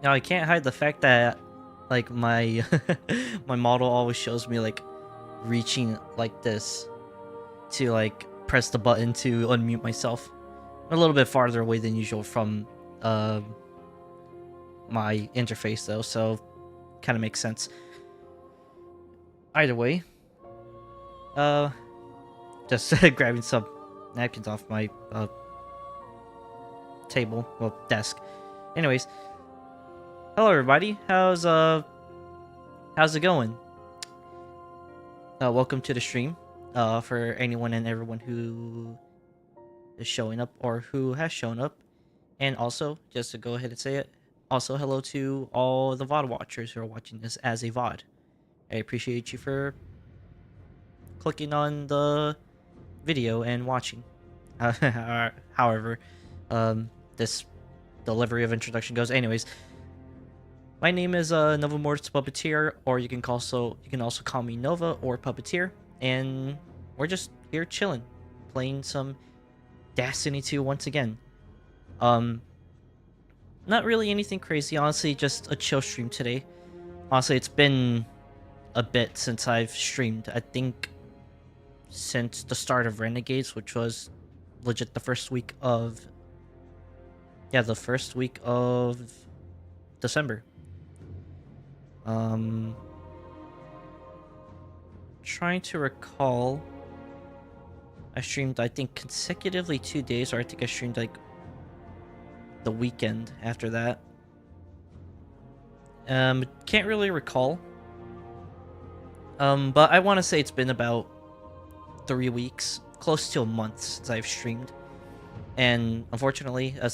Now I can't hide the fact that like my my model always shows me like reaching like this to like press the button to unmute myself. I'm a little bit farther away than usual from my interface though, so kind of makes sense. Either way, uh, just grabbing some napkins off my table, well, desk. Anyways, hello everybody. How's it going? Welcome to the stream. For anyone and everyone who is showing up or who has shown up, and also just to go ahead and say it, also hello to all the VOD watchers who are watching this as a VOD. I appreciate you for clicking on the video and watching. However, this delivery of introduction goes. Anyways, my name is Nova Mortis Puppeteer, or you can also call me Nova or Puppeteer, and we're just here chilling, playing some Destiny 2 once again. Not really anything crazy, honestly, just a chill stream today. Honestly, it's been a bit since I've streamed. I think since the start of Renegades, which was legit the first week of December. Trying to recall, I streamed I think consecutively 2 days, or I think I streamed like the weekend after that. Can't really recall. But I want to say it's been about 3 weeks, close to a month since I've streamed. And unfortunately, I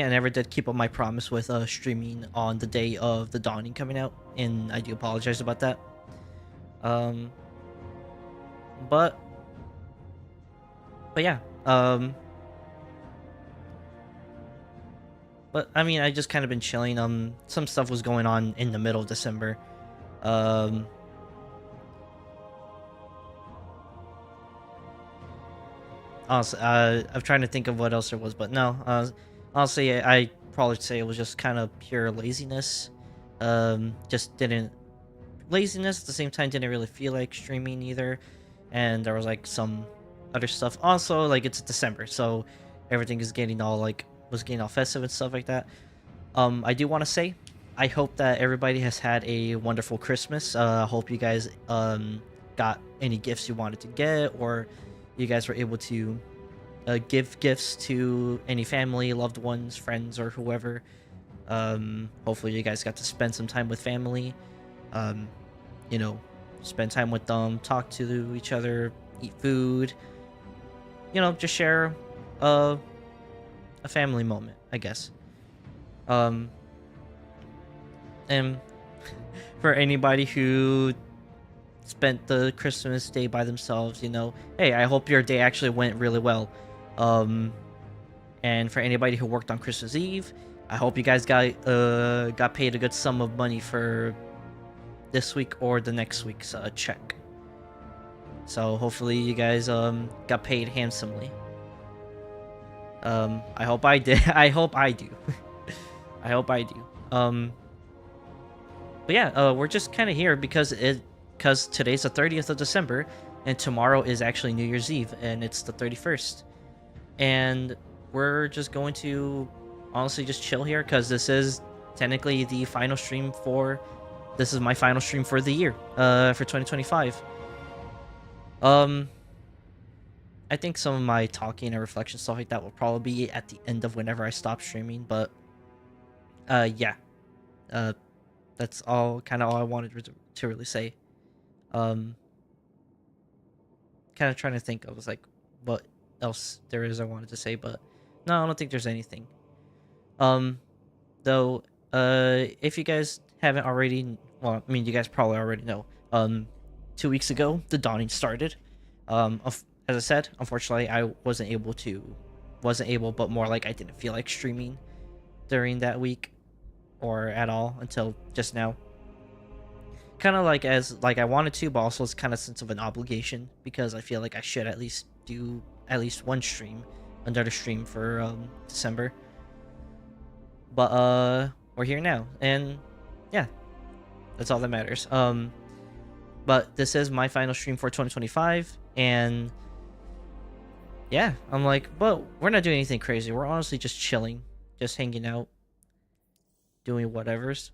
never did keep up my promise with streaming on the day of the Dawning coming out, and I do apologize about that. But yeah, but I mean, I just kind of been chilling. Some stuff was going on in the middle of December. I'm trying to think of what else there was, but no. Honestly, I probably say it was just kind of pure laziness. Laziness at the same time, didn't really feel like streaming either, and there was like some other stuff. Also, like it's December, so everything is getting all festive and stuff like that. I do want to say, I hope that everybody has had a wonderful Christmas. Hope you guys got any gifts you wanted to get, or you guys were able to give gifts to any family, loved ones, friends, or whoever. Hopefully you guys got to spend some time with family. Spend time with them, talk to each other, eat food. Just share a family moment, I guess. And for anybody who spent the Christmas day by themselves, hey, I hope your day actually went really well. And for anybody who worked on Christmas Eve, I hope you guys got paid a good sum of money for this week or the next week's check. So hopefully you guys got paid handsomely. I hope I did. I hope I do. I hope I do. But yeah, we're just kind of here because today's the 30th of December, and tomorrow is actually New Year's Eve, and it's the 31st. And we're just going to honestly just chill here because this is technically the final stream this is my final stream for the year, for 2025. I think some of my talking and reflection stuff like that will probably be at the end of whenever I stop streaming, but yeah. That's kind of all I wanted to really say. Kind of trying to think of what else there is I wanted to say, but no, I don't think there's anything. Though, if you guys haven't already, well, I mean, you guys probably already know. 2 weeks ago, the Dawning started. As I said, unfortunately, I wasn't able, but more like I didn't feel like streaming during that week or at all until just now. Kind of like I wanted to, but also it's kind of sense of an obligation because I feel like I should at least do one stream, another stream for December. But we're here now, and yeah, that's all that matters. But this is my final stream for 2025, and yeah, I'm like, but we're not doing anything crazy. We're honestly just chilling, just hanging out, doing whatever's.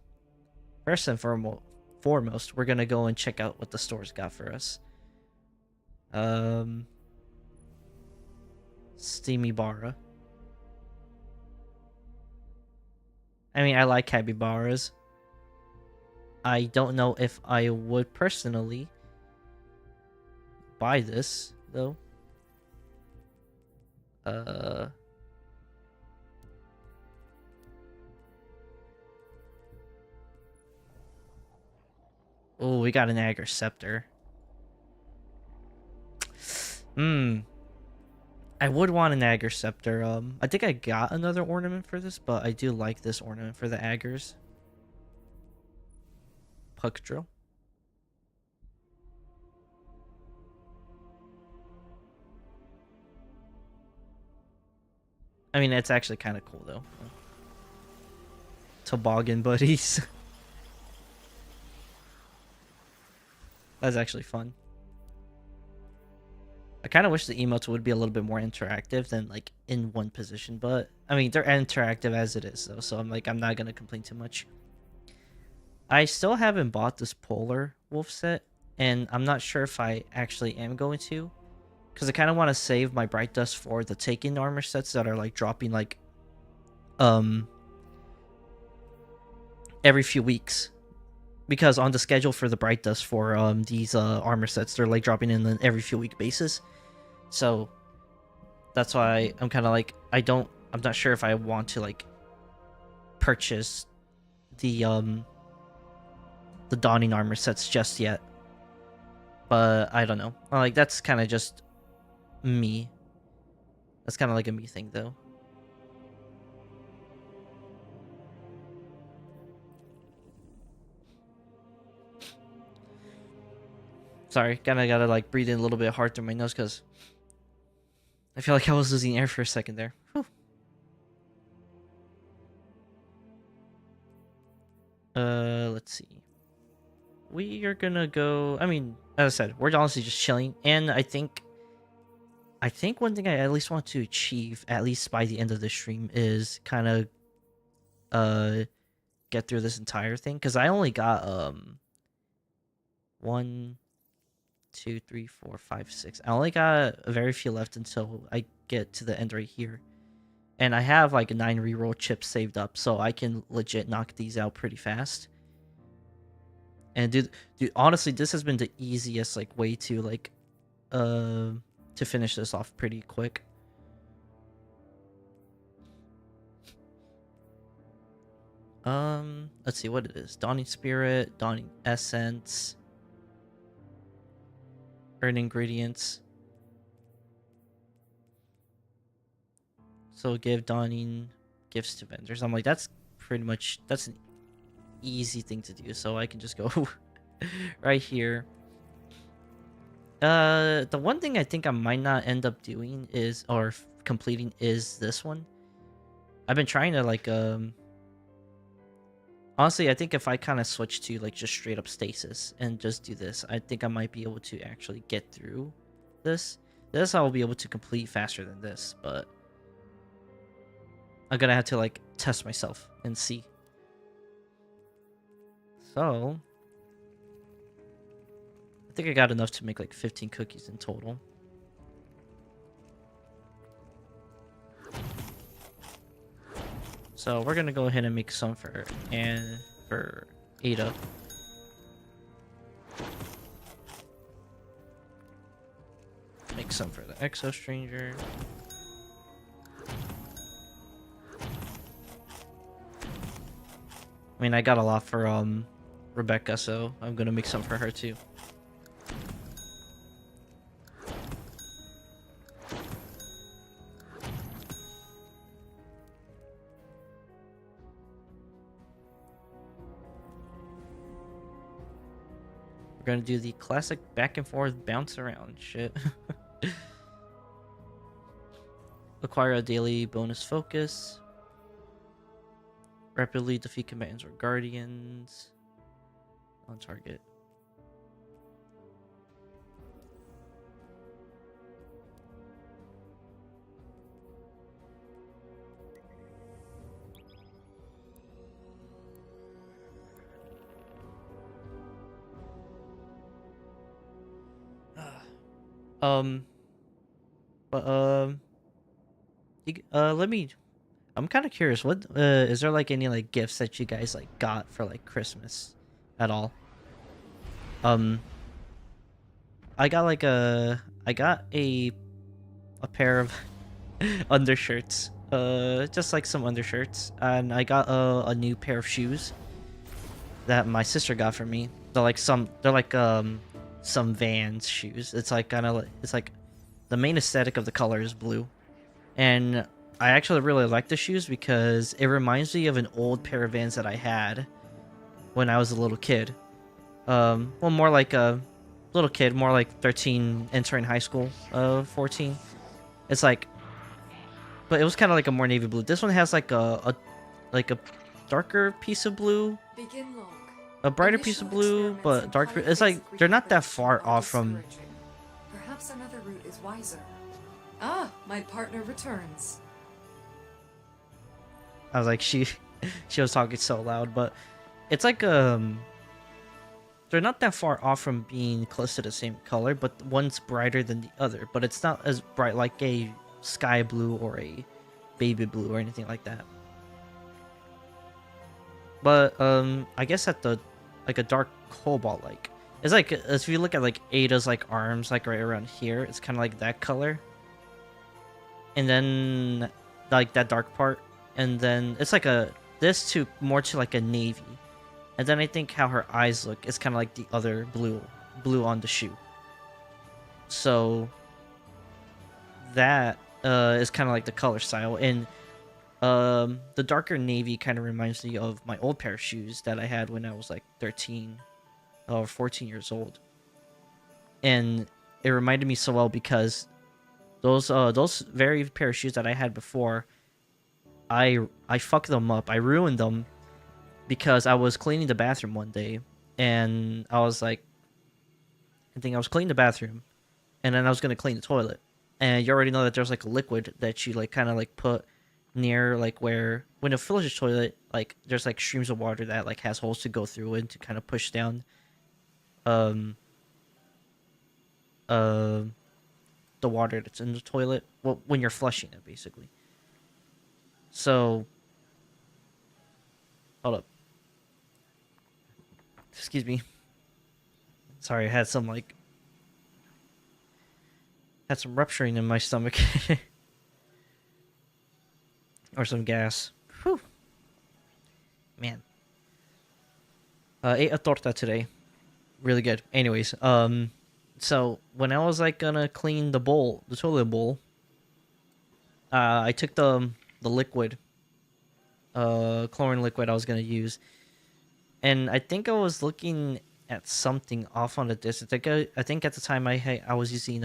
First and foremost, we're gonna go and check out what the store's got for us. Steamy Barra. I mean, I like capybaras. I don't know if I would personally buy this though. Oh, we got an Agar Scepter. I would want an Agar Scepter. I think I got another ornament for this, but I do like this ornament for the Agars. Puck Drill. I mean, it's actually kind of cool though. Toboggan buddies. That's actually fun. I kind of wish the emotes would be a little bit more interactive than like in one position, but I mean they're interactive as it is though, so I'm not gonna complain too much. I still haven't bought this Polar Wolf set, and I'm not sure if I actually am going to, because I kind of want to save my Bright Dust for the Taken armor sets that are like dropping like every few weeks. Because on the schedule for the Bright Dust for these armor sets, they're like dropping in an every few week basis. So that's why I'm kind of like I'm not sure if I want to like purchase the Dawning armor sets just yet. But I don't know. Like that's kind of just me. That's kind of like a me thing though. Sorry, gotta like breathe in a little bit hard through my nose because I feel like I was losing air for a second there. Whew. Let's see. We are gonna go. I mean, as I said, we're honestly just chilling, and I think one thing I at least want to achieve, at least by the end of the stream, is kind of get through this entire thing, because I only got 1, 2, 3, 4, 5, 6. I only got a very few left until I get to the end right here. And I have like 9 reroll chips saved up, so I can legit knock these out pretty fast. And dude, honestly, this has been the easiest like way to like to finish this off pretty quick. Let's see what it is. Dawning Spirit, Dawning Essence, Earn Ingredients. So give Dawning gifts to vendors. I'm like, that's pretty much, that's an easy thing to do. So I can just go right here. The one thing I think I might not end up doing is, or completing, is this one. I've been trying to like, honestly, I think if I kind of switch to like just straight up stasis and just do this, I think I might be able to actually get through this. This I will be able to complete faster than this, but I'm gonna have to like test myself and see. So I think I got enough to make like 15 cookies in total. So we're gonna go ahead and make some for Ada. Make some for the Exo Stranger. I mean, I got a lot for Rebecca, so I'm gonna make some for her too. We're gonna do the classic back and forth bounce around shit. Acquire a daily bonus focus. Rapidly defeat combatants or guardians on target. Um, but let me. I'm kind of curious. What is there like any like gifts that you guys like got for like Christmas, at all? Um, I got like I got a pair of undershirts. Just like some undershirts, and I got a new pair of shoes that my sister got for me. They're like some Vans shoes. It's like kind of like, it's like the main aesthetic of the color is blue, and I actually really like the shoes because it reminds me of an old pair of Vans that I had when I was a little kid. Well, more like a little kid, more like 13, entering high school, 14. It's like, but it was kind of like a more navy blue. This one has like a darker piece of blue, a brighter piece of blue, but dark. It's like they're not that far off from. Perhaps another route is wiser. Ah, my partner returns. I was like, she was talking so loud, but it's like they're not that far off from being close to the same color, but one's brighter than the other, but it's not as bright like a sky blue or a baby blue or anything like that. But I guess at the like a dark cobalt, like it's like if you look at like Ada's like arms, like right around here, it's kind of like that color, and then like that dark part, and then it's like this to more to like a navy. And then I think how her eyes look is kind of like the other blue on the shoe. So that is kind of like the color style. And the darker navy kind of reminds me of my old pair of shoes that I had when I was like 13 or 14 years old. And it reminded me so well because those very pair of shoes that I had before, I fucked them up. I ruined them because I was cleaning the bathroom one day, and I was like, I think I was cleaning the bathroom, and then I was gonna clean the toilet, and you already know that there's like a liquid that you like kind of like put near like where when it fills your toilet, like there's like streams of water that like has holes to go through and to kind of push down, the water that's in the toilet. Well, when you're flushing it, basically. So, hold up. Excuse me. Sorry, I had some rupturing in my stomach. Or some gas. Whew. Man. Ate a torta today. Really good. Anyways, so when I was like gonna clean the toilet bowl, I took the liquid, chlorine liquid I was gonna use, and I think I was looking at something off on the distance. I think at the time I was using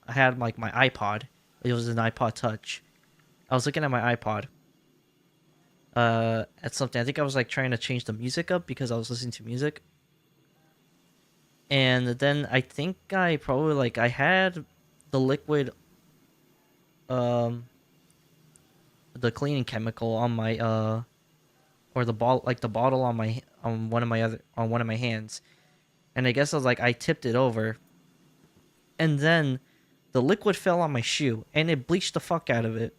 I had like my iPod. It was an iPod Touch. I was looking at my iPod at something. I think I was like trying to change the music up because I was listening to music. And then I think I probably like I had the liquid the cleaning chemical on my or the bottle on my on one of my hands. And I guess I was like I tipped it over. And then the liquid fell on my shoe and it bleached the fuck out of it.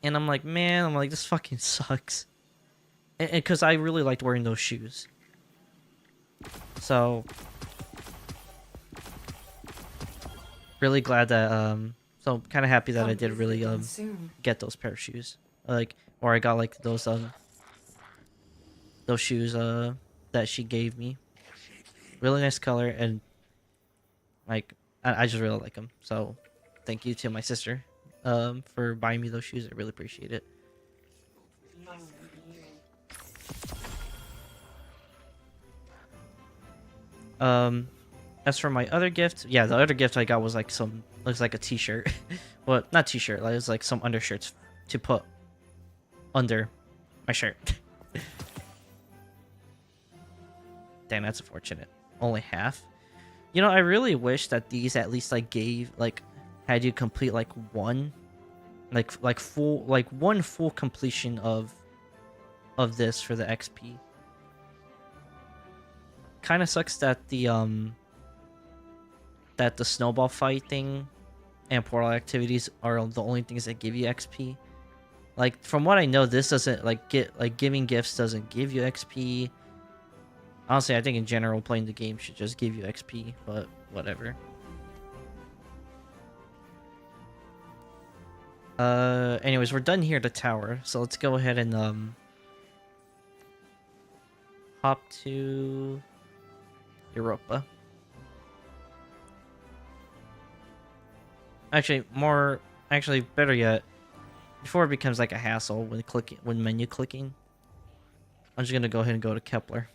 And I'm like, man, this fucking sucks. And because I really liked wearing those shoes. So really glad that so kind of happy that I did really get those pair of shoes. Like, or I got like those shoes that she gave me. Really nice color, and like I just really like them. So thank you to my sister for buying me those shoes. I really appreciate it. As for my other gift, yeah, the other gift I got was like looks like a t-shirt. Well, not t-shirt, like it was like some undershirts to put under my shirt. Damn, that's unfortunate. Only half. You know, I really wish that these at least like gave like had you complete like one full like one full completion of this for the XP. Kind of sucks that the snowball fight thing and portal activities are the only things that give you XP. Like from what I know, this doesn't giving gifts doesn't give you XP. Honestly, I think in general playing the game should just give you XP, but whatever. Anyways, we're done here at the tower, so let's go ahead and hop to Europa. Actually, better yet, before it becomes like a hassle when menu clicking, I'm just gonna go ahead and go to Kepler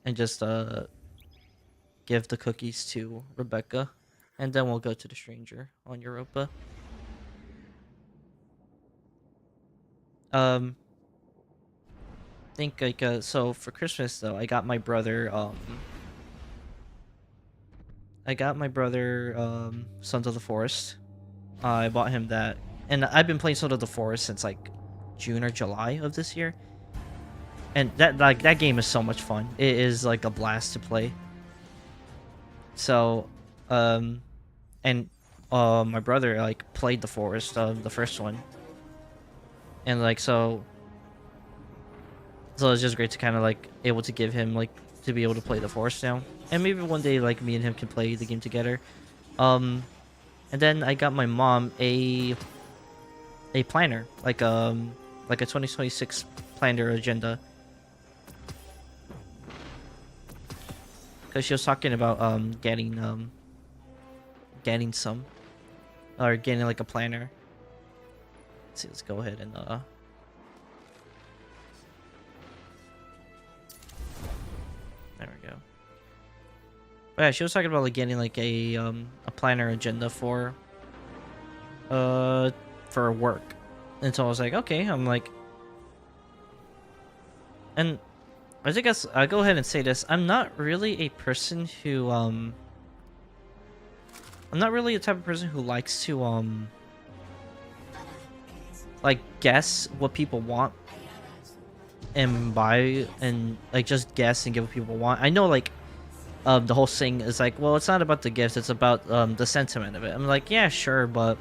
and just give the cookies to Rebecca, and then we'll go to the stranger on Europa. I think like so for Christmas though, I got my brother Sons of the Forest. I bought him that, and I've been playing Sons of the Forest since like June or July of this year. And that game is so much fun. It is like a blast to play. So, and my brother like played the Forest, the first one, and like so it's just great to kind of like able to give him like to be able to play the Forest now, and maybe one day like me and him can play the game together. And then I got my mom a planner, like a 2026 planner agenda. Because she was talking about getting some, or getting like a planner. Let's see, let's go ahead and there we go. But yeah, she was talking about like getting like a planner agenda for work. And so I was like, okay, I'm like, and I think I'll go ahead and say this. I'm not really a person who I'm not really the type of person who likes to like guess what people want and buy and like just guess and get what people want. I know like the whole thing is like, well, it's not about the gifts, it's about the sentiment of it. I'm like, yeah, sure, but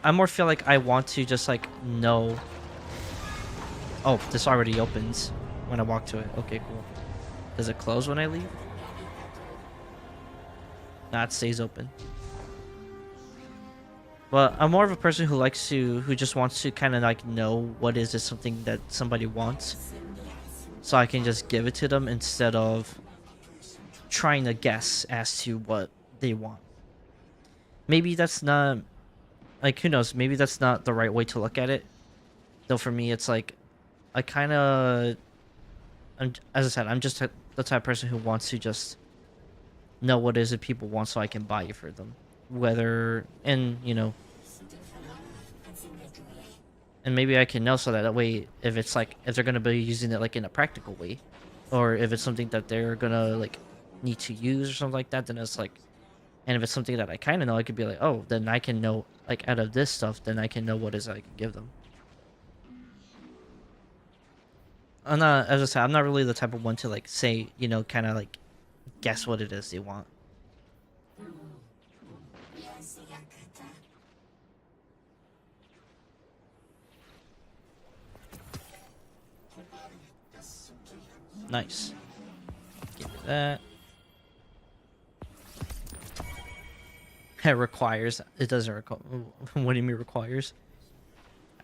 I more feel like I want to just like know. Oh, this already opens when I walk to it. Okay, cool. Does it close when I leave? Nah, it stays open. But I'm more of a person who just wants to kind of like know what is something that somebody wants, so I can just give it to them instead of trying to guess as to what they want. Maybe that's not, like, who knows? Maybe that's not the right way to look at it. Though for me, it's like, I kind of, as I said, I'm just the type of person who wants to just know what it is that people want so I can buy it for them. Whether, and, you know, and maybe I can know so that way if it's like, if they're going to be using it like in a practical way, or if it's something that they're going to like need to use or something like that, then it's like, and if it's something that I kind of know, I could be like, oh, then I can know, like, out of this stuff, then I can know what is I can give them. I'm not, as I said, I'm not really the type of one to like say, you know, kind of like guess what it is they want. Nice. Give me that. It requires. It doesn't require. What do you mean requires?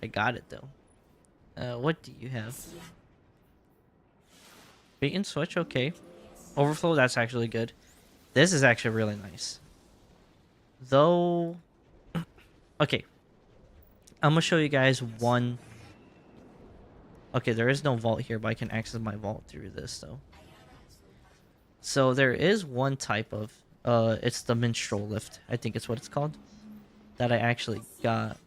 I got it though. What do you have? Bait and switch, okay. Overflow, that's actually good. This is actually really nice. Though, okay. I'm gonna show you guys one. Okay, there is no vault here, but I can access my vault through this though. So there is one type of, it's the minstrel lift. I think it's what it's called. That I actually got.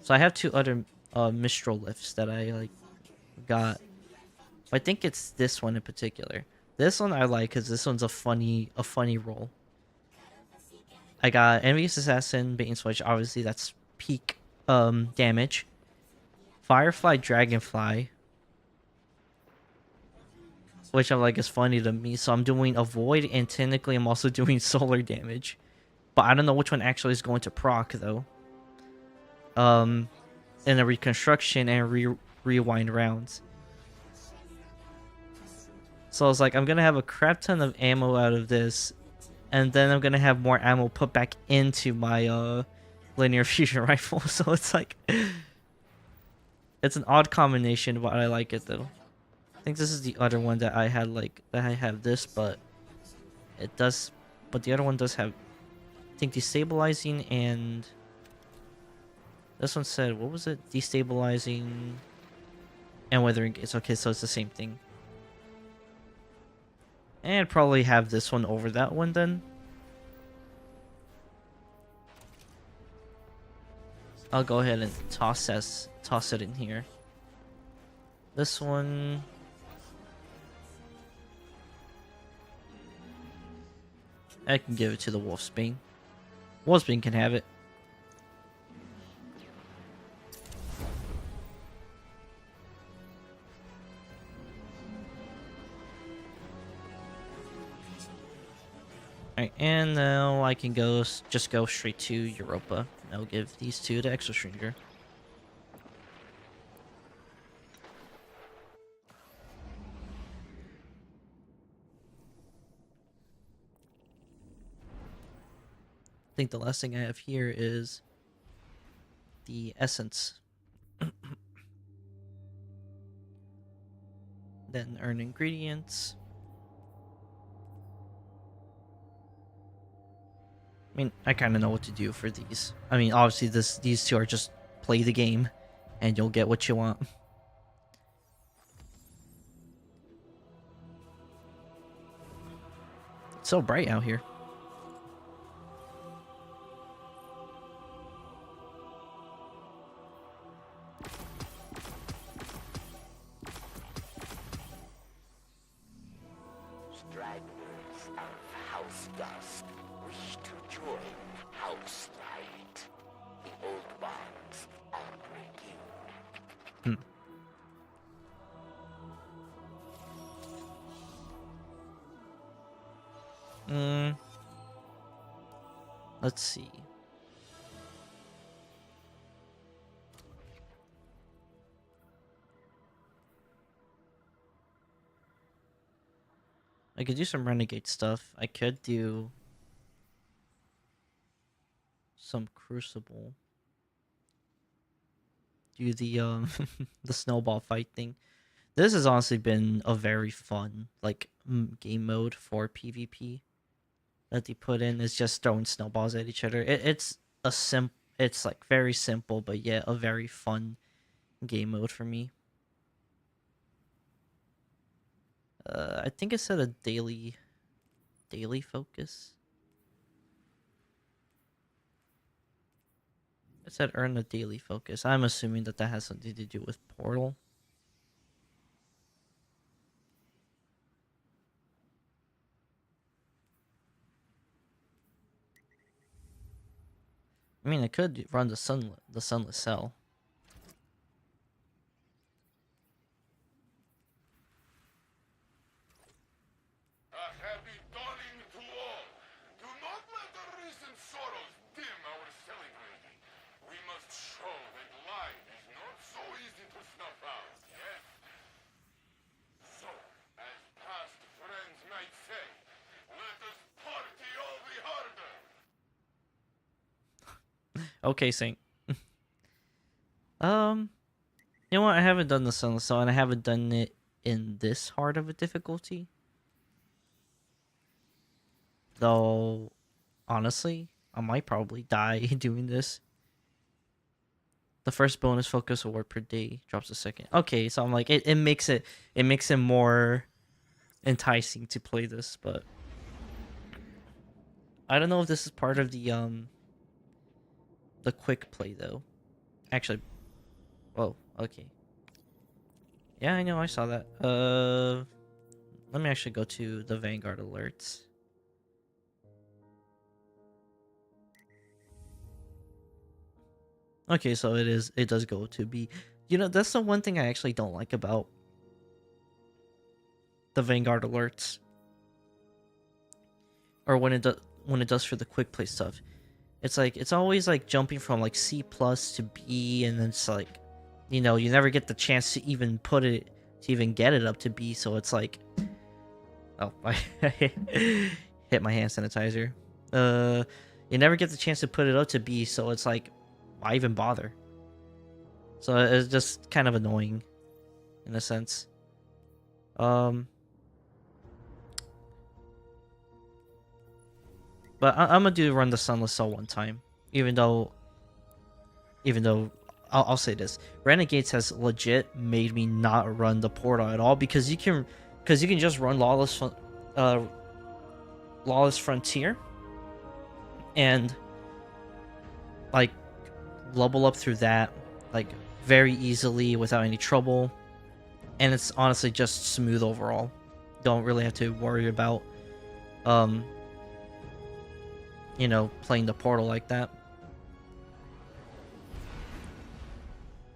So I have two other Mistral lifts that I like got. I think it's this one in particular. This one I like because this one's a funny roll. I got Envious Assassin, Bait and Switch. Obviously, that's peak damage. Firefly, Dragonfly, which I'm like is funny to me. So I'm doing Avoid, and technically I'm also doing solar damage, but I don't know which one actually is going to proc though. In the reconstruction and rewind rounds. So I was like, I'm gonna have a crap ton of ammo out of this, and then I'm gonna have more ammo put back into my linear fusion rifle. So it's like, it's an odd combination, but I like it though. I think this is the other one that I had that I have this, but it does, but the other one does have, I think, destabilizing, and this one said, what was it? Destabilizing and weathering gates. Okay, so it's the same thing. And probably have this one over that one then. I'll go ahead and toss it in here. This one, I can give it to the Wolfsbane. Wolfsbane can have it. Alright, and now I can just go straight to Europa. I'll give these two to Exo Stranger. I think the last thing I have here is the essence. Then earn ingredients. I mean, I kind of know what to do for these. I mean, obviously these two are just play the game and you'll get what you want. It's so bright out here. Stragglers of House Dusk wish to join House Light. The old bonds are breaking. Let's see. I could do some renegade stuff. I could do some crucible. Do the the snowball fight thing. This has honestly been a very fun game mode for PvP that they put in. Is just throwing snowballs at each other. It's like very simple, but yet a very fun game mode for me. I think it said a daily focus. It said earn a daily focus. I'm assuming that has something to do with Portal. I mean, I could run the sunless cell. A happy dawning to all. Do not let the recent sorrows dim our celebrating. We must show that life is not so easy to snuff out, yes? So, as past friends might say, let us party all the harder. Okay, Saint. You know what? I haven't done the sunless cell, and I haven't done it in this hard of a difficulty. Though, honestly, I might probably die doing this. The first bonus focus award per day drops a second. Okay, so I'm like, it makes it more enticing to play this, but I don't know if this is part of the quick play though. Actually, whoa, okay. Yeah, I know, I saw that. Let me actually go to the Vanguard alerts. Okay, so it does go to B. You know, that's the one thing I actually don't like about the Vanguard alerts. Or when it does for the quick play stuff. It's like it's always like jumping from like C plus to B, and then it's like, you know, you never get the chance to even get it up to B, so it's like, oh, I hit my hand sanitizer. You never get the chance to put it up to B, so it's like, why even bother? So it's just kind of annoying, in a sense. But I'm gonna run the Sunless Soul one time, even though I'll say this: Renegades has legit made me not run the portal at all, because you can just run Lawless Frontier and like level up through that like very easily without any trouble, and it's honestly just smooth overall. Don't really have to worry about you know, playing the portal like that.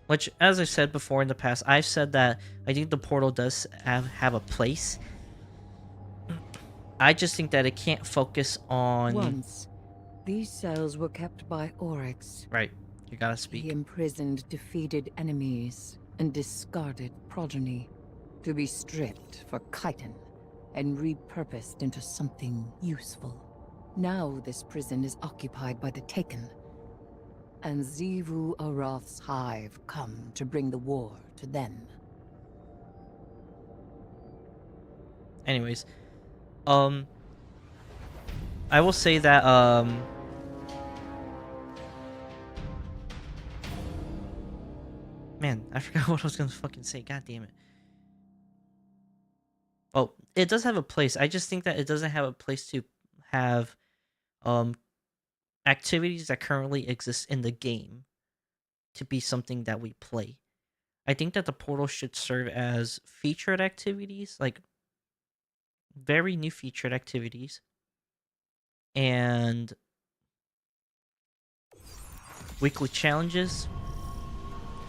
Which, as I said before in the past, I've said that I think the portal does have a place. I just think that it can't focus on... Once, these cells were kept by Oryx. Right, you gotta speak. He imprisoned defeated enemies and discarded progeny to be stripped for chitin and repurposed into something useful. Now this prison is occupied by the Taken, and Xivu Arath's hive come to bring the war to them. Anyways, I will say that, man, I forgot what I was gonna fucking say, god damn it. Oh, it does have a place. I just think that it doesn't have a place to have, activities that currently exist in the game to be something that we play. I think that the portal should serve as featured activities, like very new featured activities, and weekly challenges,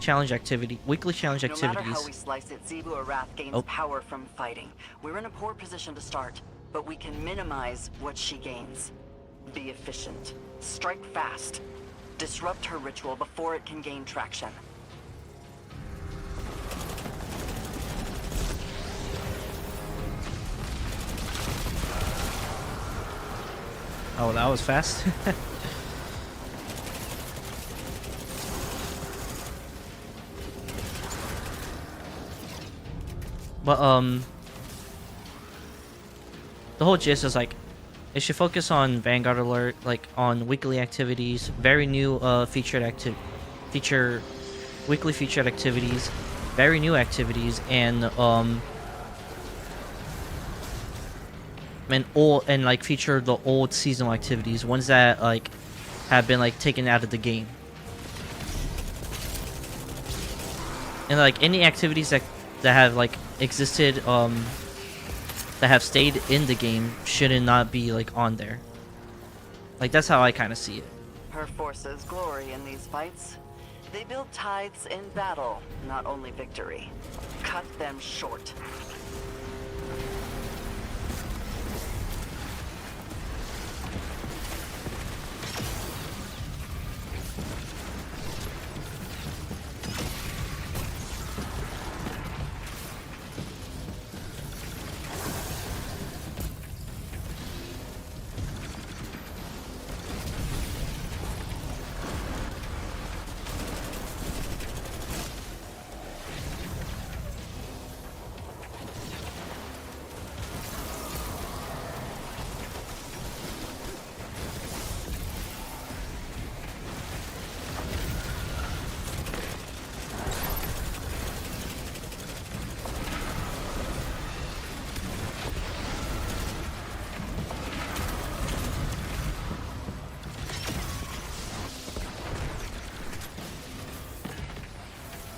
weekly challenge activities. No matter how we slice it, Xivu Arath gains power from fighting. We're in a poor position to start, but we can minimize what she gains. Be efficient. Strike fast. Disrupt her ritual before it can gain traction. Oh, that was fast. But the whole gist is like, it should focus on Vanguard alert, like on weekly activities, very new weekly featured activities, very new activities, and like feature the old seasonal activities, ones that like have been like taken out of the game, and like any activities that have like existed that have stayed in the game shouldn't not be like on there. Like that's how I kind of see it. Her forces glory in these fights. They build tithes in battle, not only victory. Cut them short.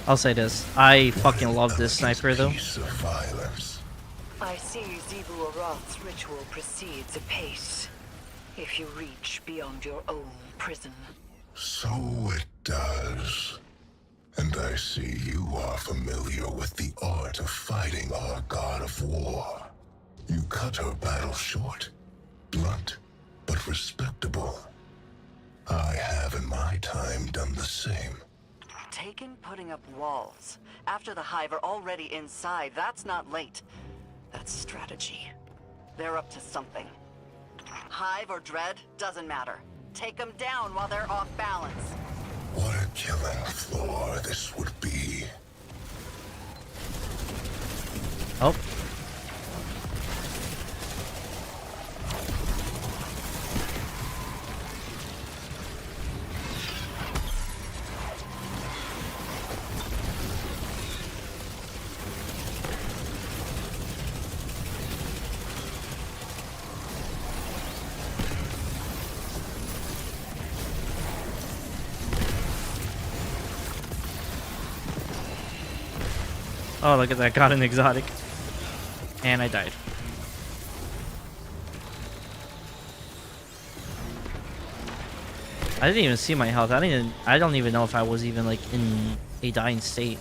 I'll say this. I fucking love this sniper though. Piece of violence. I see Zebu Arath's ritual proceeds apace. If you reach beyond your own prison. So it does. And I see you are familiar with the art of fighting our god of war. You cut her battle short. Blunt, but respectable. I have in my time done the same. Taken putting up walls. After the Hive are already inside, that's not late. That's strategy. They're up to something. Hive or Dread, doesn't matter. Take them down while they're off balance. What a killing floor this would be. Oh. Oh, look at that. Got an exotic. And I died. I didn't even see my health. I don't even know if I was even like in a dying state.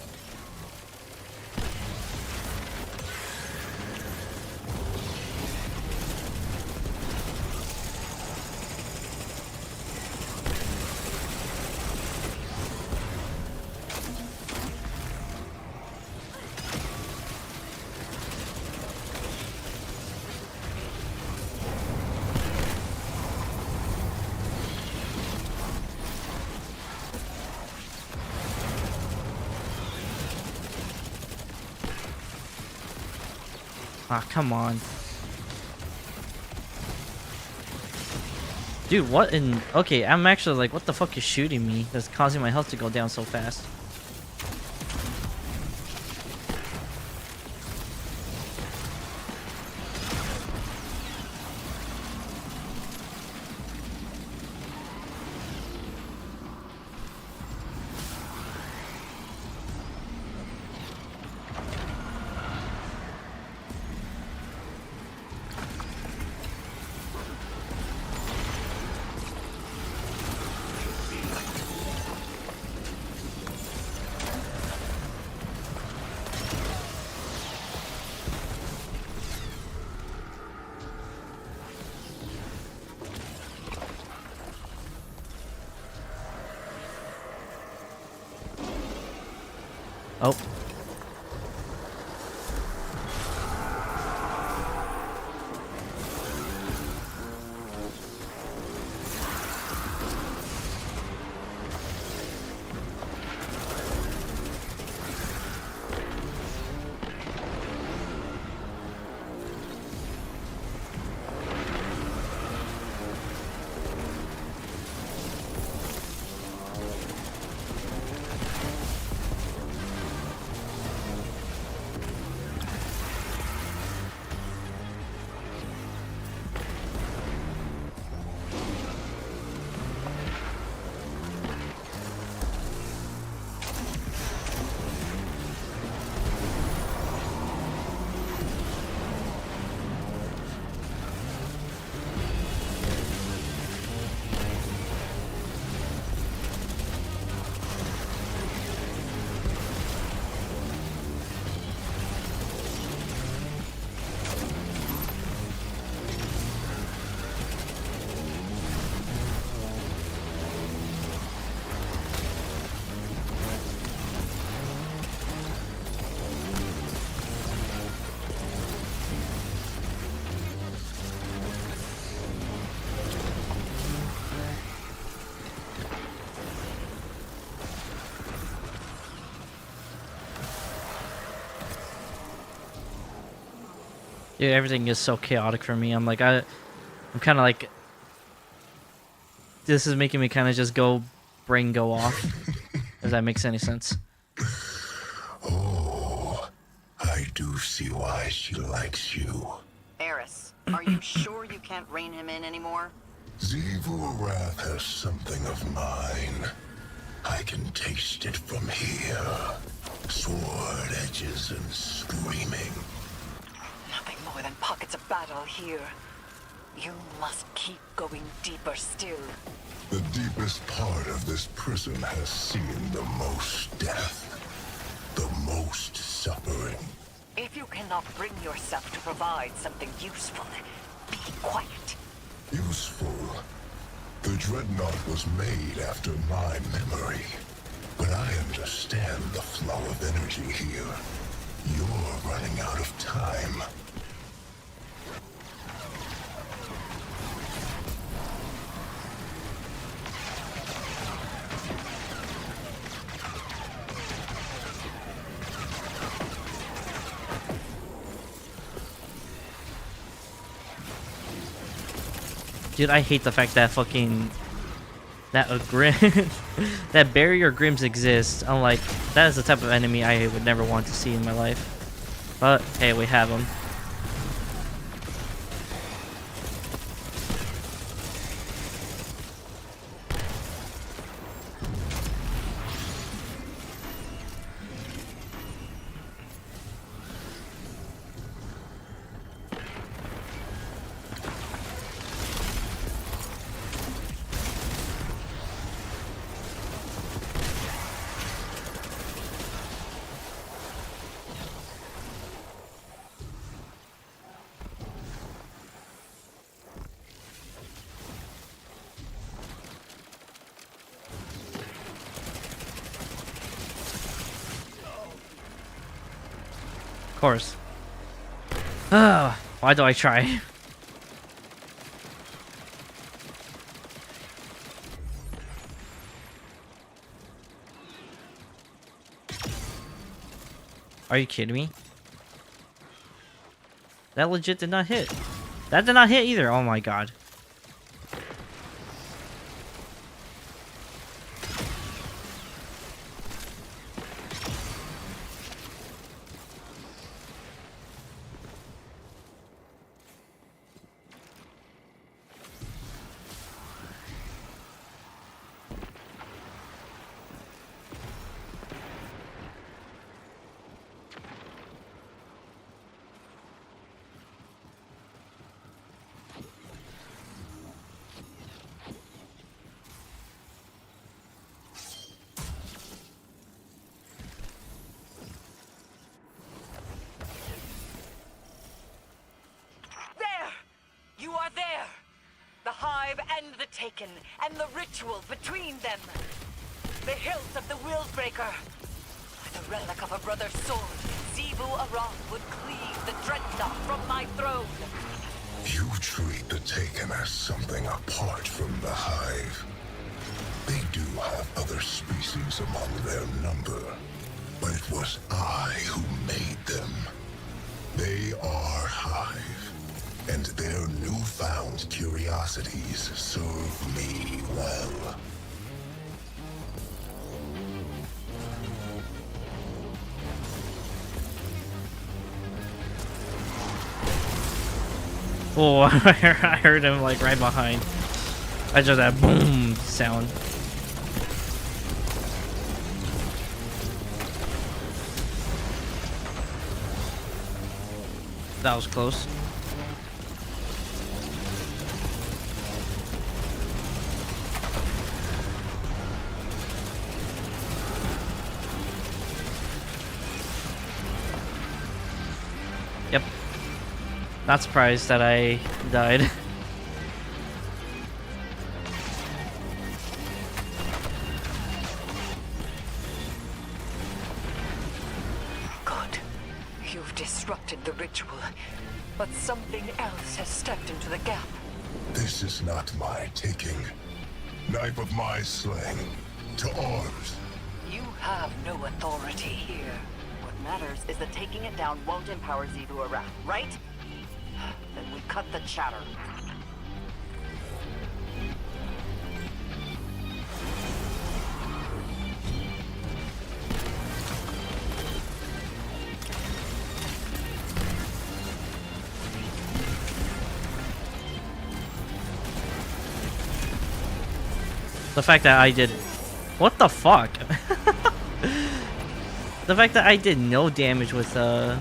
Ah, come on. Dude, what in... Okay, I'm actually like, what the fuck is shooting me? That's causing my health to go down so fast. Oh. Dude, everything is so chaotic for me. I'm kind of like, this is making me kind of just brain go off. If that makes any sense. Oh, I do see why she likes you. Eris, are you sure you can't rein him in anymore? Zebu Arath has something of mine. I can taste it from here. Sword edges and screaming. Nothing more than pockets of battle here. You must keep going deeper still. The deepest part of this prison has seen the most death. The most suffering. If you cannot bring yourself to provide something useful, be quiet. Useful. The Dreadnought was made after my memory. But I understand the flow of energy here. You're running out of time. Dude, I hate the fact that that a Grim that barrier Grims exist. I'm like, that is the type of enemy I would never want to see in my life. But hey, we have them. Of course. Why do I try? Are you kidding me? That legit did not hit. That did not hit either. Oh my god. You are there! The Hive and the Taken, and the ritual between them! The hilt of the Willbreaker! With a relic of a brother's sword, Zebu Arath would cleave the Dreadnought from my throne! You treat the Taken as something apart from the Hive. They do have other species among their number, but it was I who made them. They are Hive, and their newfound curiosities serve me well. Oh, I heard him like right behind. I just that boom sound. That was close. Yep. Not surprised that I died. Good. You've disrupted the ritual, but something else has stepped into the gap. This is not my taking. Knife of my slaying. To arms. You have no authority here. What matters is that taking it down won't empower Zebu Arath, right? Then we cut the chatter. The fact that I did What the fuck? The fact that I did no damage with that.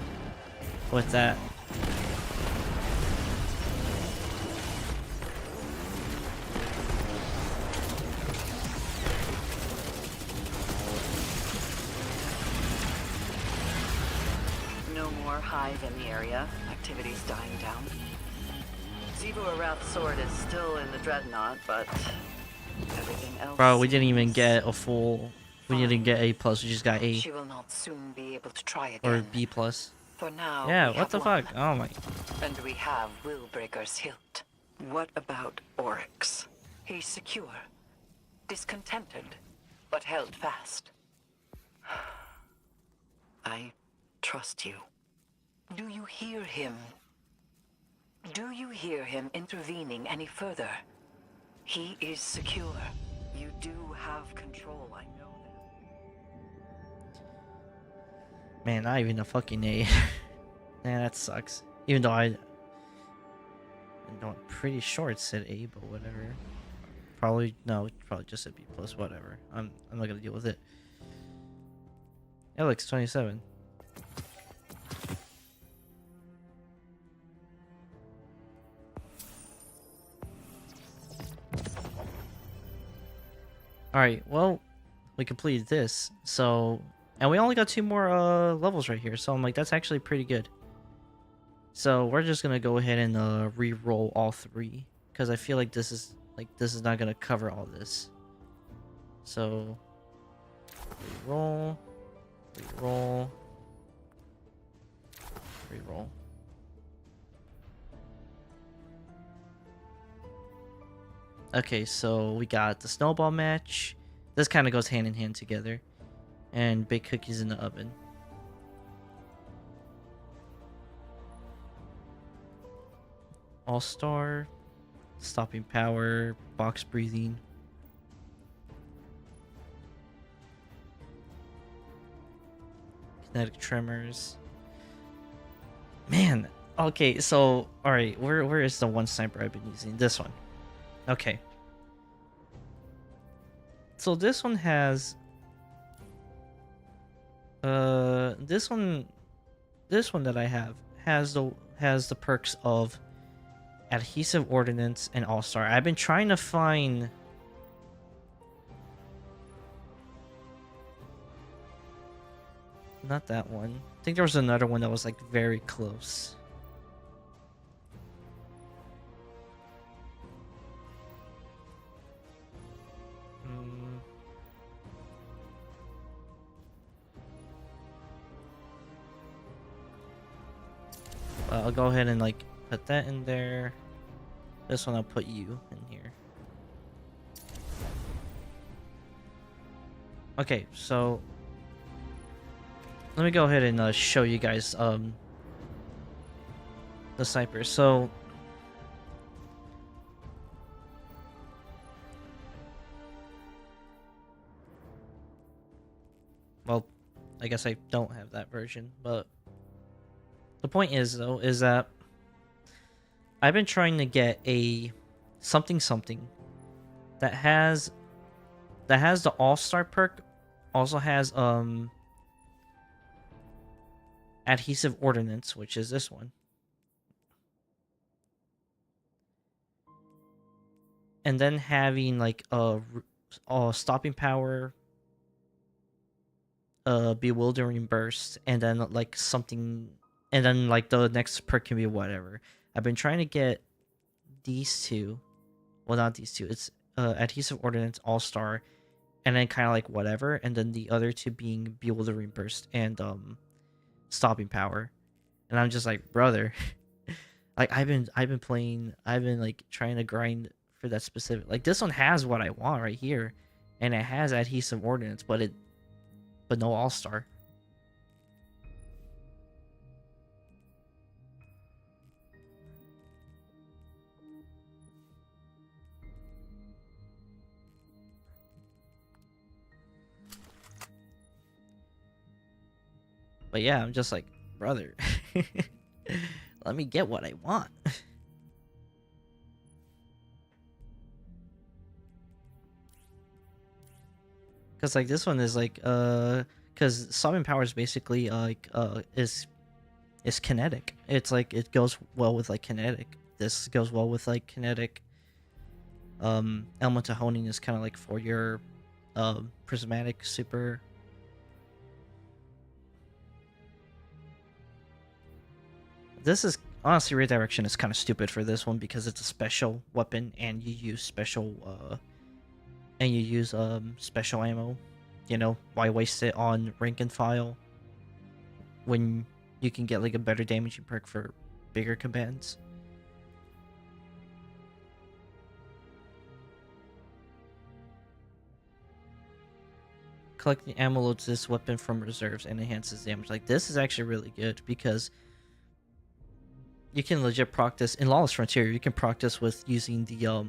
No more hive in the area. Activity's dying down. Zevo Arath's sword is still in the dreadnought, but everything else. Bro, we didn't even seems get a full. We didn't get A plus. We just got A She will not soon be able to try or again. B plus. For now, Yeah, we what the have one, fuck? Oh my. and we have Willbreaker's hilt. What about Oryx? He's secure, discontented, but held fast. I trust you. Do you hear him? Do you hear him intervening any further? He is secure. You do have control, I know that. Man, not even a fucking A. Man, that sucks. Even though I'm pretty sure it said A, but whatever. Probably no, it probably just said B plus. Whatever. I'm not gonna deal with it. Alex 27. Alright, well, we completed this. So, and we only got 2 more levels right here. So I'm like, that's actually pretty good. So we're just gonna go ahead and re-roll all 3. Because I feel like this is not gonna cover all this. So re-roll, re-roll, re-roll. Okay, so we got the snowball match. This kind of goes hand in hand together. And bake cookies in the oven. All-star, stopping power, box breathing. Kinetic tremors. Man, okay, so alright, where is the one sniper I've been using? This one. Okay. So this one has this one that I have has the perks of adhesive ordnance and all-star. I've been trying to find not that one. I think there was another one that was like very close. I'll go ahead and like put that in there. This one I'll put you in here. Okay, so let me go ahead and show you guys the sniper. So well, I guess I don't have that version, but the point is though is that I've been trying to get a something that has the all-star perk, also has adhesive ordnance, which is this one. And then having like a stopping power, bewildering burst, and then like something, and then like the next perk can be whatever. I've been trying to get these two. Well, not these two. It's adhesive ordnance, all-star, and then kind of like whatever, and then the other two being bewildering burst and stopping power. And I'm just like, brother, like I've been like trying to grind for that specific. Like this one has what I want right here, and it has adhesive ordnance, but no all-star. But yeah, I'm just like, brother, let me get what I want. Because like this one is like because summon power is basically is kinetic. It's like it goes well with like kinetic. This goes well with like kinetic. Elemental honing is kind of like for your prismatic super. This is honestly redirection is kind of stupid for this one because it's a special weapon and you use special special ammo. You know, why waste it on rank and file when you can get like a better damaging perk for bigger combatants? Collecting ammo loads this weapon from reserves and enhances damage. Like this is actually really good because you can legit practice in Lawless Frontier. You can practice with using the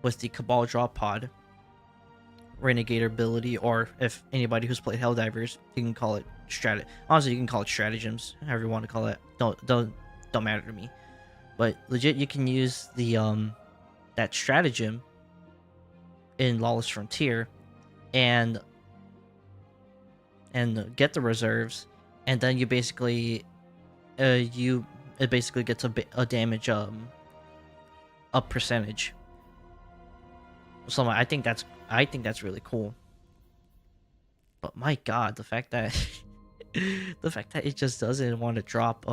with the Cabal drop pod renegade ability, or if anybody who's played Helldivers, you can call it honestly you can call it stratagems, however you want to call it. Don't matter to me. But legit you can use the that stratagem in Lawless Frontier and get the reserves, and then you basically it basically gets a damage up percentage. So I think that's really cool. But my god, the fact that the fact that it just doesn't want to drop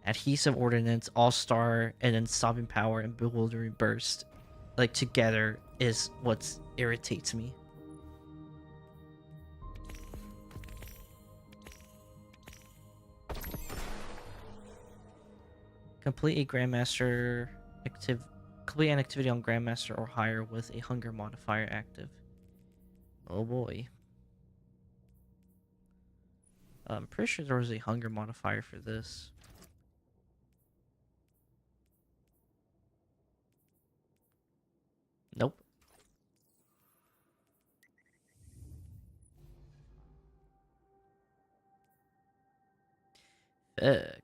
adhesive ordnance, all-star, and then stopping power and bewildering burst like together is what irritates me. Complete a Grandmaster complete an activity on Grandmaster or higher with a hunger modifier active. Oh boy. I'm pretty sure there was a hunger modifier for this. Nope.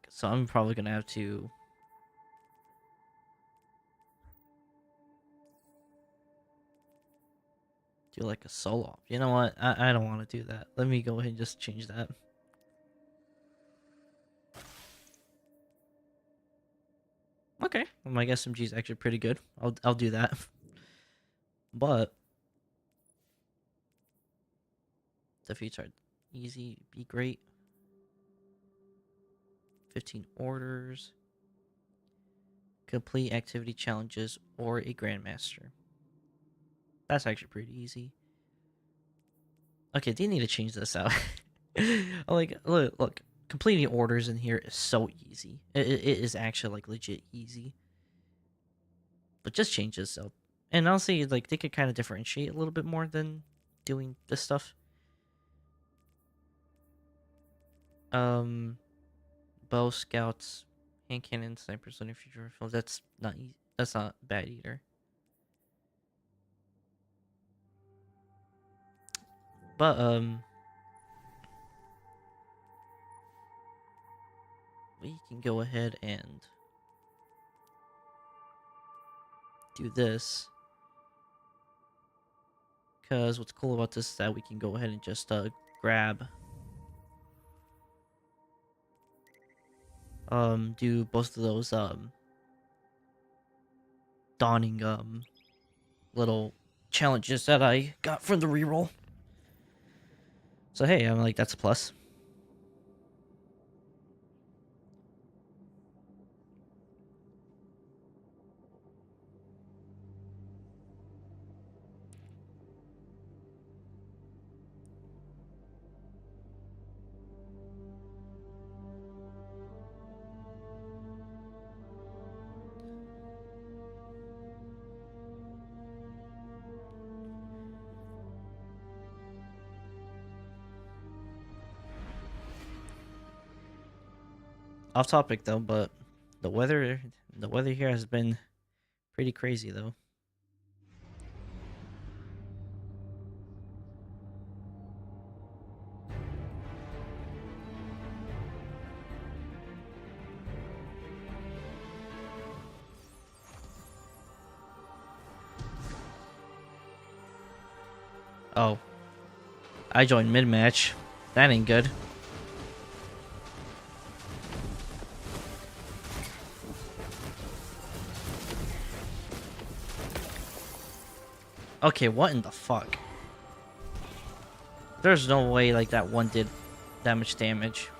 So I'm probably gonna have to do like a solo. You know what? I don't want to do that. Let me go ahead and just change that. Okay, well, my SMG is actually pretty good. I'll do that. But defeats are easy. Be great. 15 orders. Complete activity challenges or a Grandmaster. That's actually pretty easy. Okay, they need to change this out. Like, look, completing orders in here is so easy. It is actually like legit easy. But just change this up. And honestly, like they could kind of differentiate a little bit more than doing this stuff. Bow scouts, hand cannon, snipers, on future rifles. That's not easy. That's not bad either. But we can go ahead and do this, because what's cool about this is that we can go ahead and just grab do both of those dawning little challenges that I got from the reroll. So hey, I'm like, that's a plus. Off topic though, but the weather here has been pretty crazy though. Oh. I joined mid-match. That ain't good. Okay, what in the fuck? There's no way like that one did that much damage.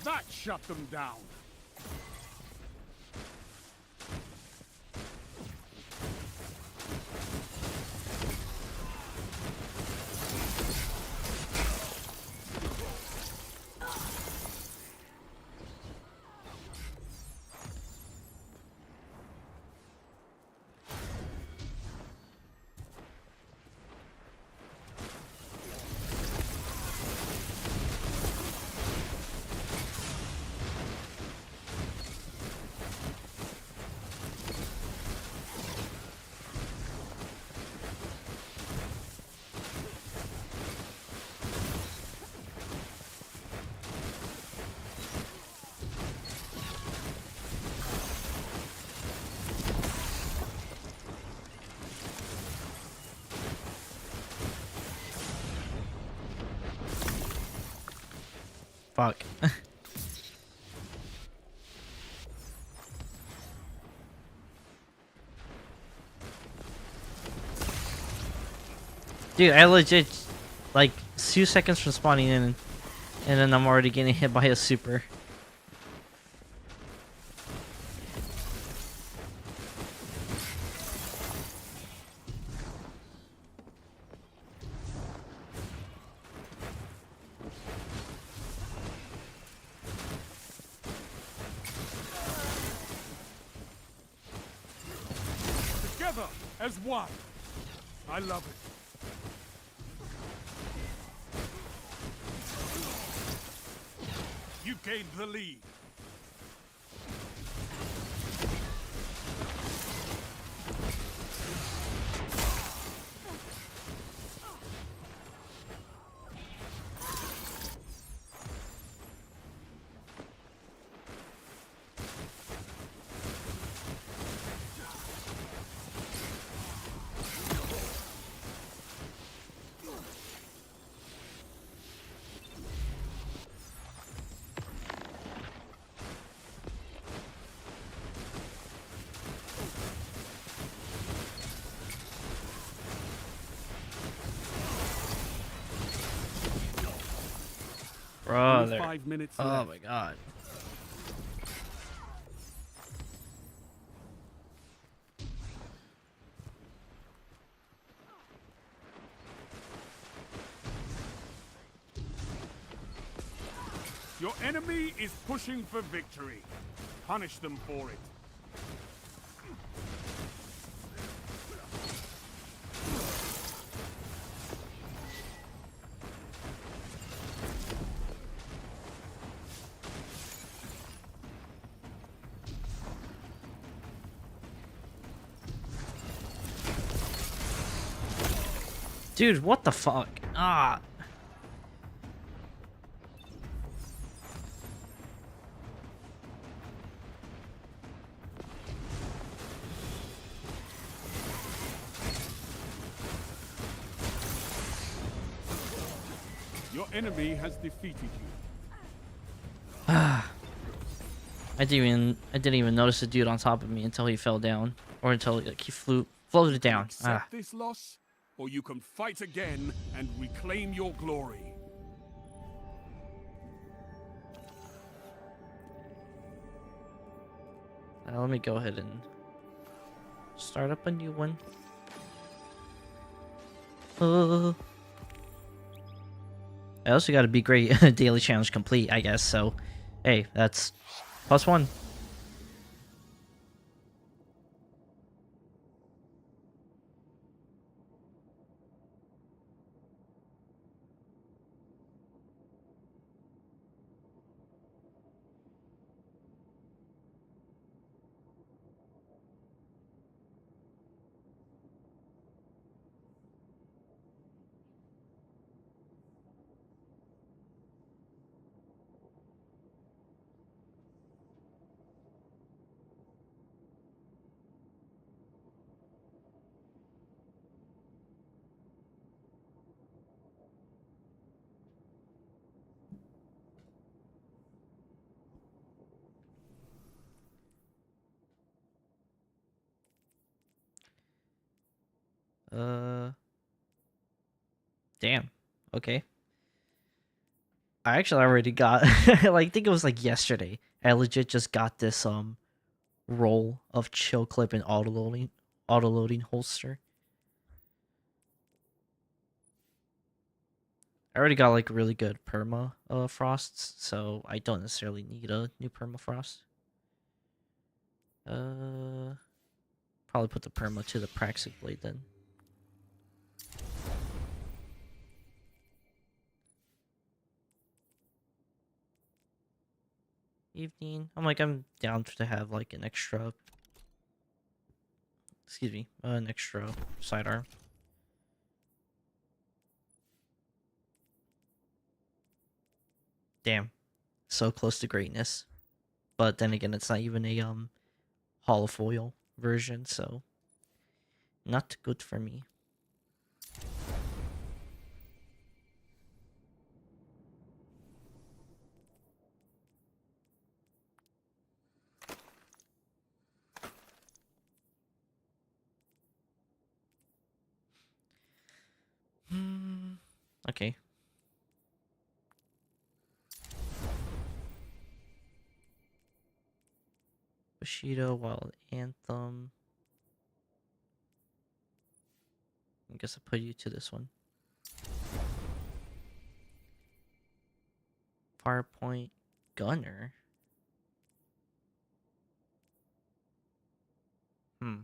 That shut them down. Fuck. Dude, I legit, like, 2 seconds from spawning in, and then I'm already getting hit by a super. Together as one. I love it. You gained the lead. Brother. 5 minutes Oh left. my god. Your enemy is pushing for victory. Punish them for it. Dude, what the fuck? Ah. Your enemy has defeated you. I didn't even notice the dude on top of me until he fell down, or until like he floated down. Accept this loss, or you can fight again and reclaim your glory. Let me go ahead and start up a new one. I also got to be great daily challenge complete, I guess. So, hey, that's +1. Damn. Okay. I actually already got like I think it was like yesterday. I legit just got this roll of chill clip and auto loading holster. I already got like really good perma frosts, so I don't necessarily need a new permafrost. Probably put the perma to the Praxic blade then. Evening. I'm down to have like an extra. Excuse me, an extra sidearm. Damn, so close to greatness. But then again, it's not even a holofoil version, so not good for me. Okay. Bushido, Wild Anthem. I guess I'll put you to this one. Firepoint Gunner. Hmm.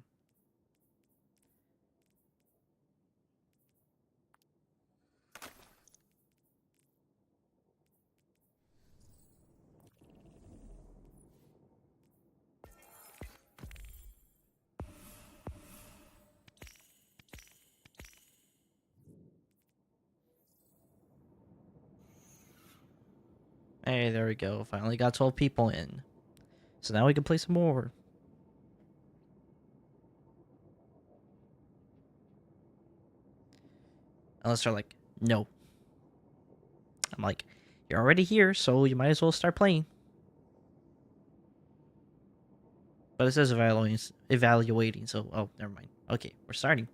Hey, there we go. Finally got 12 people in. So now we can play some more. Unless they're like, no. I'm like, you're already here, so you might as well start playing. But it says evaluating, so oh, never mind. Okay, we're starting.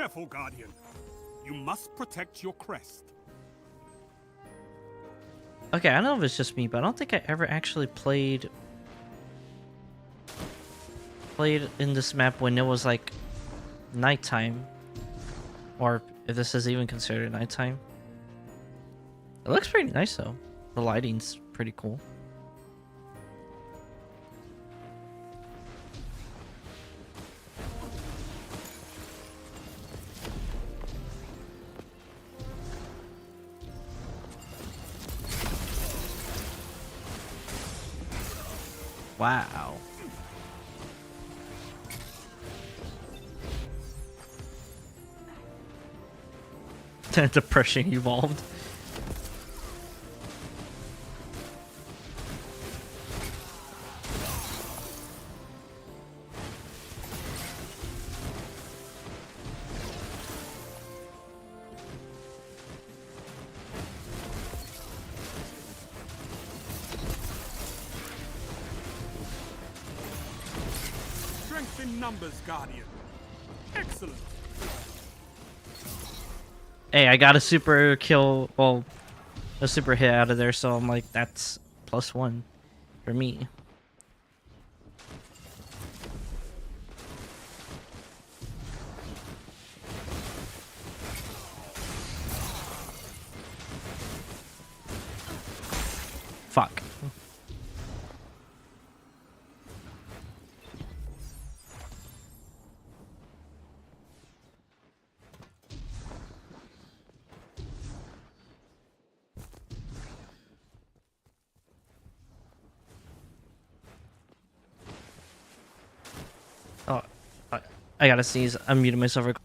careful, Guardian. You must protect your crest. Okay, I don't know if it's just me, but I don't think I ever actually played in this map when it was like nighttime, or if this is even considered nighttime. It looks pretty nice though. The lighting's pretty cool. Wow. Depression evolved. Strength in numbers, Guardian. Excellent. Hey, I got a super kill, well, a super hit out of there, so I'm like, that's +1 for me. Fuck. Oh, I gotta sneeze. I'm muting myself.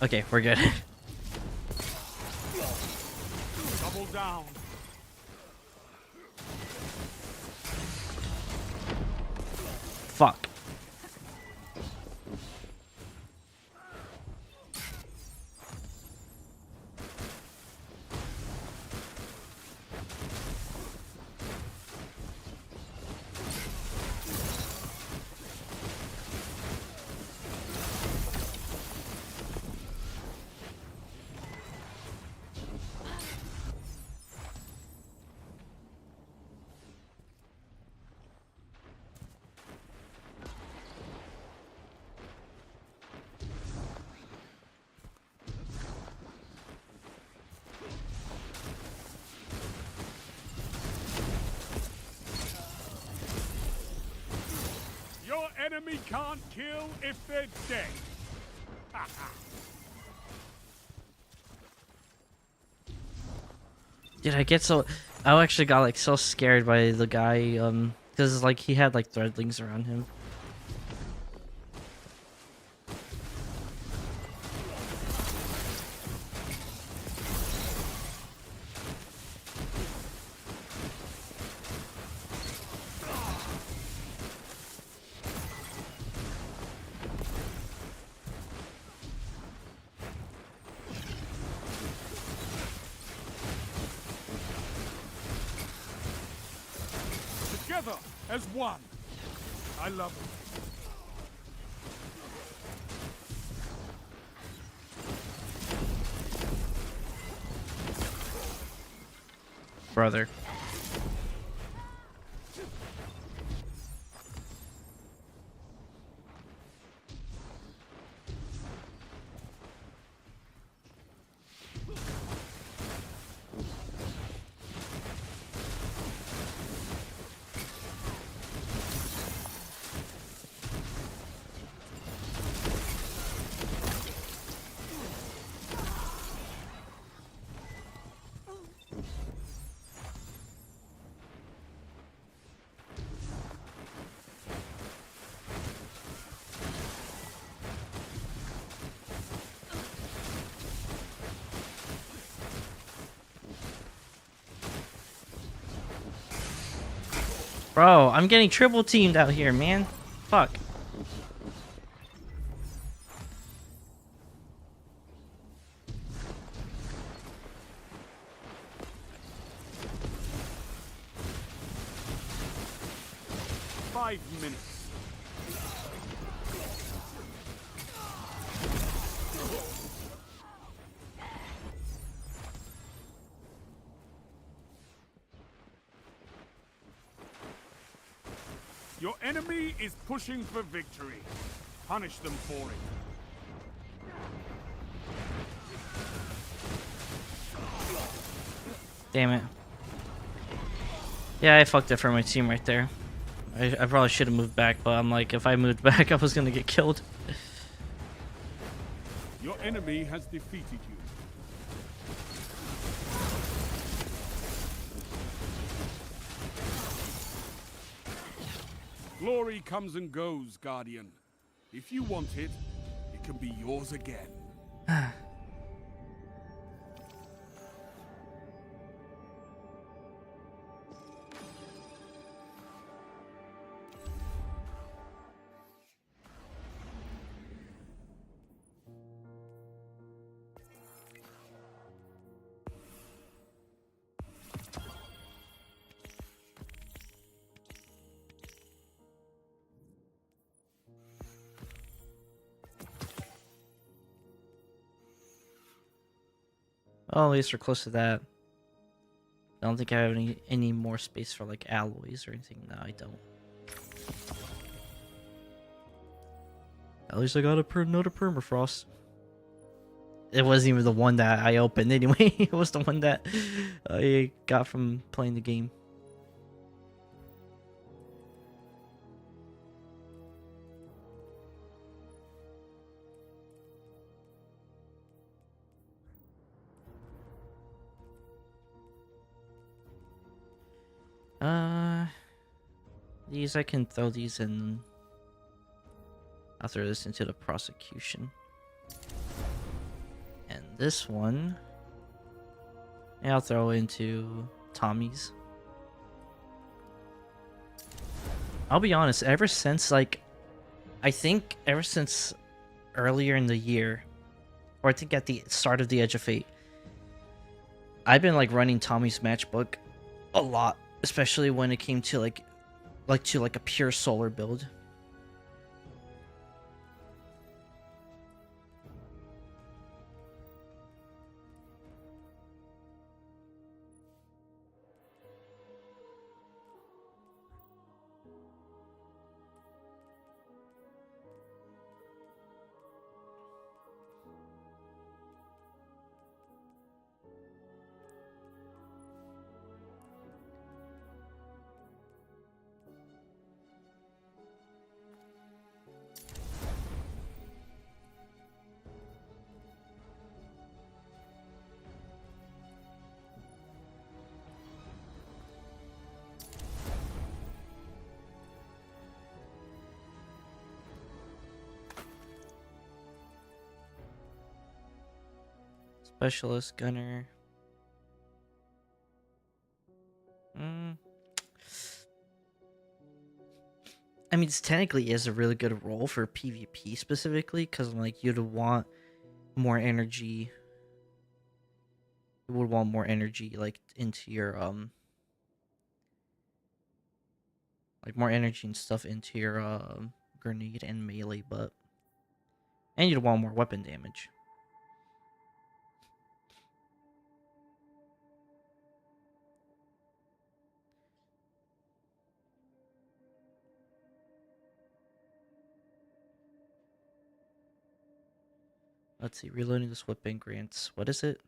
Okay, we're good. Double down. Fuck. Your enemy can't kill if they're dead. Dude, I actually got like so scared by the guy, because like he had like threadlings around him. Together as one. I love it. Brother. Bro, I'm getting triple teamed out here, man. Fuck. 5 minutes. Your enemy is pushing for victory. Punish them for it. Damn it. Yeah, I fucked it for my team right there. I probably should have moved back, but I'm like, if I moved back, I was gonna get killed. Your enemy has defeated you. Glory comes and goes, Guardian. If you want it, it can be yours again. Well, at least we're close to that. I don't think I have any more space for like alloys or anything. No, I don't. At least I got another permafrost. It wasn't even the one that I opened anyway. It was the one that I got from playing the game. These I can throw these in. I'll throw this into the prosecution. And this one, yeah, I'll throw into Tommy's. I'll be honest, ever since like, I think ever since earlier in the year, or I think at the start of the Edge of Fate, I've been like running Tommy's matchbook a lot, especially when it came to like a pure solar build. Specialist gunner. I mean, this technically is a really good role for PvP specifically, because like you'd want more energy. You would want more energy like into your like more energy and stuff into your grenade and melee, but and you'd want more weapon damage. Let's see, reloading this weapon grants, what is it?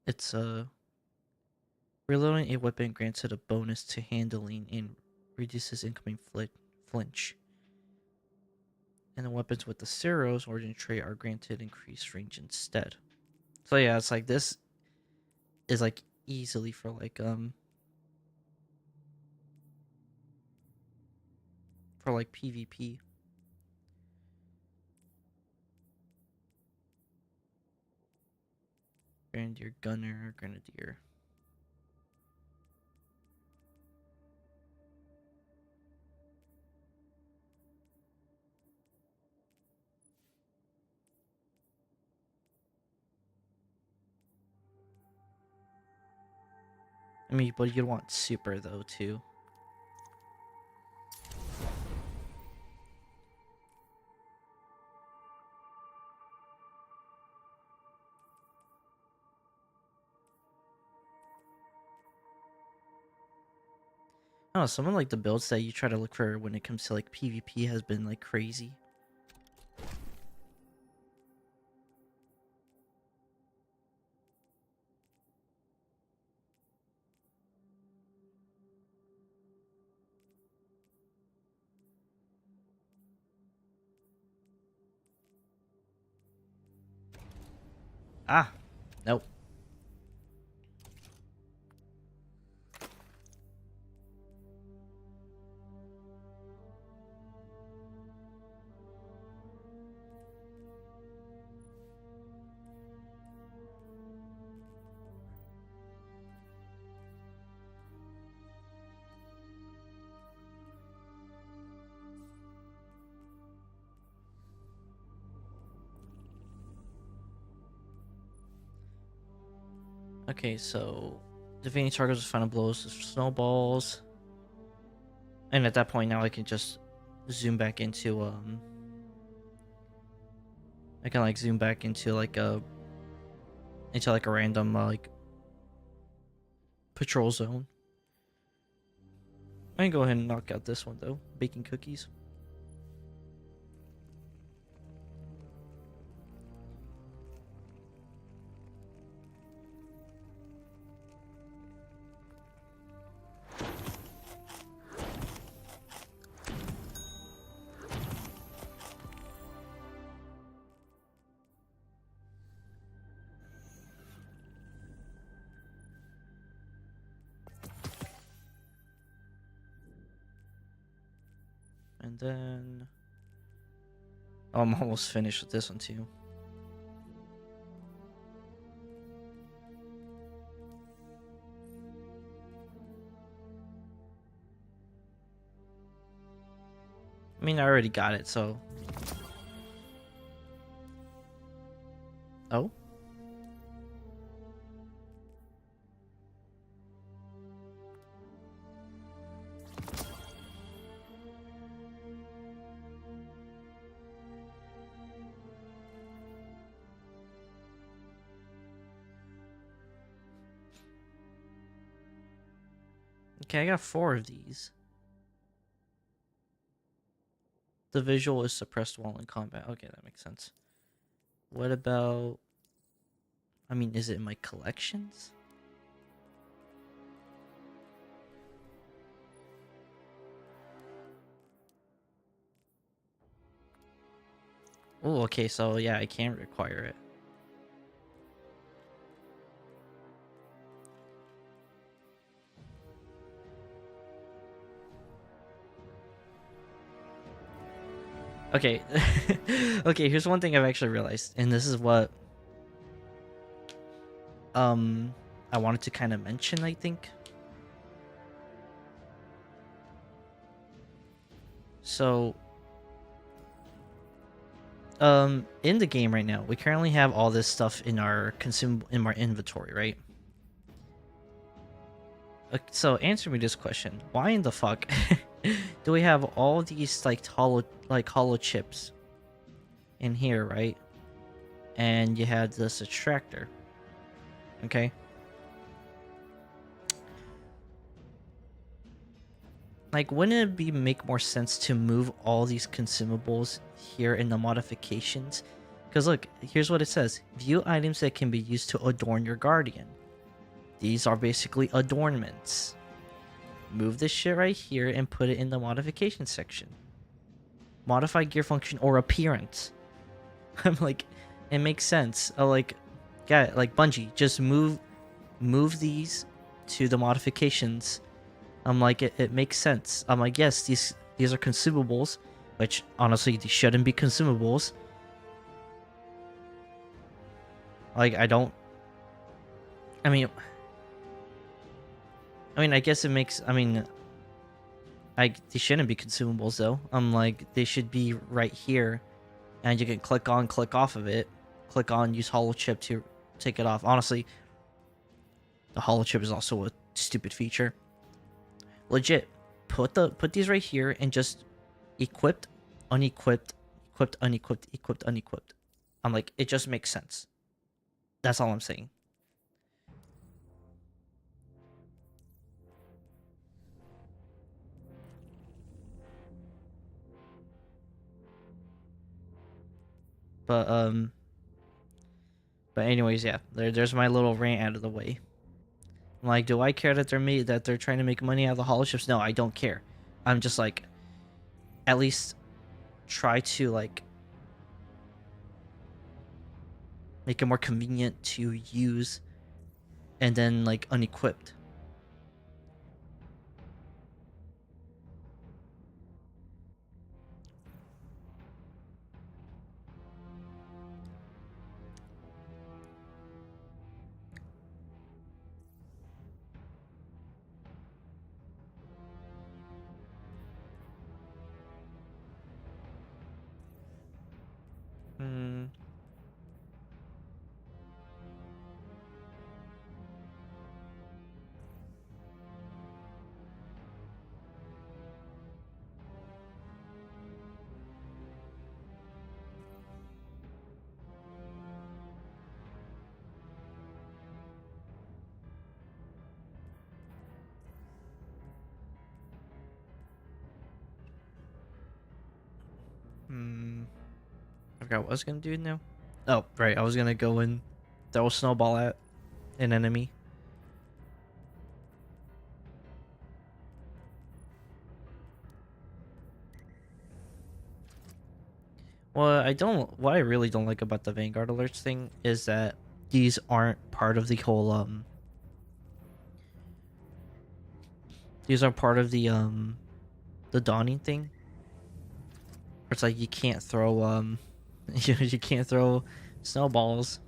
It's reloading a weapon grants it a bonus to handling and reduces incoming flinch. And the weapons with the Ceros origin trait are granted increased range instead. So yeah, it's like this is like easily for like PvP. Grenadier, gunner, grenadier. I mean, but you'd want super though too. I don't know, some of like the builds that you try to look for when it comes to like PvP has been like crazy. Ah, nope. Okay, so defeating targets with final blows with snowballs. And at that point now I can just zoom back into I can like zoom back into like a random like patrol zone. I can go ahead and knock out this one though. Baking cookies. And then oh, I'm almost finished with this one too. I mean, I already got it, so. Oh? Okay, I got 4 of these. The visual is suppressed while in combat. Okay, that makes sense. What about... I mean, is it in my collections? Oh, okay, so yeah, I can require it. Okay. Okay, here's one thing I've actually realized, and this is what I wanted to kind of mention, I think. So in the game right now, we currently have all this stuff in our inventory, right? So answer me this question. Why in the fuck do we have all these like hollow chips in here, right? And you had this extractor. Okay? Like, wouldn't it make more sense to move all these consumables here in the modifications? Because look, here's what it says. View items that can be used to adorn your guardian. These are basically adornments. Move this shit right here and put it in the modification section. Modify gear function or appearance. I'm like, it makes sense. Like, yeah, like Bungie, just move these to the modifications. I'm like, it makes sense. I'm like, yes, these are consumables, which honestly these shouldn't be consumables. Like, I mean, I guess it makes. I mean, they shouldn't be consumables though. I'm like, they should be right here, and you can click on, click off of it. Click on, use hollow chip to take it off. Honestly, the hollow chip is also a stupid feature. Legit, put these right here and just equipped, unequipped, equipped, unequipped, equipped, unequipped. I'm like, it just makes sense. That's all I'm saying. But anyways, yeah. There's my little rant out of the way. I'm like, do I care that they're trying to make money out of the holoships? No, I don't care. I'm just like, at least try to like make it more convenient to use, and then like unequipped. Hmm. I forgot what I was gonna do now. Oh, right. I was gonna go and throw a snowball at an enemy. What I really don't like about the Vanguard alerts thing is that these aren't part of the whole these are part of the dawning thing. It's like you can't throw you can't throw snowballs.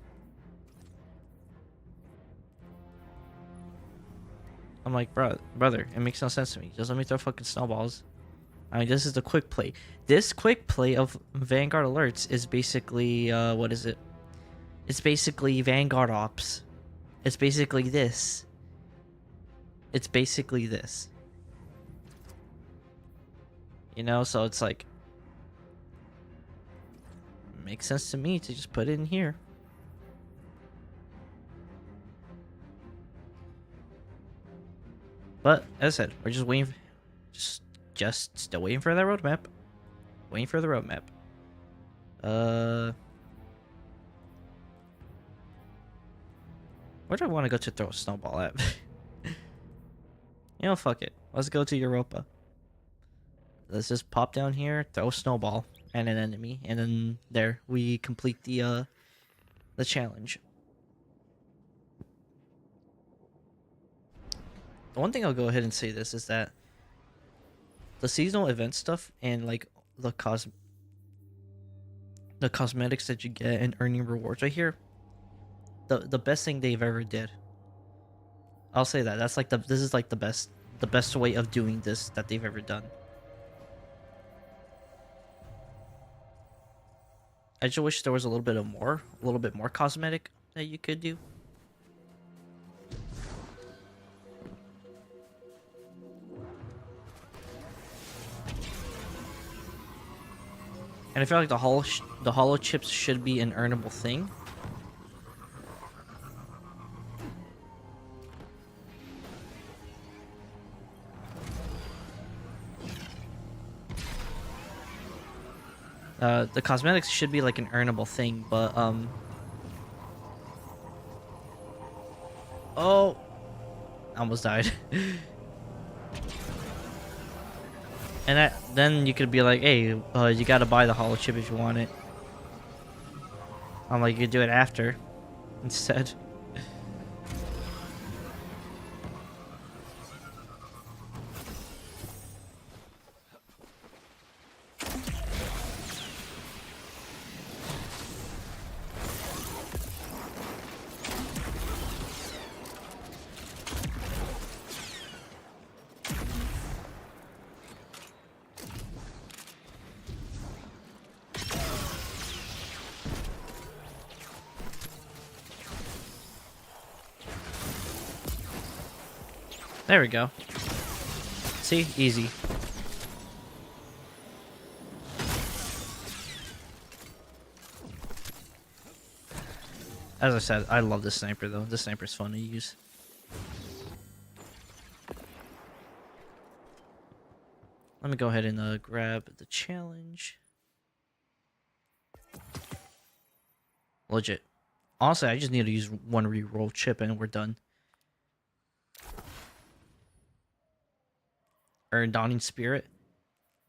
I'm like, brother, it makes no sense to me. Just let me throw fucking snowballs. I mean, this is the quick play. This quick play of Vanguard alerts is basically what is it? It's basically Vanguard ops. It's basically this. It's basically this. You know, so it's like, makes sense to me to just put it in here. But as I said, we're just waiting, just still waiting for that roadmap. Waiting for the roadmap. Where do I want to go to throw a snowball at? You know, fuck it. Let's go to Europa. Let's just pop down here, throw a snowball at an enemy, and then there we complete the challenge. The one thing I'll go ahead and say this is that the seasonal event stuff and like the cosmetics that you get and earning rewards right here, the best thing they've ever did. I'll say that. That's like this is like the best way of doing this that they've ever done. I just wish there was a little bit more cosmetic that you could do. And I feel like the hollow chips should be an earnable thing. The cosmetics should be like an earnable thing, but oh, I almost died. And then you could be like, hey, you gotta buy the hollow chip if you want it. I'm like, you could do it after instead. There we go. See? Easy. As I said, I love this sniper though. This sniper's fun to use. Let me go ahead and grab the challenge. Legit. Honestly, I just need to use one reroll chip and we're done. Earn Dawning Spirit.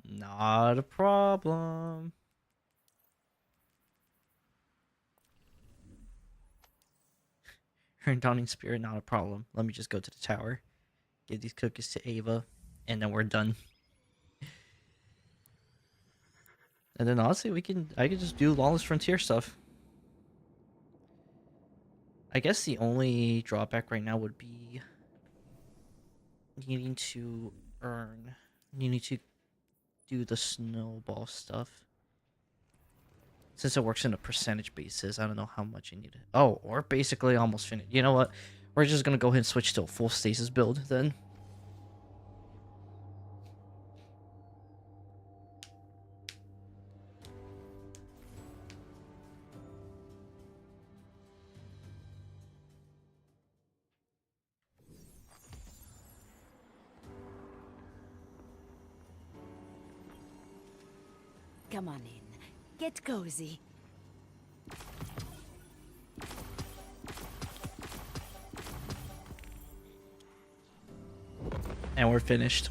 Not a problem. Earn Dawning Spirit, not a problem. Let me just go to the tower. Give these cookies to Ava. And then we're done. And then honestly, I can just do Lawless Frontier stuff. I guess the only drawback right now would be needing to do the snowball stuff. Since it works in a percentage basis, I don't know how much I need to... Oh, or basically almost finished. You know what? We're just gonna go ahead and switch to a full stasis build then. Come on in. Get cozy. And we're finished.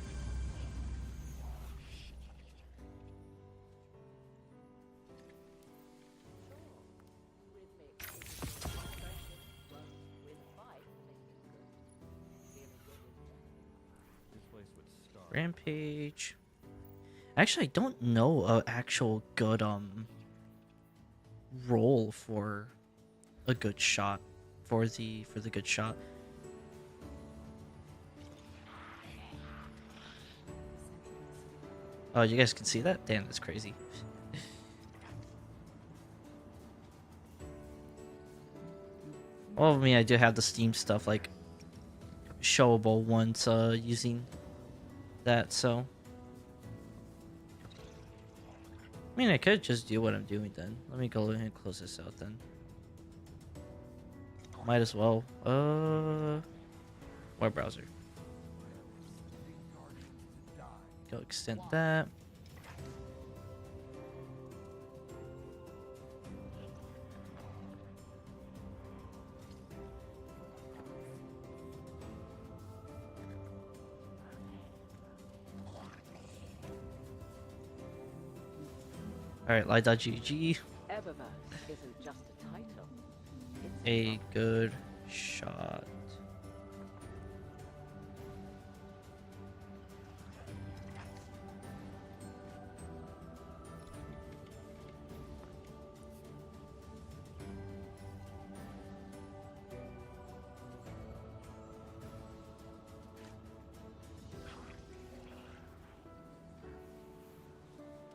Rampage. Actually, I don't know an actual good role for a good shot for the good shot. Oh, you guys can see that? Damn, that's crazy. Well, I mean, I do have the Steam stuff like showable once using that, so I mean, I could just do what I'm doing then. Let me go ahead and close this out then. Might as well. Web browser. Go extend that. Alright, light.gg. Isn't just a title. A good shot.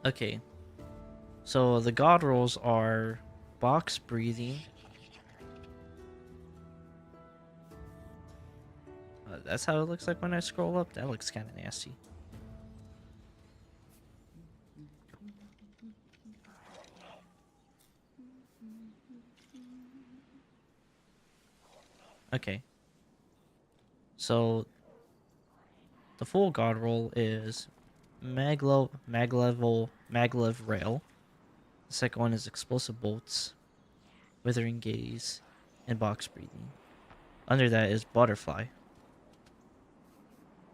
Okay. So the god rolls are box breathing. That's how it looks like when I scroll up. That looks kind of nasty. Okay. So the full god roll is Maglev Rail. The second one is Explosive Bolts, Withering Gaze, and Box Breathing. Under that is Butterfly.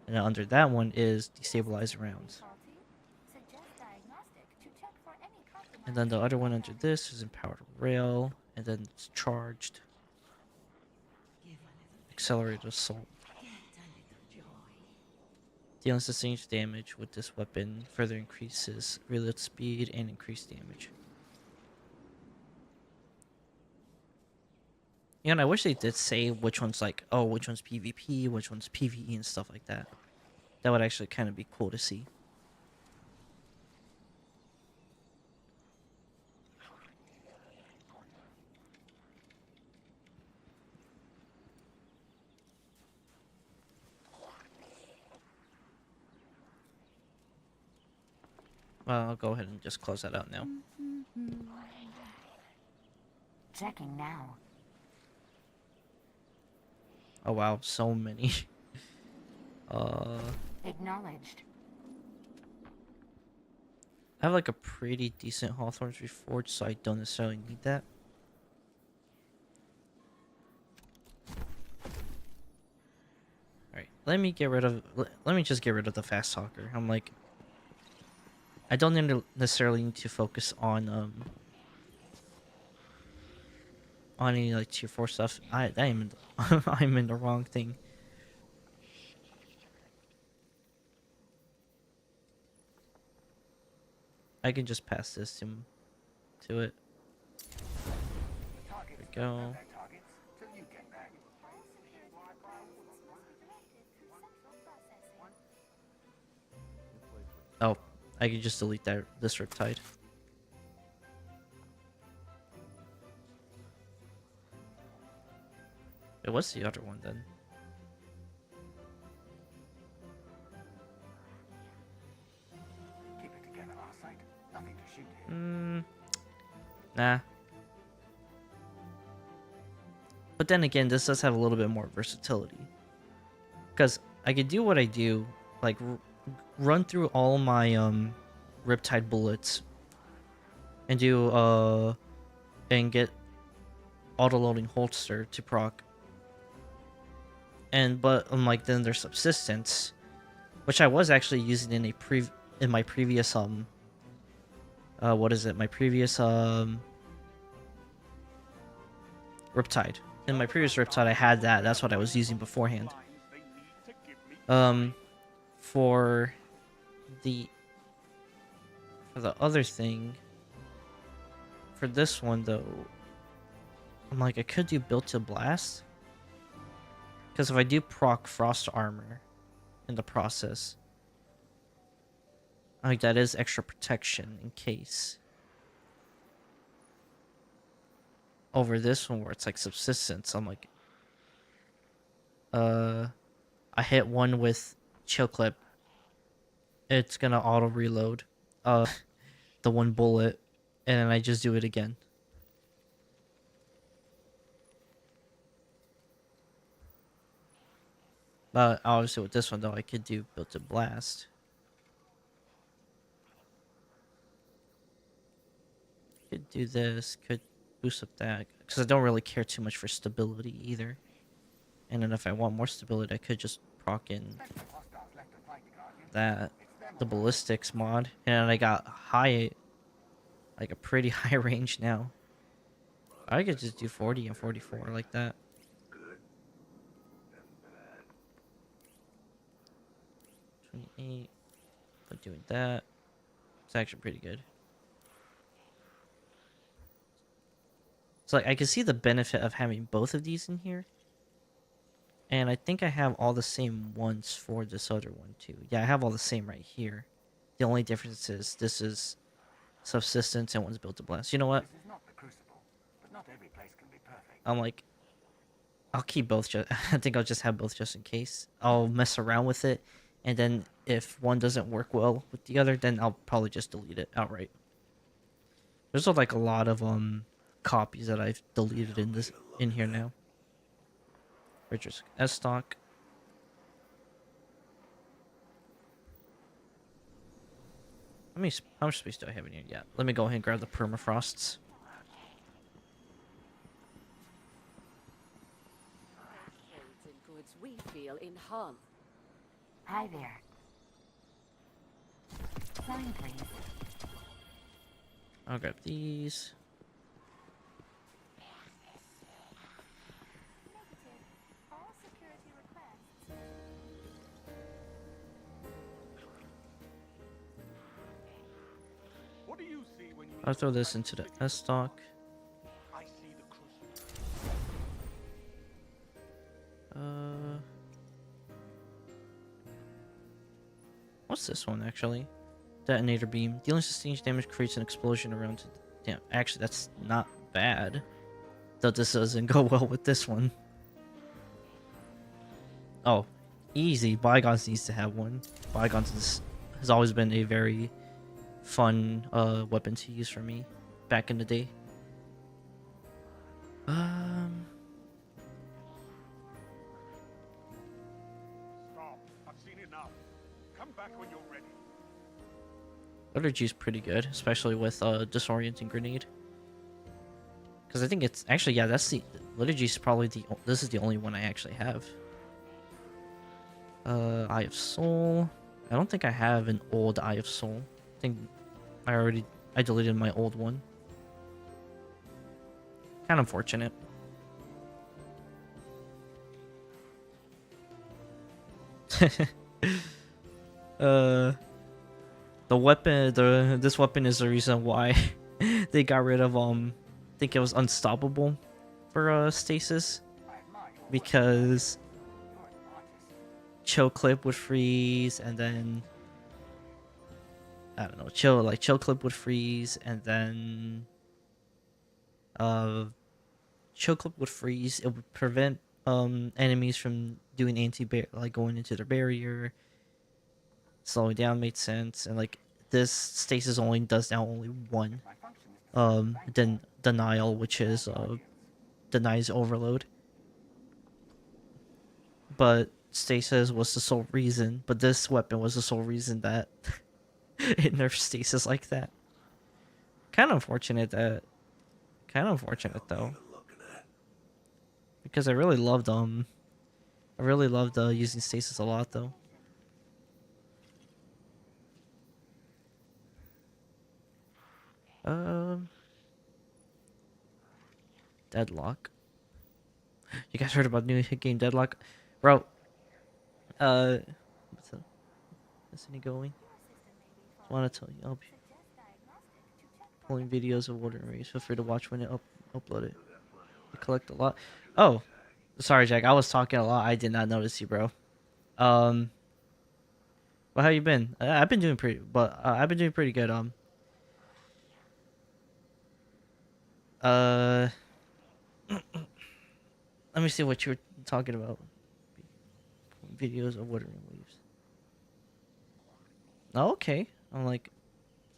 And then under that one is Destabilize Rounds. And then the other one under this is Empowered Rail, and then it's Charged. Accelerated Assault. Dealing sustained damage with this weapon further increases reload speed and increased damage. Yeah, and I wish they did say which one's like, oh, which one's PvP, which one's PvE and stuff like that. That would actually kind of be cool to see. Well, I'll go ahead and just close that out now. Checking now. Oh wow, so many. Acknowledged. I have like a pretty decent Hawthorne's Reforged, so I don't necessarily need that. Alright, let me just get rid of the fast talker. I'm like, I don't necessarily need to focus on any like tier 4 stuff. I'm in I'm in the wrong thing. I can just pass this to it. There we go. Oh, I can just delete this Riptide. Wait, what's the other one then? Keep it together, Arcite. Nothing to shoot here. Nah. But then again, this does have a little bit more versatility. Because I could do what I do, like run through all my Riptide bullets and do and get auto-loading holster to proc. But then there's subsistence, which I was actually using in my previous what is it? My previous Riptide. In my previous Riptide I had that. That's what I was using beforehand. For the other thing, for this one though, I'm like, I could do built to blast, because if I do proc frost armor in the process, like that is extra protection in case. Over this one where it's like subsistence, I'm like, I hit one with chill clip, it's gonna auto reload the one bullet, and then I just do it again. But obviously with this one though, I could do built to blast. Could do this, could boost up that, because I don't really care too much for stability either. And then if I want more stability, I could just proc in the ballistics mod, and I got like a pretty high range now. I could just do 40 and 44 like that. 28, but doing that, it's actually pretty good. So like, I can see the benefit of having both of these in here. And I think I have all the same ones for this other one too. Yeah, I have all the same right here. The only difference is this is subsistence and one's built to blast. You know what? This is not the Crucible, but not every place can be perfect. I'm like, I'll keep both. I think I'll just have both just in case. I'll mess around with it, and then if one doesn't work well with the other, then I'll probably just delete it outright. There's like a lot of copies that I've deleted in here now. Richard's S stock. How much space do I have in here? Yeah, let me go ahead and grab the permafrosts. Trades and goods we feel in Hull. Hi there. Sign, please. I'll grab these. What do you see when you I'll throw this into the S stock. I see the Crucible. What's this one actually? Detonator beam. Dealing sustained damage creates an explosion around. Damn, actually that's not bad. Though this doesn't go well with this one. Oh, easy. Bygones needs to have one. Bygones has always been a very fun weapon to use for me back in the day. Stop. I've seen enough. Come back when you're ready. Liturgy is pretty good, especially with disorienting grenade. Because I think it's actually, yeah, that's the liturgy is probably this is the only one I actually have. Eye of Soul. I don't think I have an old Eye of Soul. I think I deleted my old one. Kind of unfortunate. The weapon, this weapon is the reason why they got rid of I think it was Unstoppable for stasis, because chill clip would freeze, and then I don't know, chill clip would freeze, and then chill clip would freeze. It would prevent enemies from doing like going into their barrier. Slowing down made sense, and like this stasis only does now only one denial, which is denies overload. But stasis was the sole reason, but this weapon was the sole reason that it nerfed stasis like that. Kind of unfortunate though, because I really loved using stasis a lot though. Deadlock. You guys heard about new hit game Deadlock? Bro, what's up? Is any going? I want to tell you, I'll be pulling videos of Water and Race. Feel free to watch when it upload it. You collect a lot. Oh, sorry, Jack. I was talking a lot. I did not notice you, bro. Well, how you been? I've been doing pretty, I've been doing pretty good. Let me see what you were talking about. Videos of Water and Waves. Oh, okay. I'm like,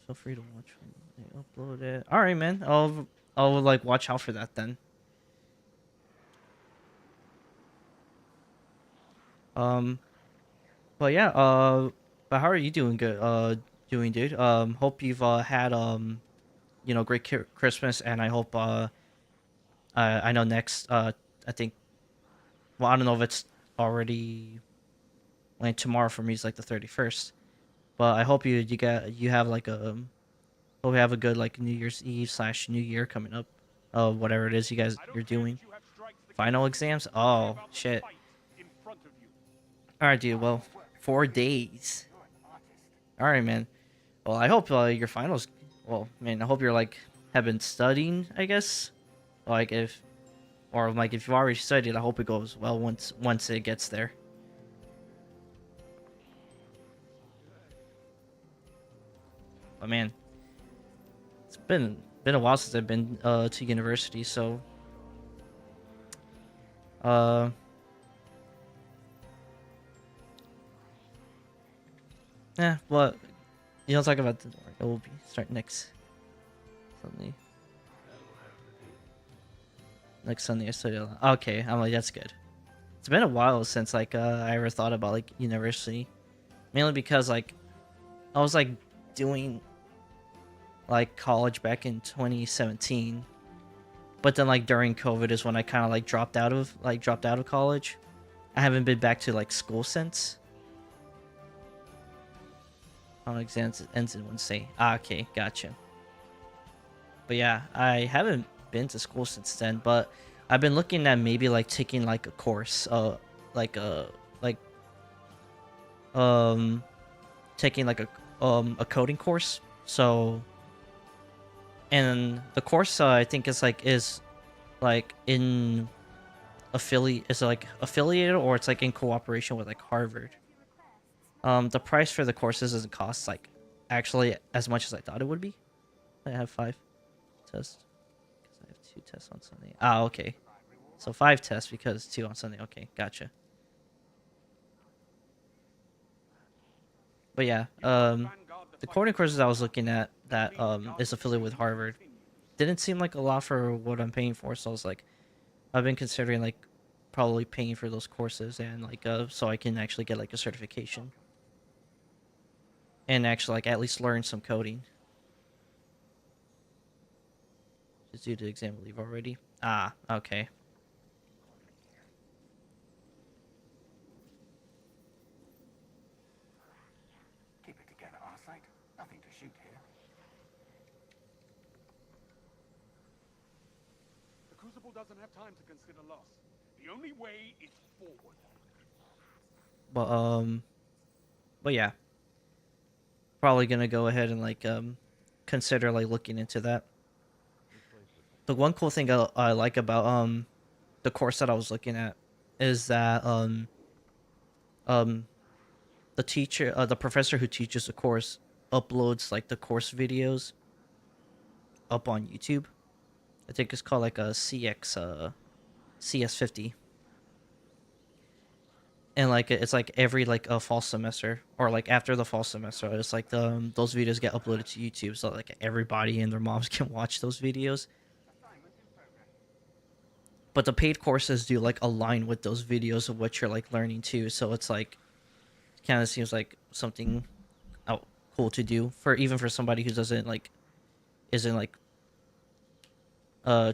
feel free to watch when they upload it. All right, man. I'll like watch out for that then. But yeah. But how are you doing? Good. Doing, dude. Hope you've had you know, great Christmas, and I hope I know next I think, well, I don't know if it's already, like tomorrow for me is like the 31st, but I hope you have like a hope you have a good like New Year's Eve / New Year coming up, whatever it is you're doing. Final exams? Oh shit. All right, dude. Well, 4 days. All right, man. Well, I hope your finals. Well, man, I hope you're like have been studying, I guess. Like if you've already studied, I hope it goes well once it gets there. But man, it's been a while since I've been to university, so yeah, but you don't talk about it will be start next Sunday. Next Sunday I study a lot. Okay, I'm like, that's good. It's been a while since like I ever thought about like university, mainly because like I was like doing like college back in 2017, but then like during COVID is when I kind of like dropped out of college. I haven't been back to like school since. Exams ends in Wednesday. Okay, gotcha. But yeah, I haven't been to school since then, but I've been looking at maybe like taking like a course, taking like a coding course. So, and the course I think is like in affiliated, or it's like in cooperation with like Harvard. The price for the courses doesn't cost like actually as much as I thought it would be. I have 5 tests because I have 2 tests on Sunday. Ah, okay. So 5 tests because 2 on Sunday. Okay, gotcha. But yeah, the coding courses I was looking at that is affiliated with Harvard didn't seem like a lot for what I'm paying for. So I was like, I've been considering like probably paying for those courses and like so I can actually get like a certification and actually like at least learn some coding. Just due to exam leave already. Ah, okay. Keep it together, Arcite. Nothing to shoot here. The Crucible doesn't have time to consider loss. The only way is forward. But yeah. Probably gonna go ahead and like consider like looking into that. The one cool thing I like about the course that I was looking at is that the teacher the professor who teaches the course uploads like the course videos up on YouTube. I think it's called like a CS50. And like it's like every like a fall semester or like after the fall semester, it's like those videos get uploaded to YouTube, so like everybody and their moms can watch those videos. But the paid courses do like align with those videos of what you're like learning too, so it's like kind of seems like something cool to do for even for somebody who isn't like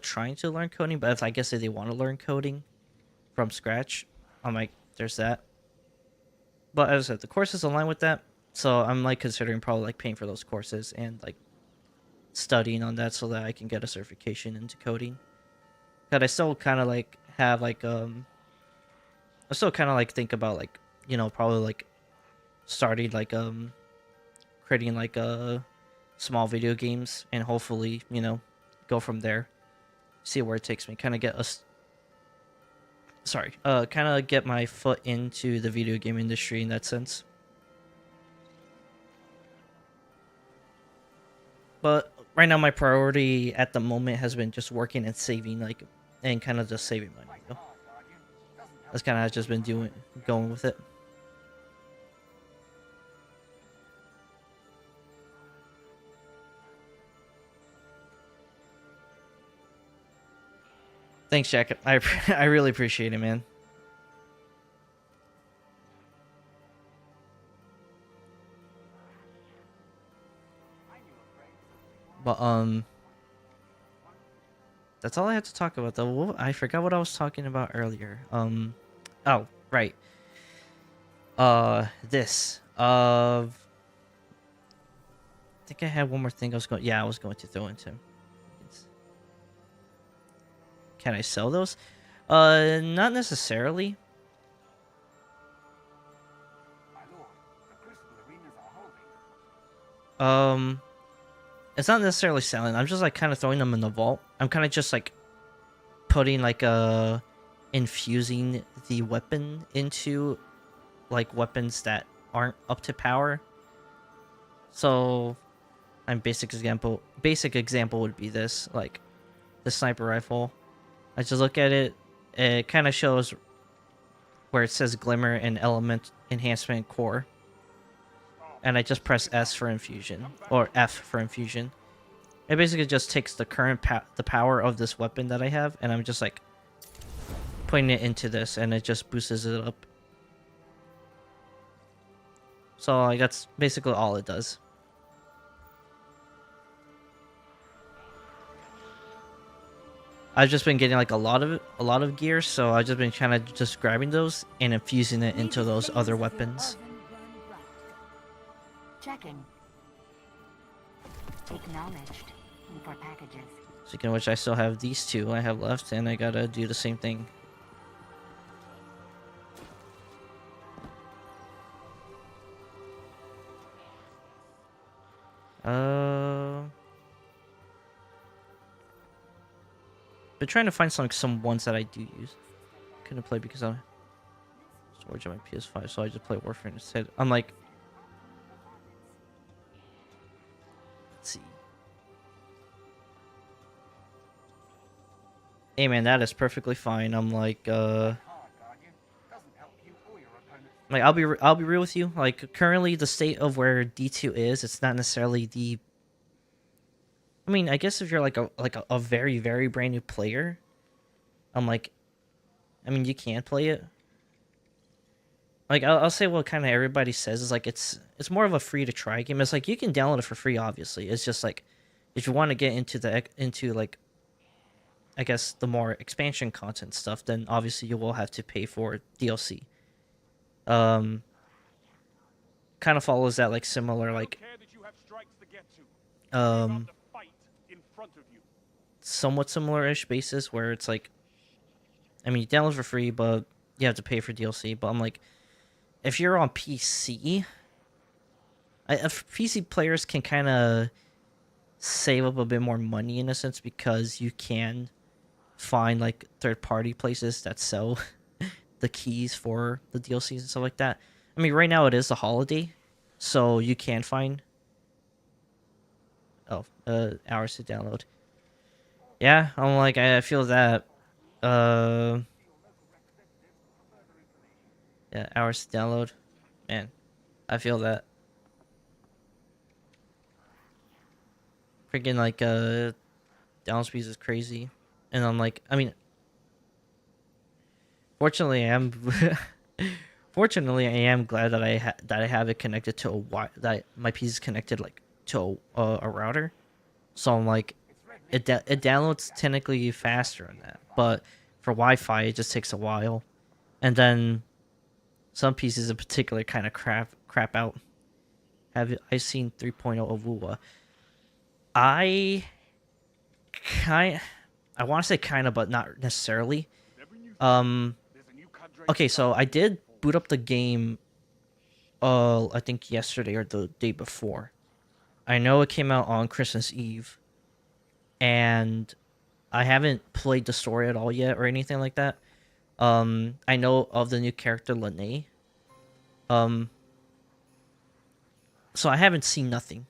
trying to learn coding, but if I guess if they want to learn coding from scratch, I'm like there's that. But as I said, the courses align with that, so I'm like considering probably like paying for those courses and like studying on that so that I can get a certification into coding. That I still kind of like have like I still kind of like think about like probably like starting like creating like small video games and hopefully go from there, see where it takes me, kind of get us kind of get my foot into the video game industry in that sense. But right now my priority at the moment has been just working and saving like and kind of just saving money. That's kind of just been going with it. Thanks, Jack. I really appreciate it, man. But that's all I had to talk about though. I forgot what I was talking about earlier. Oh, right. This I think I had one more thing I was going to throw into. Can I sell those? Not necessarily. It's not necessarily selling. I'm just like kind of throwing them in the vault. I'm kind of just like putting like infusing the weapon into like weapons that aren't up to power. So, basic example would be this, like the sniper rifle. I just look at it. It kind of shows where it says glimmer and element enhancement core. And I just press S for infusion, or F for infusion. It basically just takes the current the power of this weapon that I have, and I'm just like putting it into this, and it just boosts it up. So like, that's basically all it does. I've just been getting like a lot of gear, so I've just been kind of just grabbing those and infusing it into those other weapons. Checking. Acknowledged. For packages. Speaking of which, I still have these two I have left, and I gotta do the same thing. Been trying to find some ones that I do use. Couldn't play because I'm storage on my PS5, so I just play Warframe instead. I'm like, let's see. Hey man, that is perfectly fine. I'm like, Like I'll be real with you. Like currently the state of where D2 is, it's not necessarily the. I mean, I guess if you're like a very very brand new player, I'm like, I mean you can play it. Like I'll say what kind of everybody says is like it's more of a free to try game. It's like you can download it for free, obviously. It's just like if you want to get into like I guess the more expansion content stuff, then obviously you will have to pay for DLC. Kind of follows that like similar like somewhat similar-ish basis where it's like, I mean you download for free, but you have to pay for DLC. But I'm like, if you're on PC, PC players can kind of save up a bit more money in a sense because you can find like third-party places that sell the keys for the DLCs and stuff like that. I mean, right now it is a holiday, so you can find hours to download. Yeah, I'm like I feel that yeah, hours to download. Man, I feel that. Freaking like download speeds is crazy. And I'm like, I mean, fortunately I am fortunately I am glad that I have it connected to that my PC is connected like to a router. So I'm like it downloads technically faster than that. But for Wi-Fi it just takes a while. And then some pieces in particular kind of crap out. I've seen 3.0 of WUWA. I want to say kind of, but not necessarily. Okay, so I did boot up the game. I think yesterday or the day before. I know it came out on Christmas Eve, and I haven't played the story at all yet or anything like that. I know of the new character Lene. So I haven't seen nothing.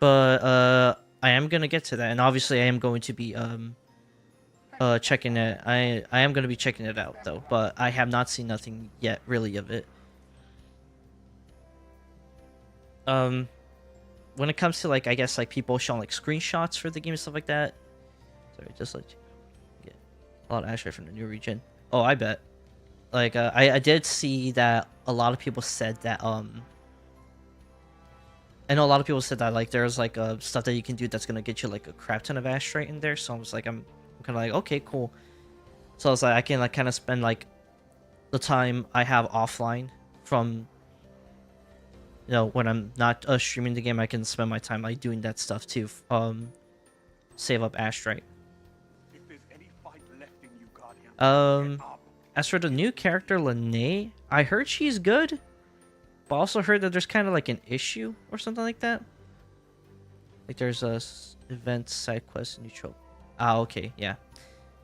But I am gonna get to that, and obviously I am going to be checking it. I am gonna be checking it out though, but I have not seen nothing yet really of it. When it comes to like I guess like people showing like screenshots for the game and stuff like that. Sorry, just like get a lot of ash from the new region. Oh, I bet. Like I did see that a lot of people said that I know a lot of people said that like there's like stuff that you can do that's gonna get you like a crap ton of ash right in there. So I was like, I'm kind of like, okay, cool. So I was like, I can like kind of spend like the time I have offline from, you know, when I'm not streaming the game, I can spend my time like doing that stuff too. Save up Astrite. As for the new character Lene, I heard she's good, but also heard that there's kind of like an issue or something like that. Like there's a event, side quest, neutral. Ah, okay, yeah,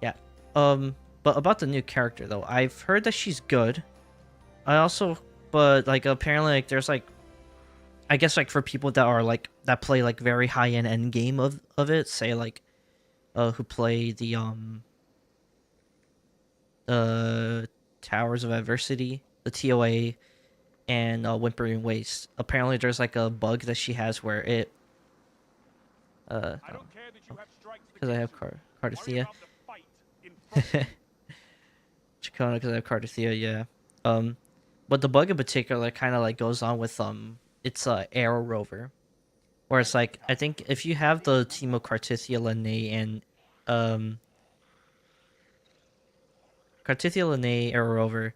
yeah. But about the new character though, I've heard that she's good. But like apparently like there's like, I guess like for people that are like that play like very high end game of it, say like, who play the Towers of Adversity, the TOA, and Whimpering Waste. Apparently there's like a bug that she has where it because I have Cardathea. Chacona because I have Cardathea, yeah. But the bug in particular kind of like goes on with it's Arrow Rover, where it's like I think if you have the team of Cardathea, Lene, and Cardathea, Lene, Arrow Rover,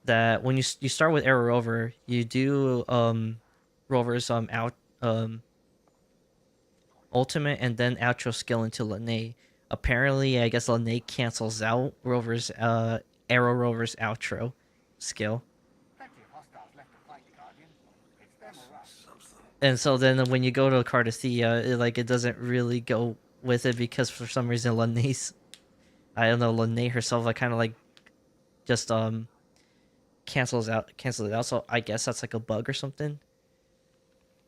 that when you start with Arrow Rover, you do Rover's ultimate and then outro skill into Lene. Apparently, I guess Lene cancels out Rover's Arrow Rover's outro skill. And so then when you go to Cardathea, it doesn't really go with it because for some reason Lene's, I don't know, Lene herself like kind of like just cancels it out. So I guess that's like a bug or something.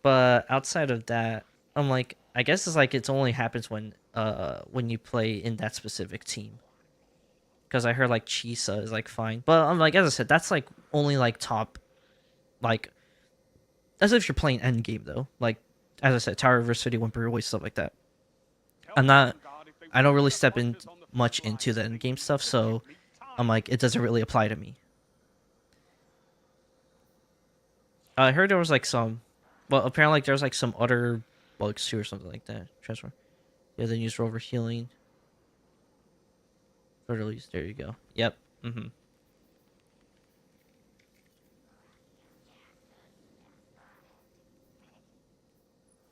But outside of that, I'm like, I guess it's like it only happens when you play in that specific team. because I heard like Chisa is like fine, but I'm like, as I said, that's like only like top, like, as if you're playing end game though. Like as I said, Tower vs City, Whimper Away, stuff like that. I don't really step in much into the end game stuff, so I'm like, it doesn't really apply to me. I heard there was like some, well, apparently like there's like some other bugs too or something like that. Transfer. Yeah, then use rover healing. For release, there you go. Yep. Mm-hmm.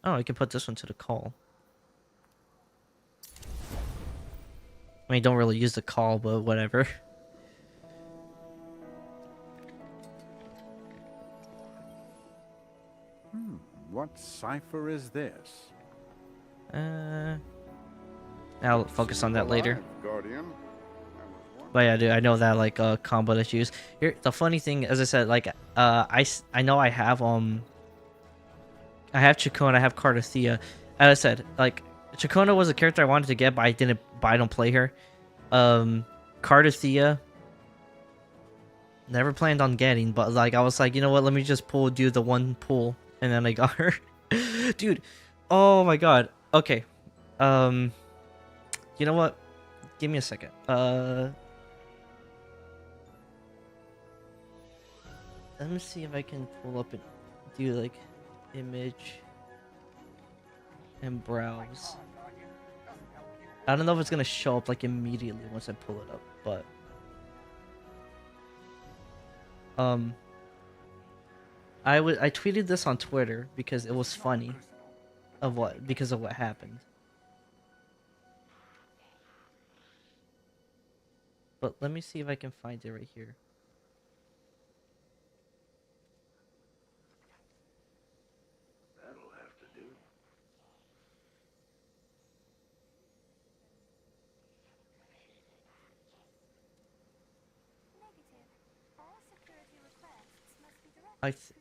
Oh, I can put this one to the call. I mean, don't really use the call, but whatever. What cipher is this? I'll focus on that later. Guardian. But yeah, dude, I know that like combo that you use. Here, the funny thing, as I said, like I know I have Chacona, I have Cardathea. As I said, like Chacona was a character I wanted to get, but I don't play her. Cardathea, never planned on getting, but like I was like, you know what? Let me just do the one pull, and then I got her. Dude, oh my god. Okay, you know what? Give me a second. Let me see if I can pull up and do like image and browse. I don't know if it's gonna show up like immediately once I pull it up, but I tweeted this on Twitter because it was funny because of what happened. But let me see if I can find it right here. That'll have to do.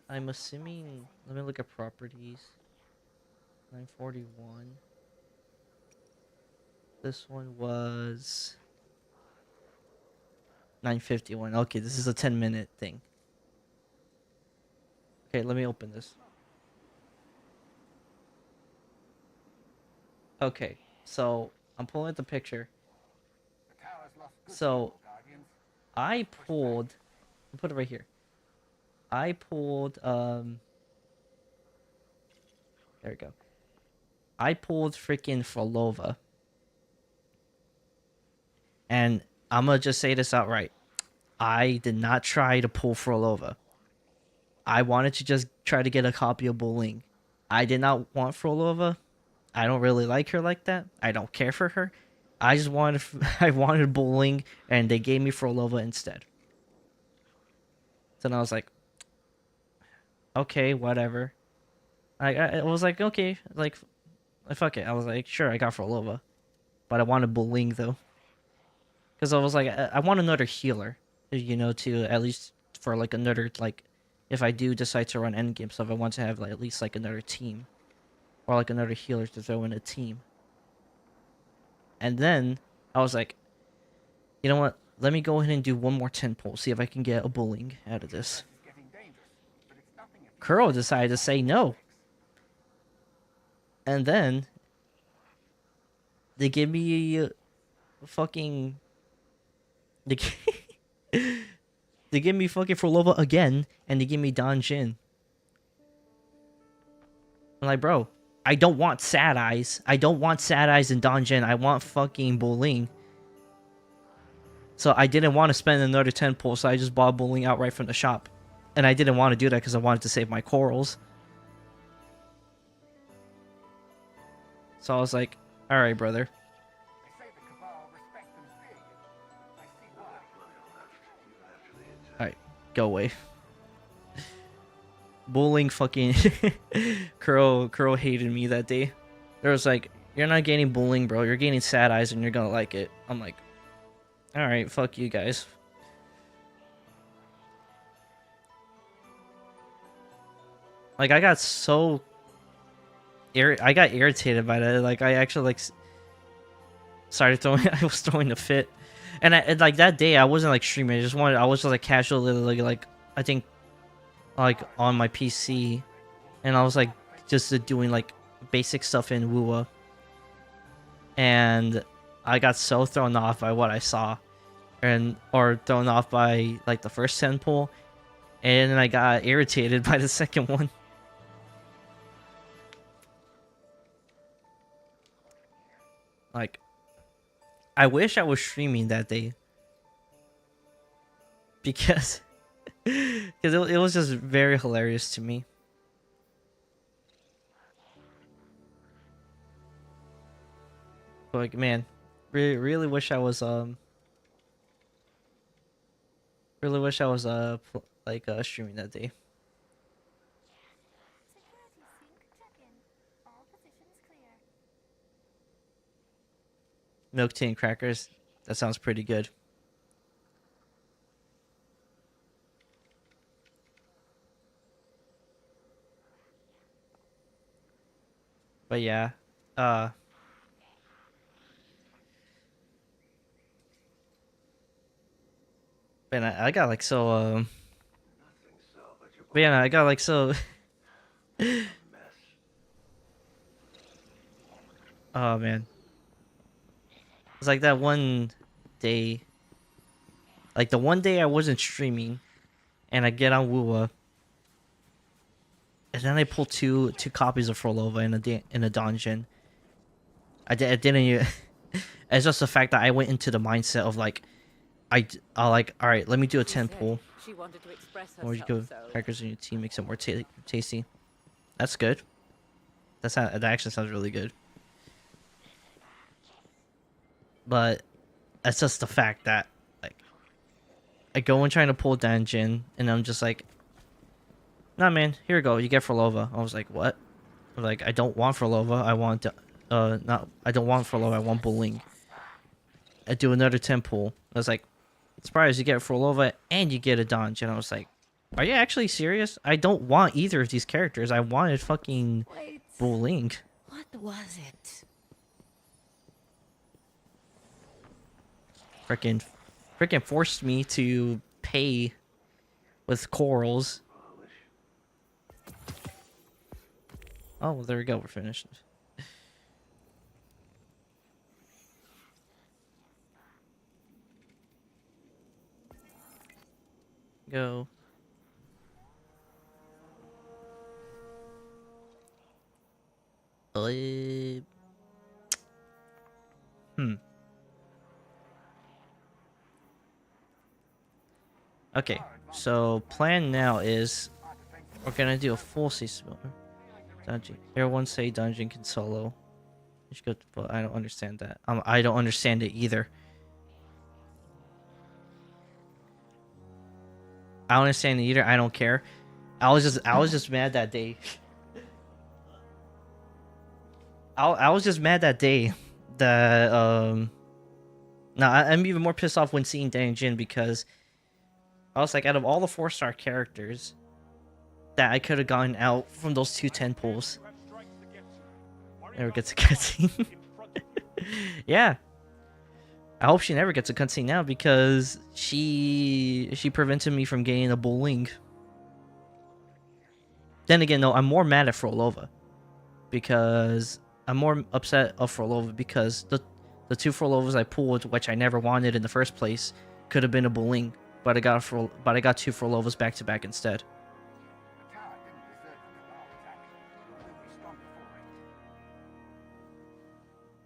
I'm assuming. Let me look at properties. 941. This one was 951. Okay, this is a 10-minute thing. Okay, let me open this. Okay, so I'm pulling up the picture. So I pulled. I'll put it right here. I pulled. There we go. I pulled freaking Frolova. And I'm gonna just say this outright. I did not try to pull Frolova. I wanted to just try to get a copy of Bowling. I did not want Frolova. I don't really like her like that. I don't care for her. I just wanted I wanted Bowling, and they gave me Frolova instead. So then I was like, okay, whatever. I was like, okay, like, fuck it. I was like, sure, I got Frolova, but I wanted Bowling though, because I was like, I want another healer, you know, to at least for like another, like, if I do decide to run endgame stuff, I want to have like at least like another team, or like another healer to throw in a team. And then I was like, you know what? Let me go ahead and do one more 10 pull, see if I can get a Bowling out of this. Kuro decided to say no. And then they give me fucking they give me fucking Frolova again, and they give me Don Jin. I'm like, bro, I don't want Sad Eyes. I don't want Sad Eyes and Don Jin. I want fucking Bowling. So I didn't want to spend another 10 pull, so I just bought Bowling outright from the shop. And I didn't want to do that because I wanted to save my corals. So I was like, alright, brother. Alright, go away. Bowling fucking... Kuro hated me that day. There was like, you're not gaining Bowling, bro. You're gaining Sad Eyes and you're gonna like it. I'm like, alright, fuck you guys. Like, I got so... I got irritated by that. Like, I actually, like... started throwing... I was throwing a fit. And like that day, I wasn't like streaming. I was just like casually like I think like on my PC, and I was like just doing like basic stuff in Wua, and I got so thrown off by what I saw, or thrown off by like the first 10 pull, and then I got irritated by the second one. Like, I wish I was streaming that day because it was just very hilarious to me. Like, man, really wish I was streaming that day. Milk tea and crackers. That sounds pretty good. But yeah, man, I got like so but yeah, I got like so oh man. It's like that one day, like the one day I wasn't streaming, and I get on Wua, and then I pull two copies of Frolova in a dungeon. I didn't even. It's just the fact that I went into the mindset of like, I like, all right, let me do a 10 pull. She wanted to express Or you herself, go so crackers in your tea, makes it more tasty. That's good. That actually sounds really good. But it's just the fact that like I go and trying to pull dungeon, and I'm just like, nah, man, here you go, you get Frolova. I was like, what? I was like, I don't want Frolova. I want I don't want Frolova. I want Bulling. I do another 10 pull. I was like, surprise, you get Frolova and you get a dungeon. I was like, are you actually serious? I don't want either of these characters. I wanted fucking Bulling. What was it? Freaking forced me to pay with corals. Oh, well, there we go. We're finished. Go. Okay, so plan now is we're gonna do a full season dungeon. Everyone say dungeon can solo. But I don't understand that. I don't understand it either. I don't understand it either. I don't care. I was just mad that day. I was just mad that day that no, I'm even more pissed off when seeing Dang Jin, because I was like, out of all the 4-star characters that I could have gotten out from those 2 10 pulls, never gets a cutscene. Yeah, I hope she never gets a cutscene now, because she prevented me from getting a Bulling. Then again, no, I'm more mad at Frolova, because I'm more upset of Frolova because the 2 Frolovas I pulled, which I never wanted in the first place, could have been a Bulling, but I got 2 Frolovas back to back instead.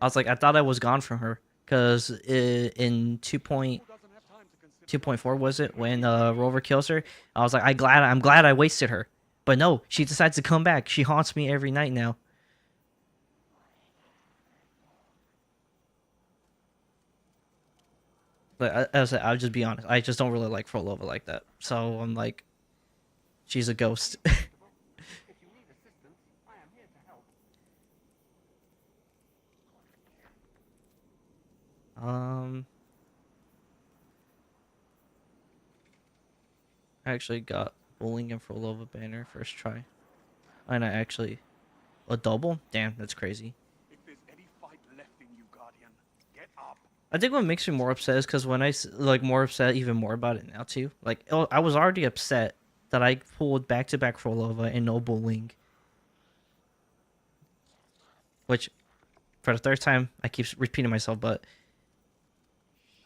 I was like, I thought I was gone from her, because in 2.4 was it, when Rover kills her, I was like, I'm glad I wasted her. But no, she decides to come back. She haunts me every night now. But I'll just be honest. I just don't really like Frolova like that. So I'm like, she's a ghost. I actually got Bulling and Frolova banner first try. And I actually... A double? Damn, that's crazy. If there's any fight left in you, Guardian, I think what makes me more upset is because when like more upset even more about it now too. Like I was already upset that I pulled back-to-back Frolova and no Link, which for the third time I keep repeating myself, but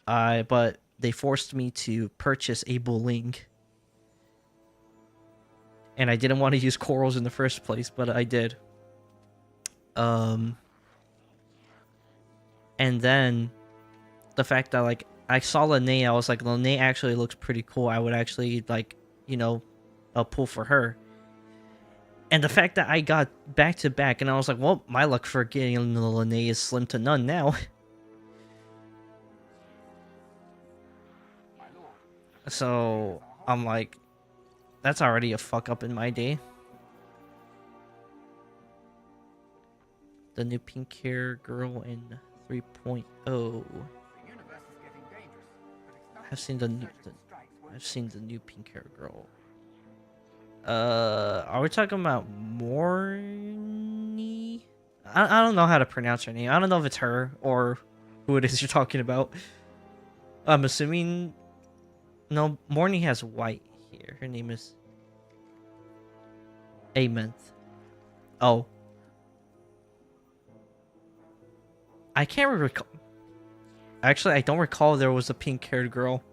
they forced me to purchase a Link, and I didn't want to use corals in the first place, but I did. And then the fact that like I saw Lene, I was like, Lene actually looks pretty cool. I would actually like, you know, pull for her. And the fact that I got back to back, and I was like, well, my luck for getting the Lene is slim to none now. So I'm like, that's already a fuck up in my day. The new pink hair girl in 3.0. I've seen the new pink hair girl. Are we talking about Morny? I don't know how to pronounce her name. I don't know if it's her or who it is you're talking about. I'm assuming no, Morny has white here. Her name is Amenth. Oh. I can't recall. Actually, I don't recall there was a pink-haired girl.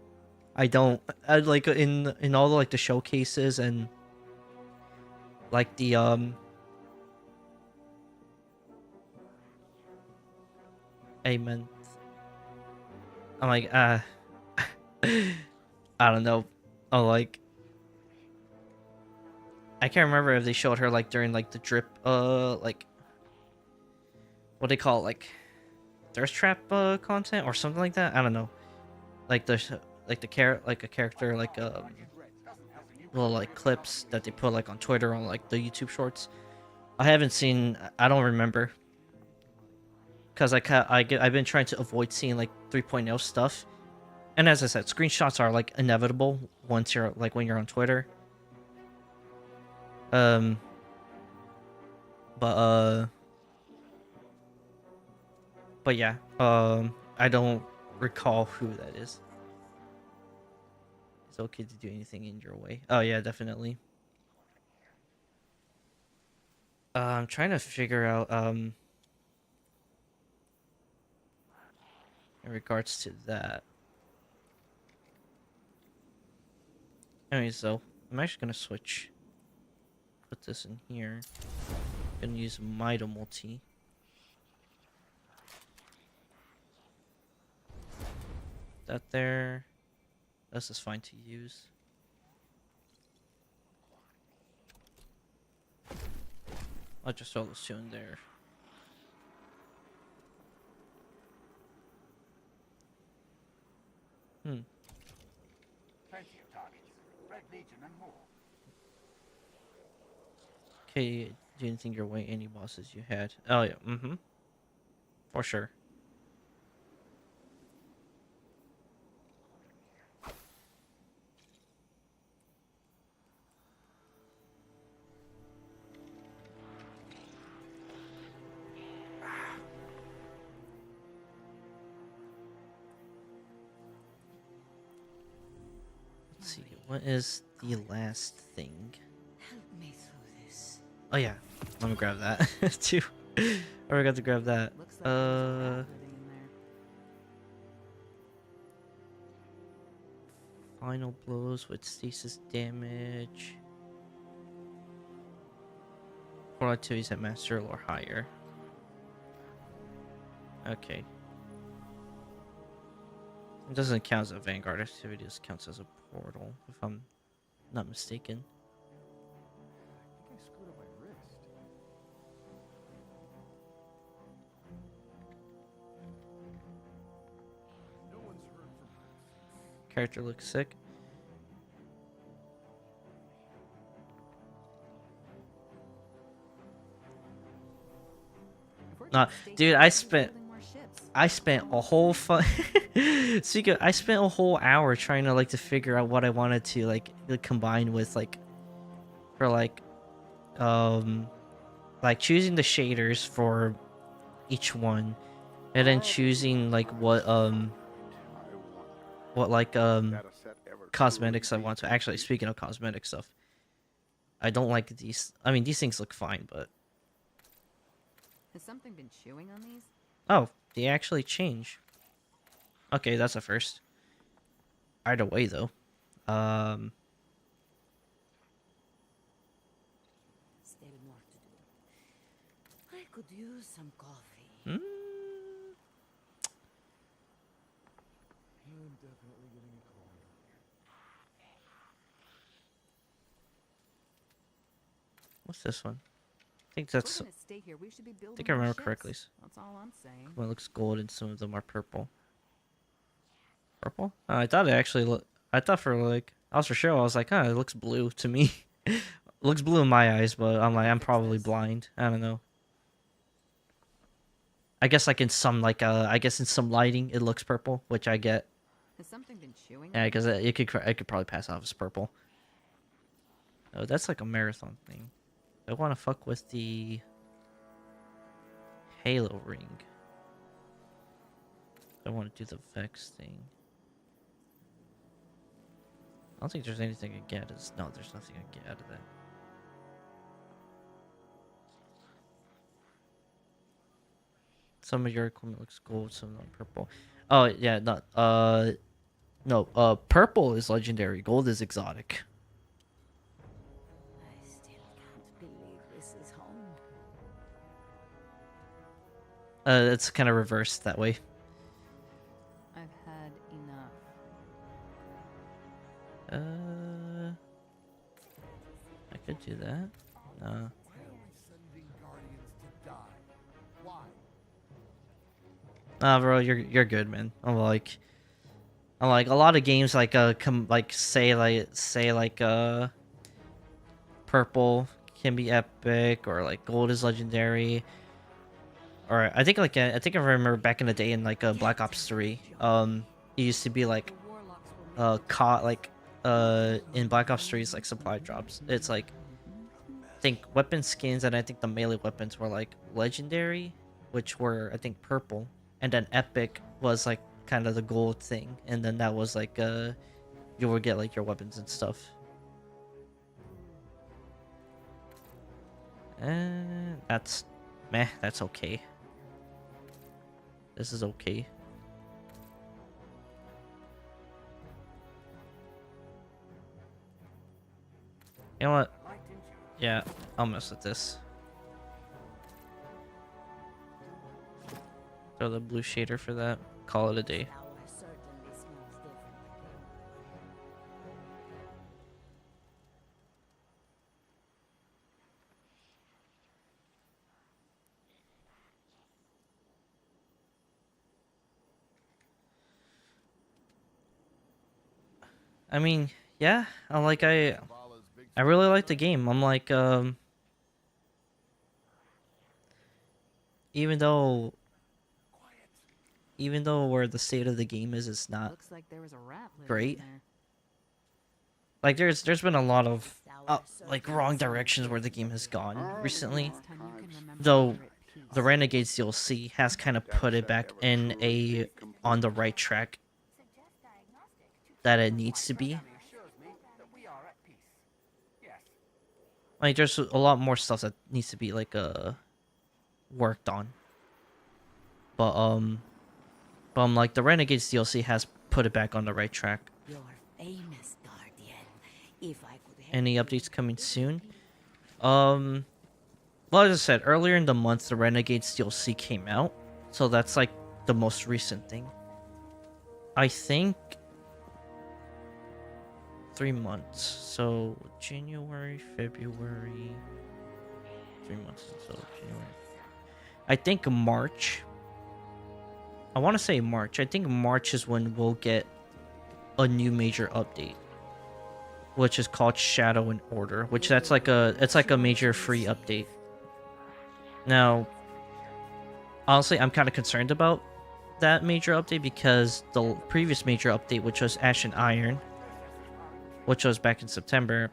I don't. Like in all the, like the showcases and like the Amen. I'm like I don't know. Oh, like I can't remember if they showed her like during like the drip like what they call it, like thirst trap content or something like that. I don't know. Like a character like little like clips that they put like on Twitter on like the YouTube shorts. I haven't seen. I don't remember. Because I've been trying to avoid seeing like 3.0 stuff, and as I said, screenshots are like inevitable once you're like when you're on Twitter. But yeah, I don't recall who that is. It's okay to do anything in your way. Oh yeah, definitely. I'm trying to figure out in regards to that. Anyway, so I'm actually gonna switch. Put this in here. Gonna use Mida Multi. That there. This is fine to use. I'll just throw those two in there. Plenty of targets. Red Legion and more. Okay, didn't think your way any bosses you had. Oh yeah, for sure. Let's see, what is the last thing? Help me through this. Oh yeah, let me grab that too. I forgot to grab that. Final blows with stasis damage. 4 activities at master or higher. Okay. It doesn't count as a vanguard activity, it counts as a portal, if I'm not mistaken. I think I screwed up my wrist. No one's heard from her. Character looks sick. Nah, dude, I spent a whole Speaking, I spent a whole hour trying to to figure out what I wanted to combine with for choosing the shaders for each one, and then choosing like what like cosmetics I want to. Actually, speaking of cosmetic stuff, I don't like these. I mean, these things look fine, but Has something been chewing on these? oh, they actually change. Okay, that's a first. Either way, though, Still more to do. I could use some coffee. mm, I'm definitely getting a call. what's this one? I think that's. If we're gonna stay here, we should be I building think I more remember ships. correctly. That's all I'm saying. One looks gold and some of them are purple. Purple? I thought it actually looked. I thought for like I was for sure. I was like, it looks blue to me. It looks blue in my eyes, but I'm like, I'm probably blind. I don't know. I guess like in some I guess in some lighting it looks purple, which I get. Has something been chewing? Yeah, because it could probably pass off as purple. Oh, that's like a marathon thing. I want to fuck with the Halo ring. I want to do the Vex thing. I don't think there's anything I get. No, there's nothing I get out of that. Some of your equipment looks gold, some not purple. Oh yeah, not no. Purple is legendary. Gold is exotic. I still can't believe this is home. It's kind of reversed that way. I've had enough. I could do that. Why are we sending Guardians to die? Why? Nah, bro, you're good, man. I'm like a lot of games like say purple can be epic or like gold is legendary. Or I think I remember back in the day in like Black Ops 3, it used to be like in Black Ops 3's like supply drops. It's like I think weapon skins and I think the melee weapons were like legendary, which were I think purple, and then epic was like kind of the gold thing, and then that was like you would get like your weapons and stuff. And that's meh, that's okay. This is okay. You know what? Yeah, I'll mess with this. Throw the blue shader for that. Call it a day. Flower certainly smells different again. I mean, yeah, I really like the game. I'm like, even though where the state of the game is, it's not Looks like there was a rat living great. in there. Like there's been a lot of like wrong directions where the game has gone recently. Though the Renegades DLC has kind of put it back in on the right track that it needs to be. Like there's a lot more stuff that needs to be like worked on. But like the Renegades DLC has put it back on the right track. Your famous guardian. If I could help Any updates coming soon? Well, as I said earlier in the month, the Renegades DLC came out, so that's like the most recent thing. I think 3 months. So January, February, 3 months. So January. I think March. I want to say March. I think March is when we'll get a new major update, which is called Shadow and Order. Which it's like a major free update. Now, honestly, I'm kind of concerned about that major update because the previous major update, which was Ash and Iron, which was back in September.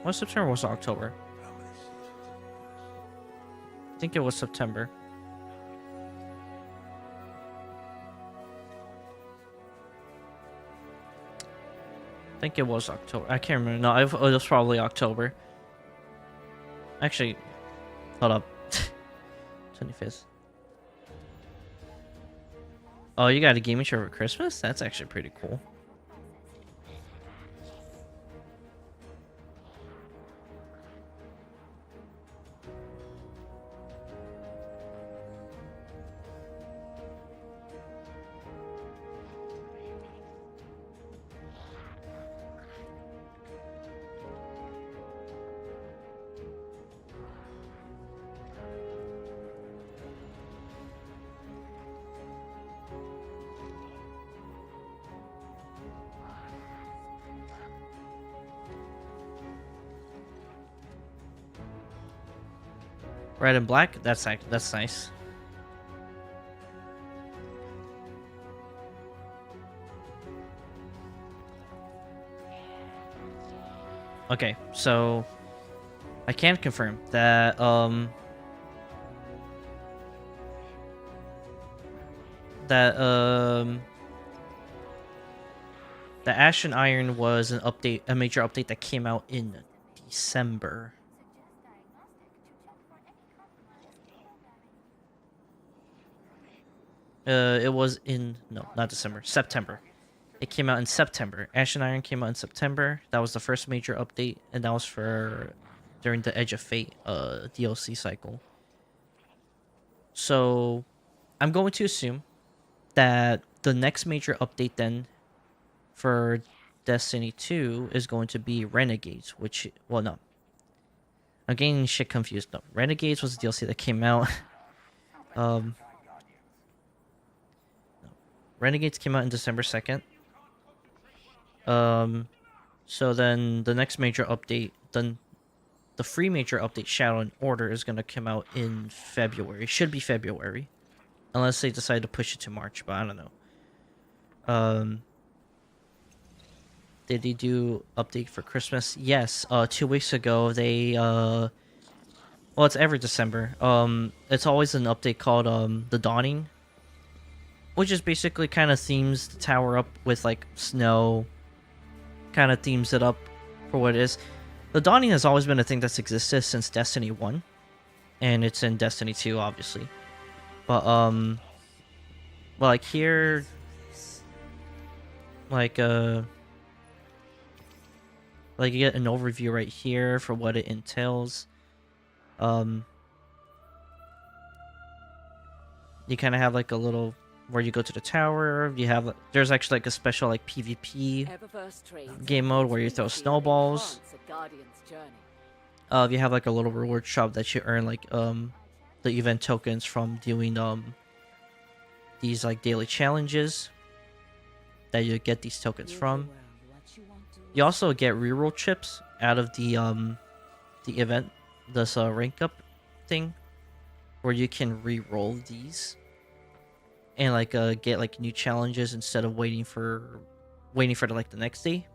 Was September or was it October? I think it was September. I think it was October. I can't remember. No, it was probably October. Actually, hold up. 25th. Oh, you got a gaming chair for Christmas? That's actually pretty cool. Red and black. That's nice. Okay, so I can confirm that the Ash and Iron was an update, a major update that came out in December. It was in not December, September. It came out in September. Ash and Iron came out in September. That was the first major update, and that was for during the Edge of Fate DLC cycle. So, I'm going to assume that the next major update then for Destiny 2 is going to be Renegades, which, well, no. I'm getting shit confused. No, Renegades was the DLC that came out. Renegades came out in December 2nd. So then the next major update, then the free major update, Shadow and Order, is going to come out in February. Should be February. Unless they decide to push it to March, but I don't know. Did they do update for Christmas? Yes. 2 weeks ago, they, well, it's every December. It's always an update called, The Dawning, which is basically kind of themes the tower up with, like, snow. Kind of themes it up for what it is. The Dawning has always been a thing that's existed since Destiny 1. And it's in Destiny 2, obviously. But, well, like, here... Like, you get an overview right here for what it entails. You kind of have, like, a little... where you go to the tower, you have, there's actually like a special like PvP game mode where you throw snowballs. You have like a little reward shop that you earn like the event tokens from doing these like daily challenges that you get these tokens from. You also get reroll chips out of the event, this rank up thing, where you can re-roll these and like get like new challenges instead of waiting for like the next day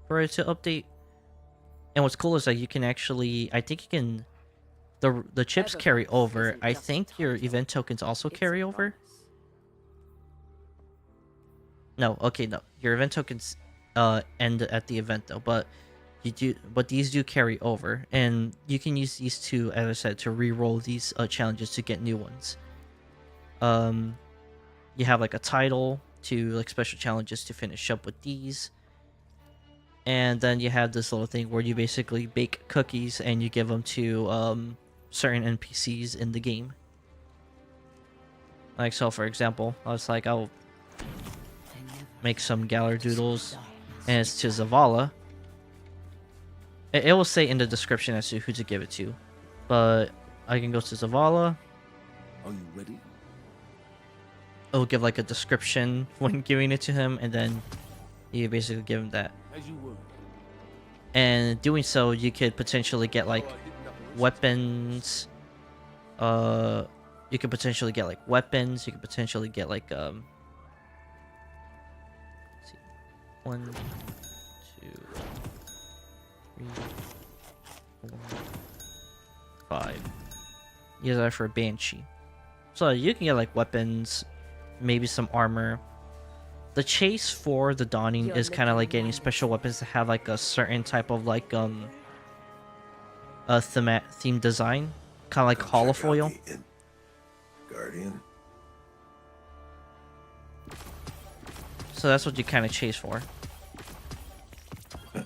for it to update. And what's cool is that you can actually, I think you can, the chips carry over. I think your event tokens also carry over. No, okay, no, your event tokens end at the event though, but these do carry over, and you can use these to, as I said, to re-roll these challenges to get new ones. You have like a title to like special challenges to finish up with these. And then you have this little thing where you basically bake cookies and you give them to certain NPCs in the game. Like, so for example, I was like, I'll make some Galar Doodles, and it's to Zavala. It will say in the description as to who to give it to, but I can go to Zavala. Are you ready? It'll give like a description when giving it to him, and then you basically give him that. As you were. And doing so, you could potentially get like weapons. You could potentially get like weapons. You could potentially get like let's see, 1, 2, 3, 4, 5. use that for Banshee. So you can get like weapons, maybe some armor. The chase for the Dawning is kind of like getting special weapons that have like a certain type of like a theme design, kind of like holofoil. Guardian. So that's what you kind of chase for.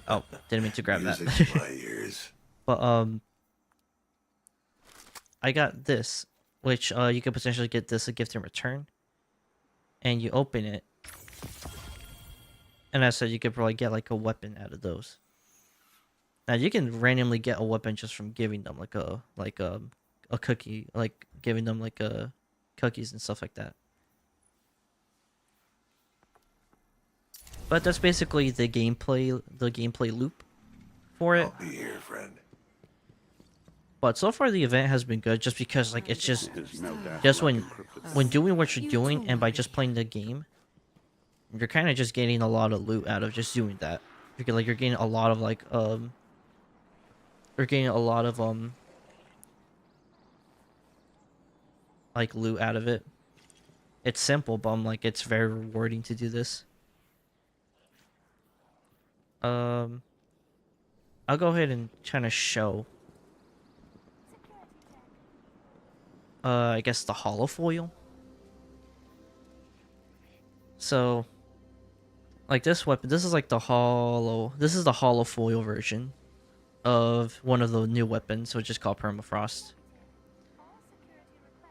Oh, didn't mean to grab that. My ears. But I got this, which you could potentially get this a gift in return, and you open it, and I said you could probably get like a weapon out of those. Now you can randomly get a weapon just from giving them like a cookie, like giving them like cookies and stuff like that. But that's basically the gameplay loop for it. I'll be here, friend. But so far the event has been good, just because like it's just when doing what you're doing, and by just playing the game, you're kind of just getting a lot of loot out of just doing that. You're getting a lot of like like loot out of it. It's simple, but like it's very rewarding to do this. I'll go ahead and try to show I guess the holofoil. So like this weapon, this is like the holofoil version of one of the new weapons, which is called Permafrost.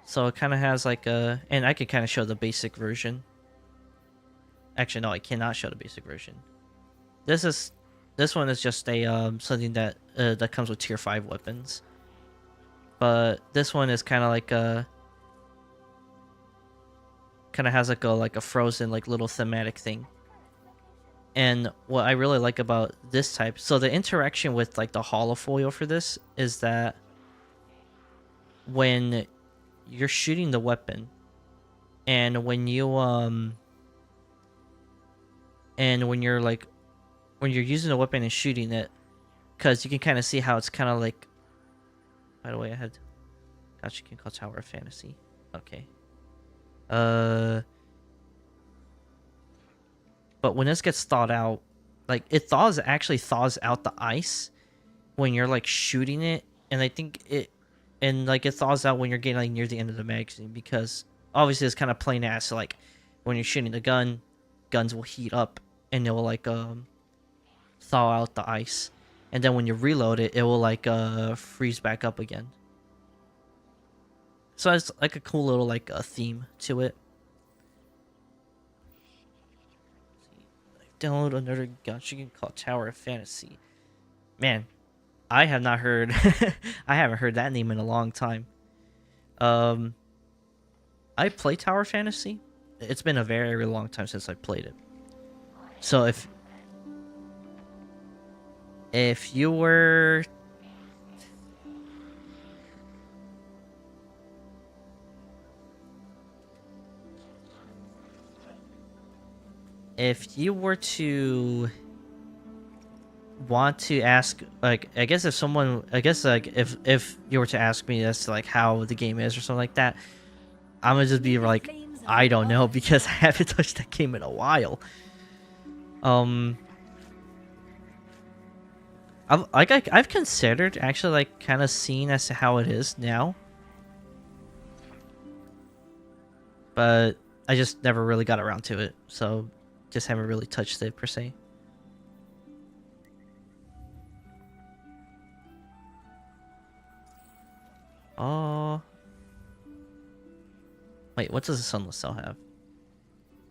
So it kind of has like a, and I could kind of show the basic version. Actually, no, I cannot show the basic version. This one is just a something that that comes with tier 5 weapons. But this one is kind of like a, kind of has like a frozen like little thematic thing. And what I really like about this type, so the interaction with like the holofoil for this is that when you're shooting the weapon, and when you and when you're like, when you're using the weapon and shooting it, because you can kind of see how it's kind of like, by the way, I had, gosh, you can call Tower of Fantasy. Okay. But when this gets thawed out, like it actually thaws out the ice when you're like shooting it, and I think it, and like it thaws out when you're getting like near the end of the magazine, because obviously it's kind of plain ass. So, like when you're shooting the gun, guns will heat up and it will like thaw out the ice, and then when you reload it, it will like freeze back up again. So it's like a cool little like theme to it. Download another gacha called Tower of Fantasy. Man, I have not heard I haven't heard that name in a long time. I play Tower of Fantasy. It's been a very, very long time since I played it. So if you were to want to ask, like, I guess if you were to ask me as to like how the game is or something like that, I'm gonna just be like, I don't know, because I haven't touched that game in a while. I've considered actually like kind of seeing as to how it is now, but I just never really got around to it, so just haven't really touched it per se. Oh, wait, what does the Sunless Cell have?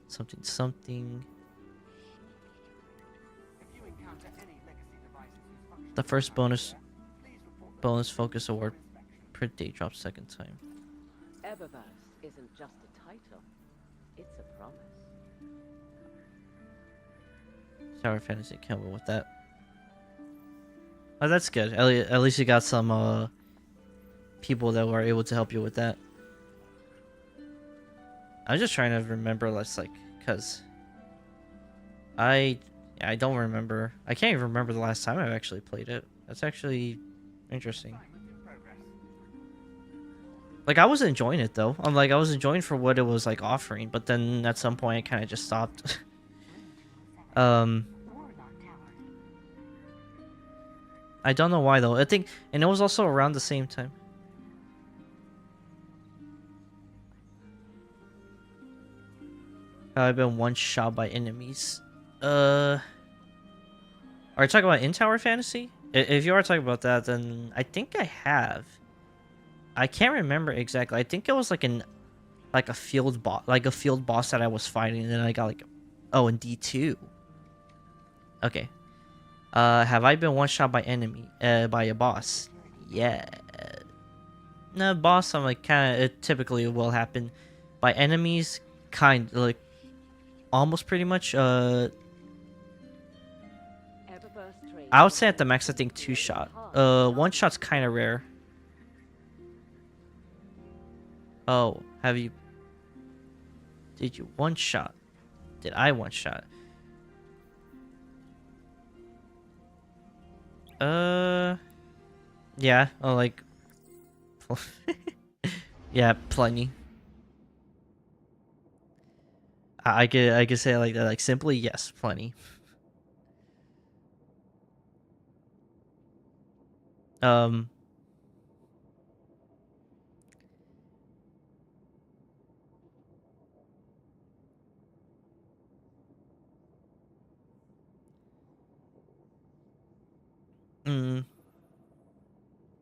Something. The first bonus focus award per day drops second time. Eververse isn't just a title, it's a promise. Tower Fantasy, can't win with that. Oh, that's good. At least you got some people that were able to help you with that. I'm just trying to remember, let's like, cause I don't remember. I can't even remember the last time I've actually played it. That's actually interesting. Like, I was enjoying it though. I'm like, I was enjoying for what it was like offering, but then at some point I kind of just stopped. I don't know why though. I think, and it was also around the same time. I've been one shot by enemies. Are you talking about in Tower Fantasy? If you are talking about that, then I think I have. I can't remember exactly. I think it was like a field boss that I was fighting, and then I got like, oh, in D2. Okay. Have I been one shot by by a boss? Yeah. No, boss, I'm like kind of. It typically will happen. By enemies, kind like almost pretty much. I would say at the max, I think 2-shot. 1-shot's kind of rare. Oh, have you? Did you 1-shot? Did I 1-shot? Yeah. Oh, like. Yeah, plenty. I could say it like that, like simply yes, plenty.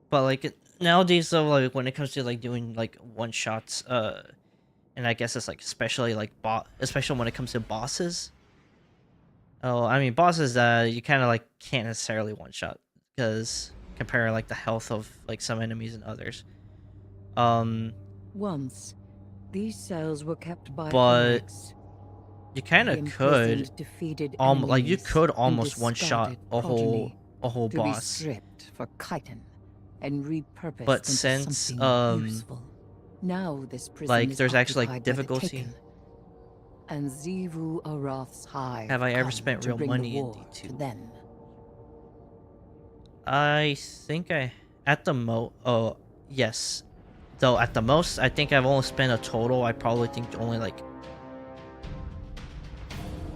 But like nowadays though, like when it comes to like doing like 1-shots, and I guess it's like especially like especially when it comes to bosses. Oh, I mean bosses, you kind of like can't necessarily 1-shot because compare like the health of like some enemies and others. Once, these cells were kept by but Oryx. you kind of could like you could almost 1-shot a whole to boss. Be stripped for chitin and repurposed But into since something useful. Now this prison like is there's actually like occupied by the difficulty. Taken, and Xivu Arath's hive Have I ever come spent to real bring money the in war D2? to them. I think at the oh yes, though at the most I think I've only spent a total. I probably think only like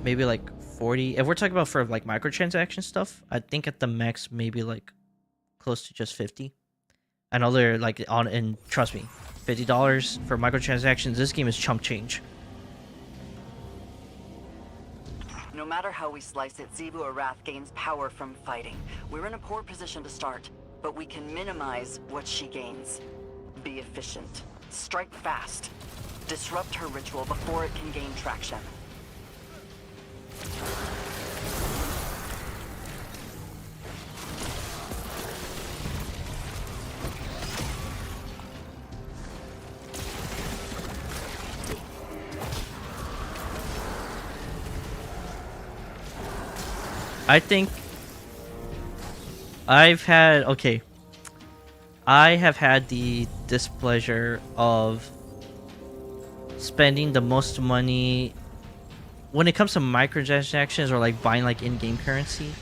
maybe like 40. If we're talking about for like microtransaction stuff, I think at the max maybe like close to just 50. I know they're like on, and trust me, $50 for microtransactions. This game is chump change. No matter how we slice it, Xivu Arath gains power from fighting. We're in a poor position to start, but we can minimize what she gains. Be efficient. Strike fast. Disrupt her ritual before it can gain traction. I think I have had the displeasure of spending the most money when it comes to microtransactions or like buying like in-game currency.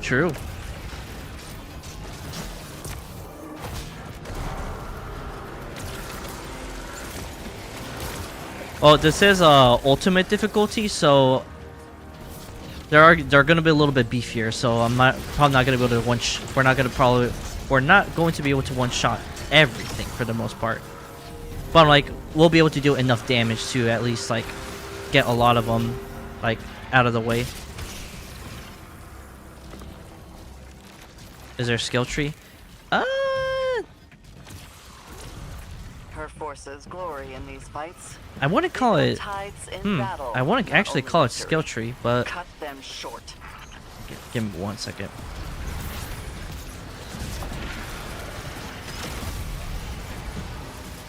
True. Oh, this is ultimate difficulty, so they're gonna be a little bit beefier. So I'm probably not gonna be able to we're not going to be able to 1-shot everything for the most part. But like we'll be able to do enough damage to at least like get a lot of them like out of the way. Is there a skill tree? Her forces glory in these fights. I want to call it. I want to actually call it skill tree, but cut them short. Give me 1 second.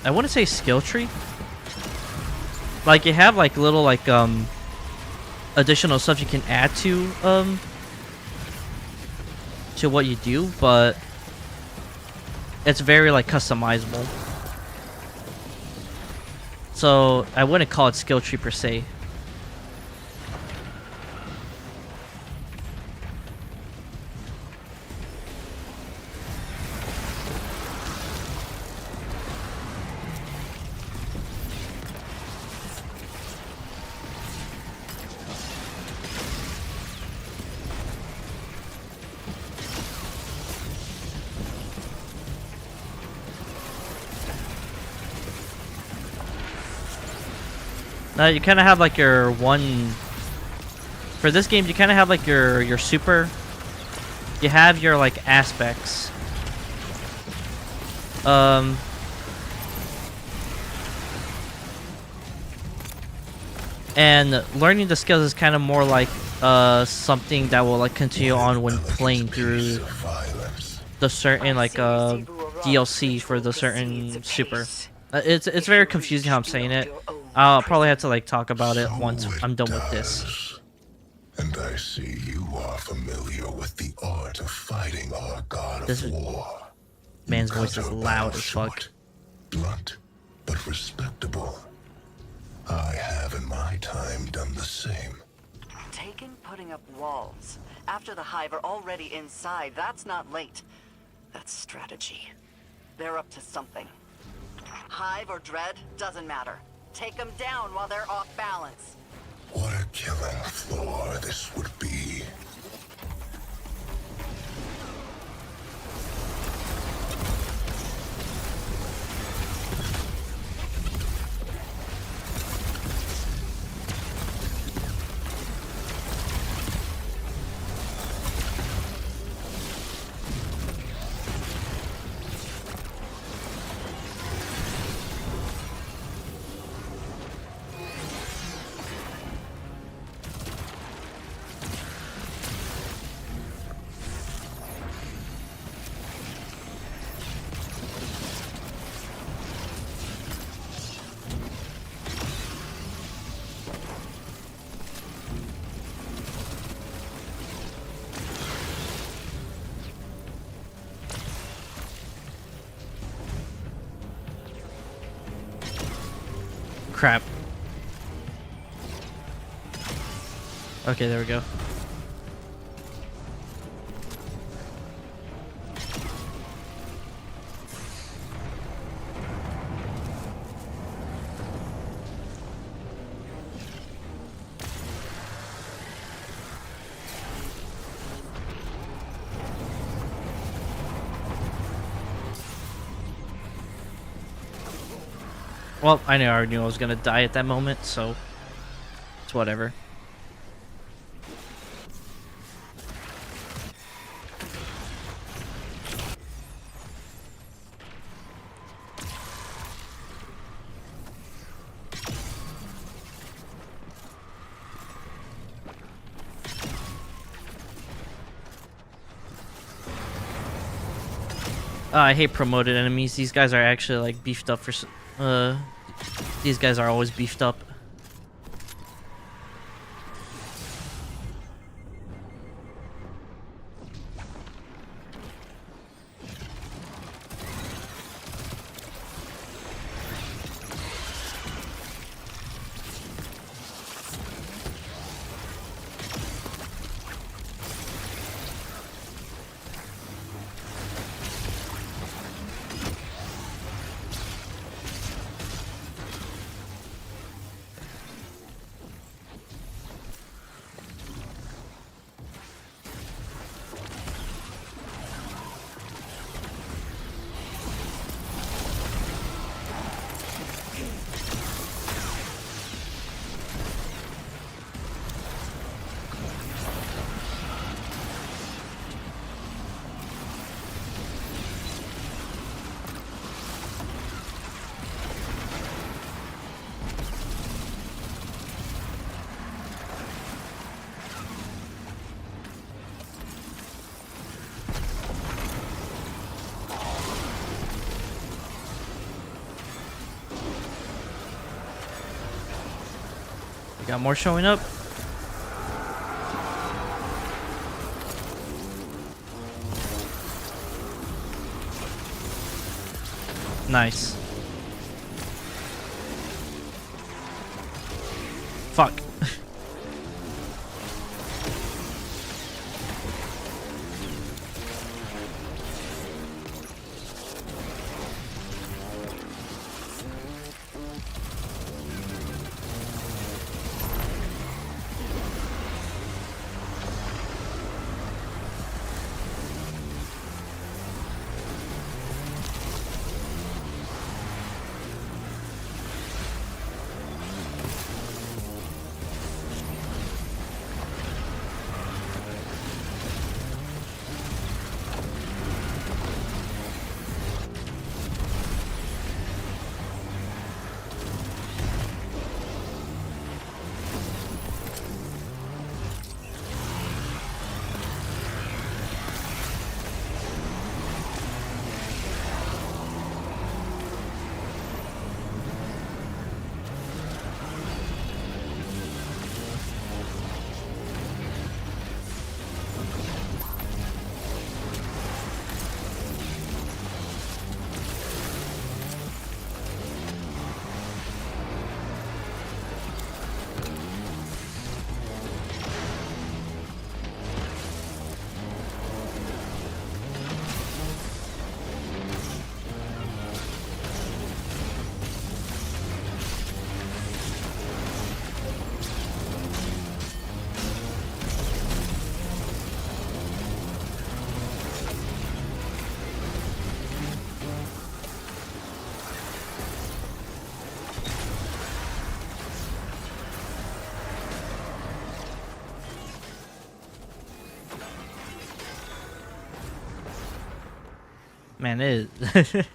I want to say skill tree. Like you have like little like additional stuff you can add to what you do, but it's very like customizable. So I wouldn't call it skill tree per se. Now you kind of have like your one. For this game, you kind of have like your super. You have your like aspects. And learning the skills is kind of more like something that will like continue on when playing through the certain like DLC for the certain super. It's very confusing how I'm saying it. I'll probably have to like talk about it once I'm done with this. And I see you are familiar with the art of fighting our god of war. Man's voice is loud as fuck. Blunt, but respectable. I have in my time done the same. Taken putting up walls. After the Hive are already inside, that's not late. That's strategy. They're up to something. Hive or Dread, doesn't matter. Take them down while they're off balance. What a killing floor this would be. Crap. Okay, there we go. Well, I already knew I was gonna die at that moment, so it's whatever. I hate promoted enemies. These guys are actually like beefed up for. These guys are always beefed up. Got more showing up. Nice. Fuck. Man, it is.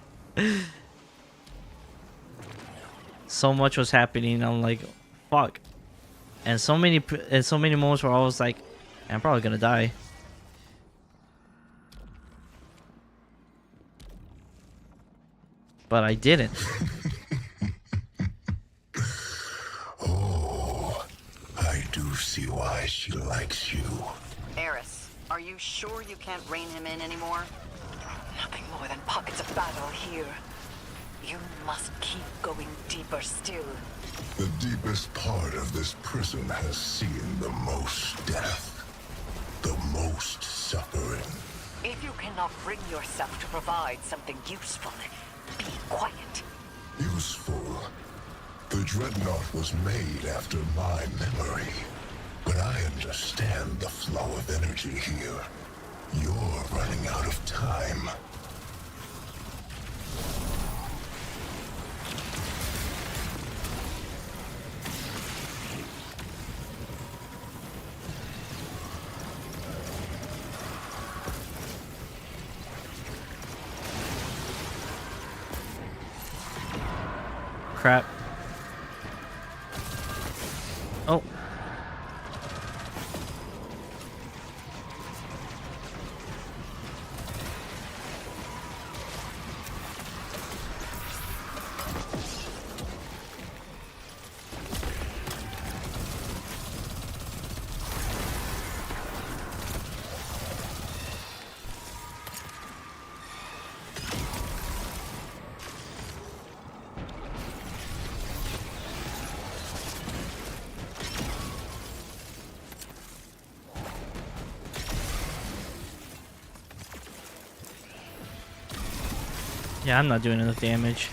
So much was happening. I'm like, fuck. And so many moments where I was like, I'm probably gonna die. But I didn't. Oh, I do see why she likes you. Eris, are you sure you can't rein him in anymore? Nothing more than pockets of battle here. You must keep going deeper still. The deepest part of this prison has seen the most death, the most suffering. If you cannot bring yourself to provide something useful, be quiet. Useful. The Dreadnought was made after my memory. But I understand the flow of energy here. You're running out of time. Crap. Oh. Yeah, I'm not doing enough damage.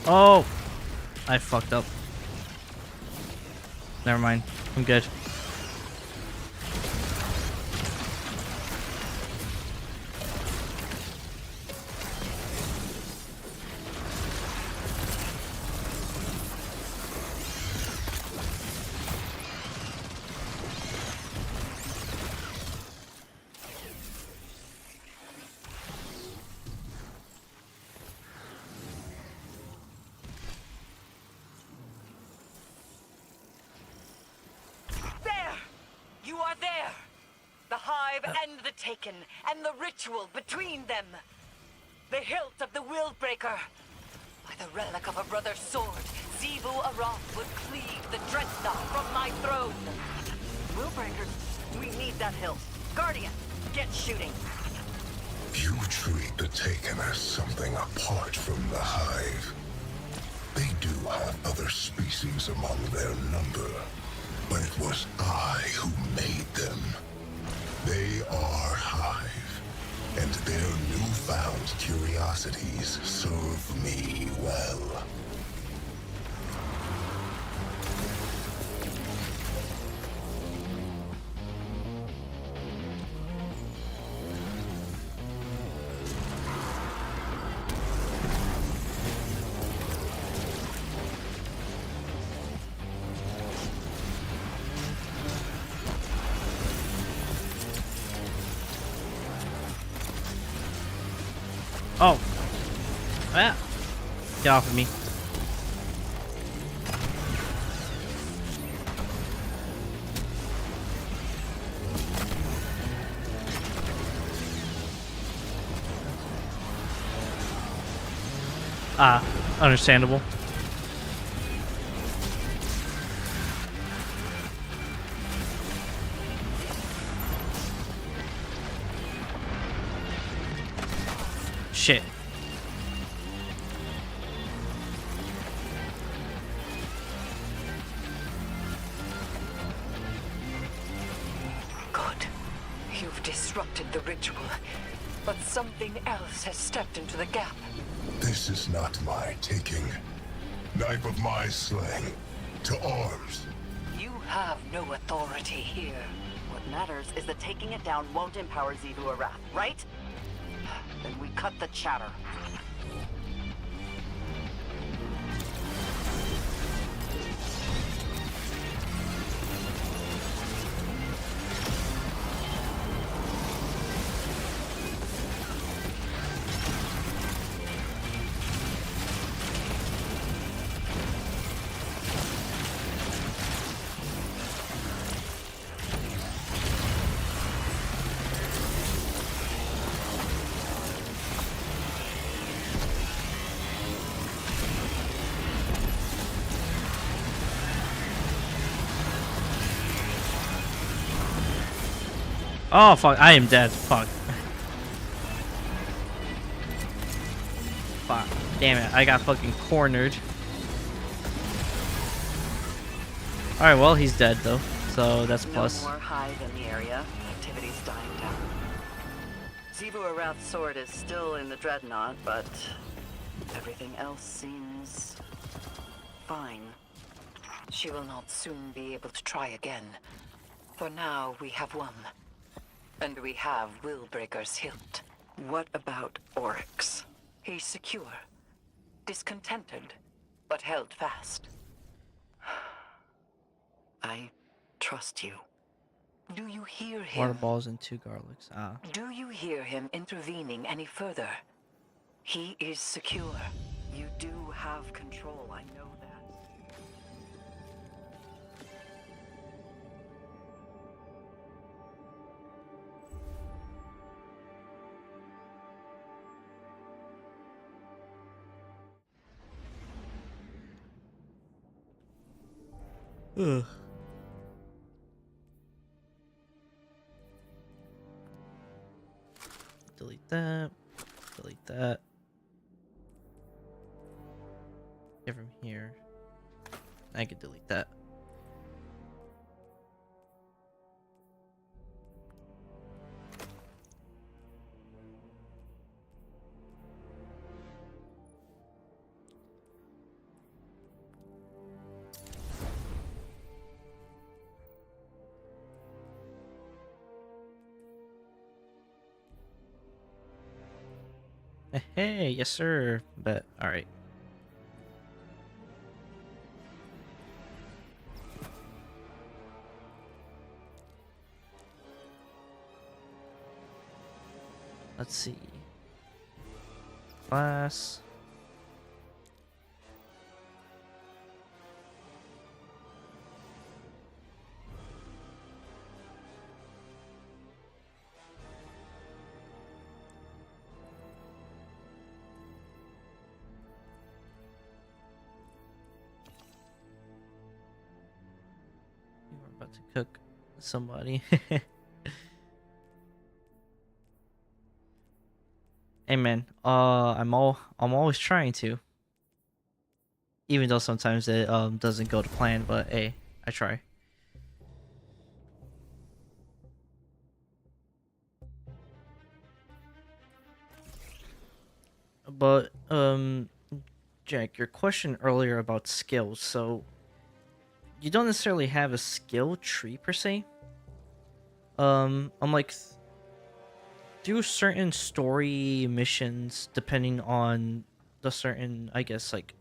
Oh, I fucked up. Never mind. I'm good. You are there! The Hive and the Taken, and the ritual between them! The hilt of the Willbreaker! By the relic of a brother's sword, Zebu Aroth would cleave the Dreadnought from my throne! Willbreaker, we need that hilt. Guardian, get shooting! You treat the Taken as something apart from the Hive. They do have other species among their number. But it was I who made them. They are Hive. and their newfound curiosities serve me well. Oh. Ah. Get off of me. Ah, understandable. Shit. Good. You've disrupted the ritual, but something else has stepped into the gap. This is not my taking. Knife of my slaying. To arms. You have no authority here. What matters is that taking it down won't empower Xivu Arath, right? Then we cut the chatter. Oh fuck, I am dead. Fuck. Fuck. Damn it, I got fucking cornered. Alright, well, he's dead though, so that's plus. No more hive in the area. Activity's dying down. Xivu Arath's sword is still in the Dreadnought, but everything else seems fine. She will not soon be able to try again. For now, we have won. And we have Willbreaker's hilt. What about Oryx? He's secure, discontented, but held fast. I trust you. Do you hear him? Water balls and 2 garlics. Ah. Do you hear him intervening any further? He is secure. You do have control, I know that. Ugh. Delete that. Delete that. Get from here. I could delete that. Hey, yes sir. But all right. Let's see. Class. You were about to cook somebody. Hey man, I'm always trying to. Even though sometimes it doesn't go to plan, but hey, I try. But Jack, your question earlier about skills, so you don't necessarily have a skill tree per se. I'm like through certain story missions, depending on the certain, I guess, like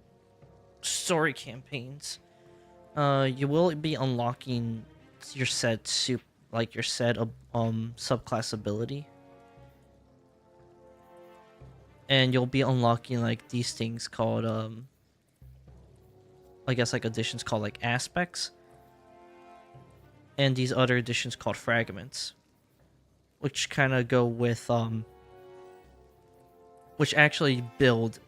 story campaigns, you will be unlocking your said your said subclass ability, and you'll be unlocking like these things called I guess like additions called like aspects, and these other additions called fragments, which kind of go with which actually build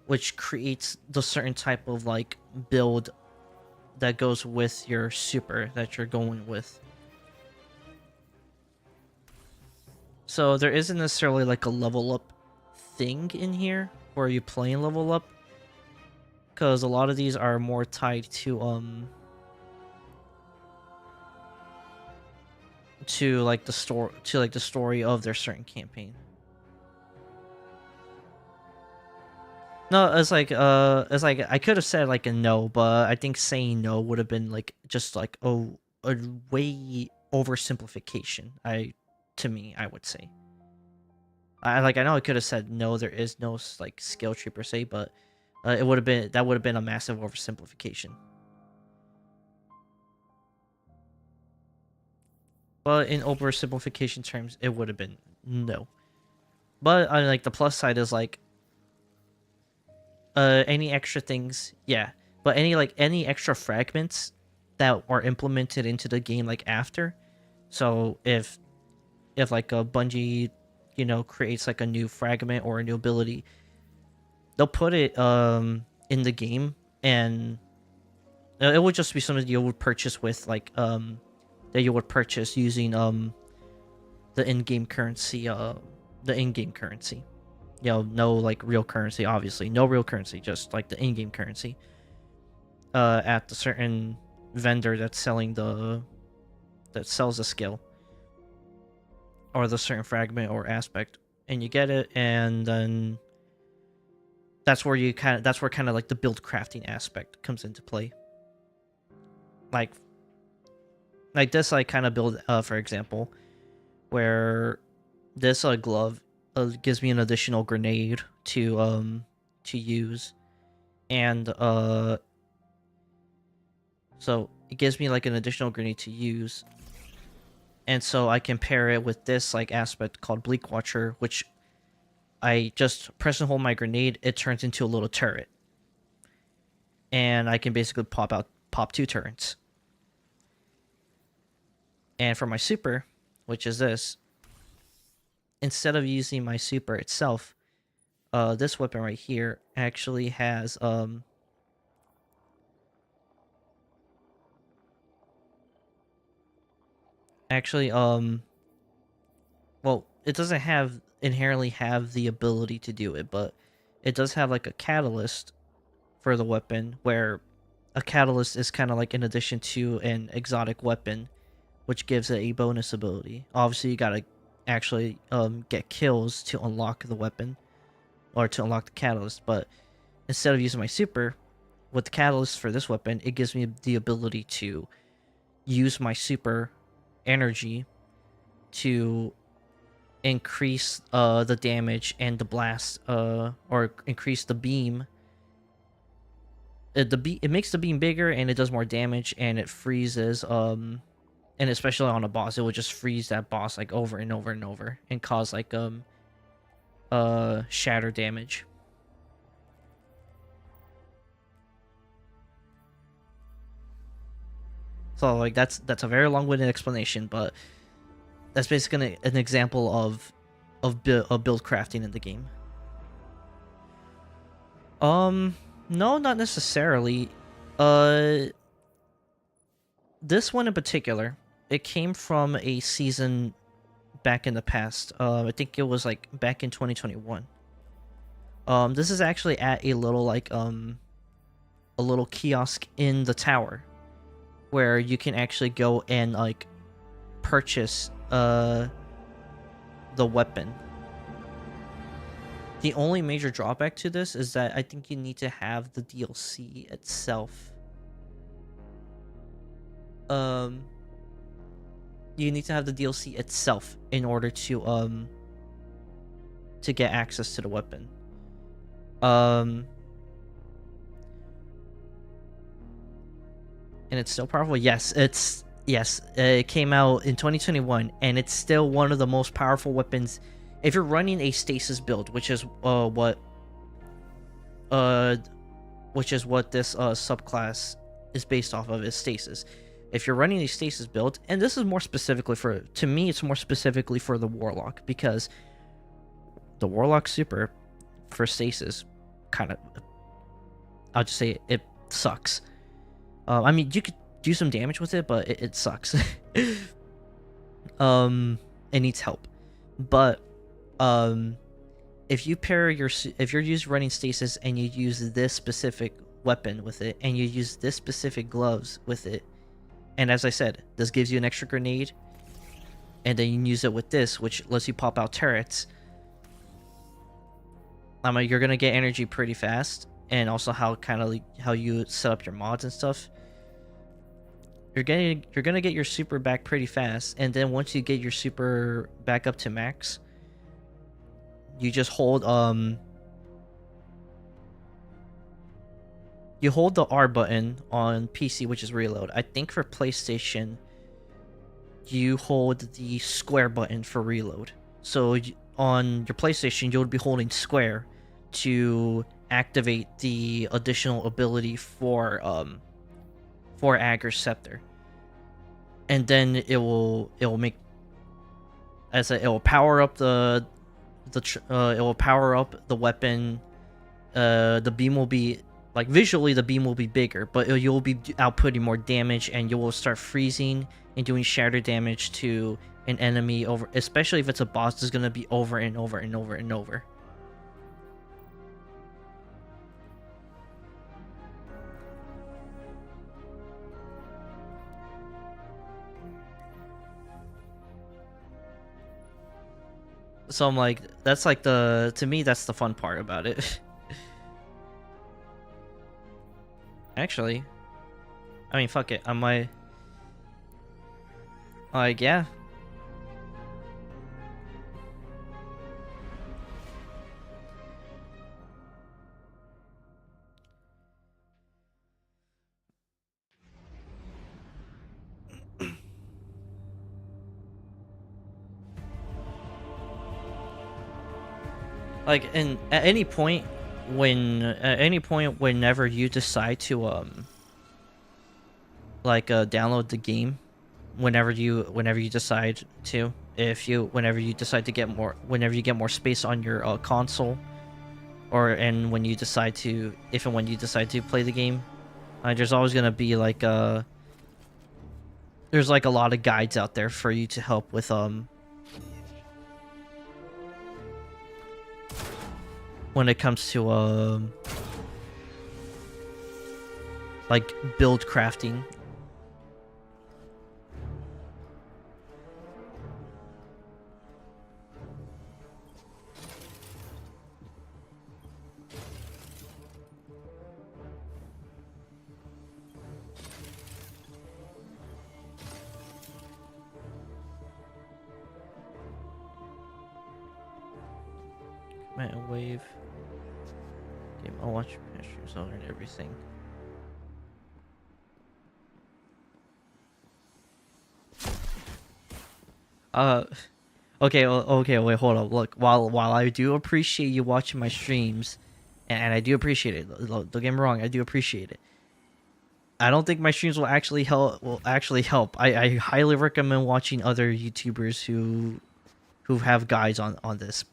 which creates the certain type of like build that goes with your super that you're going with. So there isn't necessarily like a level up thing in here where you play and level up, because a lot of these are more tied to like the story of their certain campaign. No, it's like I could have said like a no, but I think saying no would have been like just like a way oversimplification. To me, I would say. I know I could have said no, there is no like skill tree per se, but that would have been a massive oversimplification. But in oversimplification terms, it would have been no. But like the plus side is like any extra things, yeah. But any extra fragments that are implemented into the game like after. So if like a Bungie, creates like a new fragment or a new ability, they'll put it in the game, and it would just be something you would purchase with like that you would purchase using the in-game currency, no like real currency, obviously no real currency, just like the in-game currency at the certain vendor that sells the skill or the certain fragment or aspect, and you get it, and then that's where kind of like the build crafting aspect comes into play. Like this like kind of build, for example, where this glove gives me an additional grenade to use, and so it gives me like an additional grenade to use, and so I can pair it with this like aspect called Bleak Watcher, which I just press and hold my grenade, it turns into a little turret, and I can basically pop 2 turrets. And for my super, which is this, instead of using my super itself, this weapon right here actually has well, it doesn't inherently have the ability to do it, but it does have like a catalyst for the weapon, where a catalyst is kind of like in addition to an exotic weapon, which gives it a bonus ability. Obviously, you gotta actually get kills to unlock the weapon or to unlock the catalyst, but instead of using my super with the catalyst for this weapon, it gives me the ability to use my super energy to increase the damage and the blast, or increase the beam. It makes the beam bigger, and it does more damage, and it freezes and especially on a boss, it would just freeze that boss like over and over and over and cause like shatter damage. So like that's a very long-winded explanation, but that's basically an example of build crafting in the game. No, not necessarily. This one in particular, it came from a season back in the past. I think it was like back in 2021. This is actually at a little like a little kiosk in the tower, where you can actually go and like purchase the weapon. The only major drawback to this is that I think you need to have the DLC itself. You need to have the DLC itself in order to get access to the weapon. And it's still powerful. Yes, it came out in 2021, and it's still one of the most powerful weapons. If you're running a stasis build, which is what this subclass is based off of, is stasis. If you're running a stasis build, and this is more specifically for, to me, it's more specifically for the Warlock, because the Warlock super for stasis kind of, I'll just say it sucks. I mean, you could do some damage with it, but it sucks. It needs help. But if you pair if you're running stasis and you use this specific weapon with it, and you use this specific gloves with it, and as I said, this gives you an extra grenade, and then you can use it with this, which lets you pop out turrets. You're gonna get energy pretty fast, and also how you set up your mods and stuff. You're gonna get your super back pretty fast, and then once you get your super back up to max, you just hold you hold the R button on PC, which is reload. I think for PlayStation, you hold the square button for reload. So on your PlayStation, you'll be holding square to activate the additional ability for Agger's Scepter, and then it will make, as it will power up it will power up the weapon. The beam will be, like, visually the beam will be bigger, but you'll be outputting more damage, and you will start freezing and doing shatter damage to an enemy, over, especially if it's a boss, is gonna be over and over and over and over. So I'm like, that's like to me, that's the fun part about it. Actually, I mean, fuck it. I might, like, yeah. Like, and at any point whenever you decide to download the game, whenever you decide to, whenever you decide to get more, whenever you get more space on your console, and when you decide to, if and when you decide to play the game, there's always gonna be like there's like a lot of guides out there for you to help with when it comes to like build crafting. Command wave. Game, I'll watch your pictures and everything. Okay, okay, wait, hold on. Look, while I do appreciate you watching my streams, and I do appreciate it. Don't get me wrong, I do appreciate it. I don't think my streams will actually help. I highly recommend watching other YouTubers who have guides on this.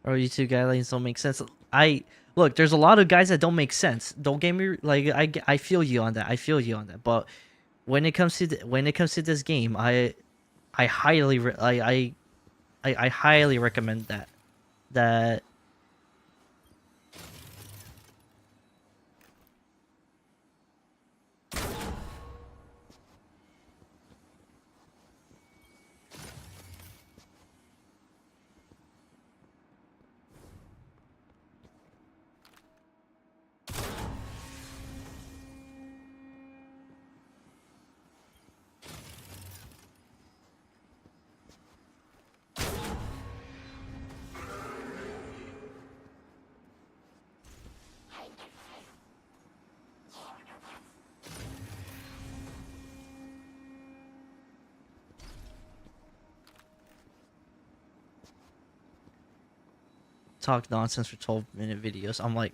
Or YouTube guidelines don't make sense. I look, there's a lot of guys that don't make sense. Don't get me like I feel you on that. I feel you on that. But when it comes to this game, I highly I highly recommend that. Talk nonsense for 12-minute videos. I'm like,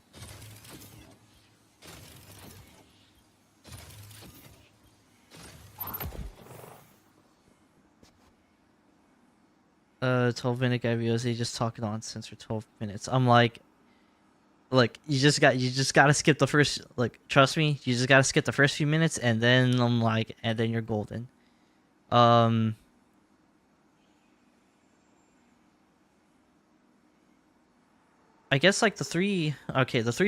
12-minute guy videos. They just talk nonsense for 12 minutes. I'm like, look, you just gotta skip the first. Like, trust me, you just gotta skip the first few minutes, and then I'm like, and then you're golden. I guess like the three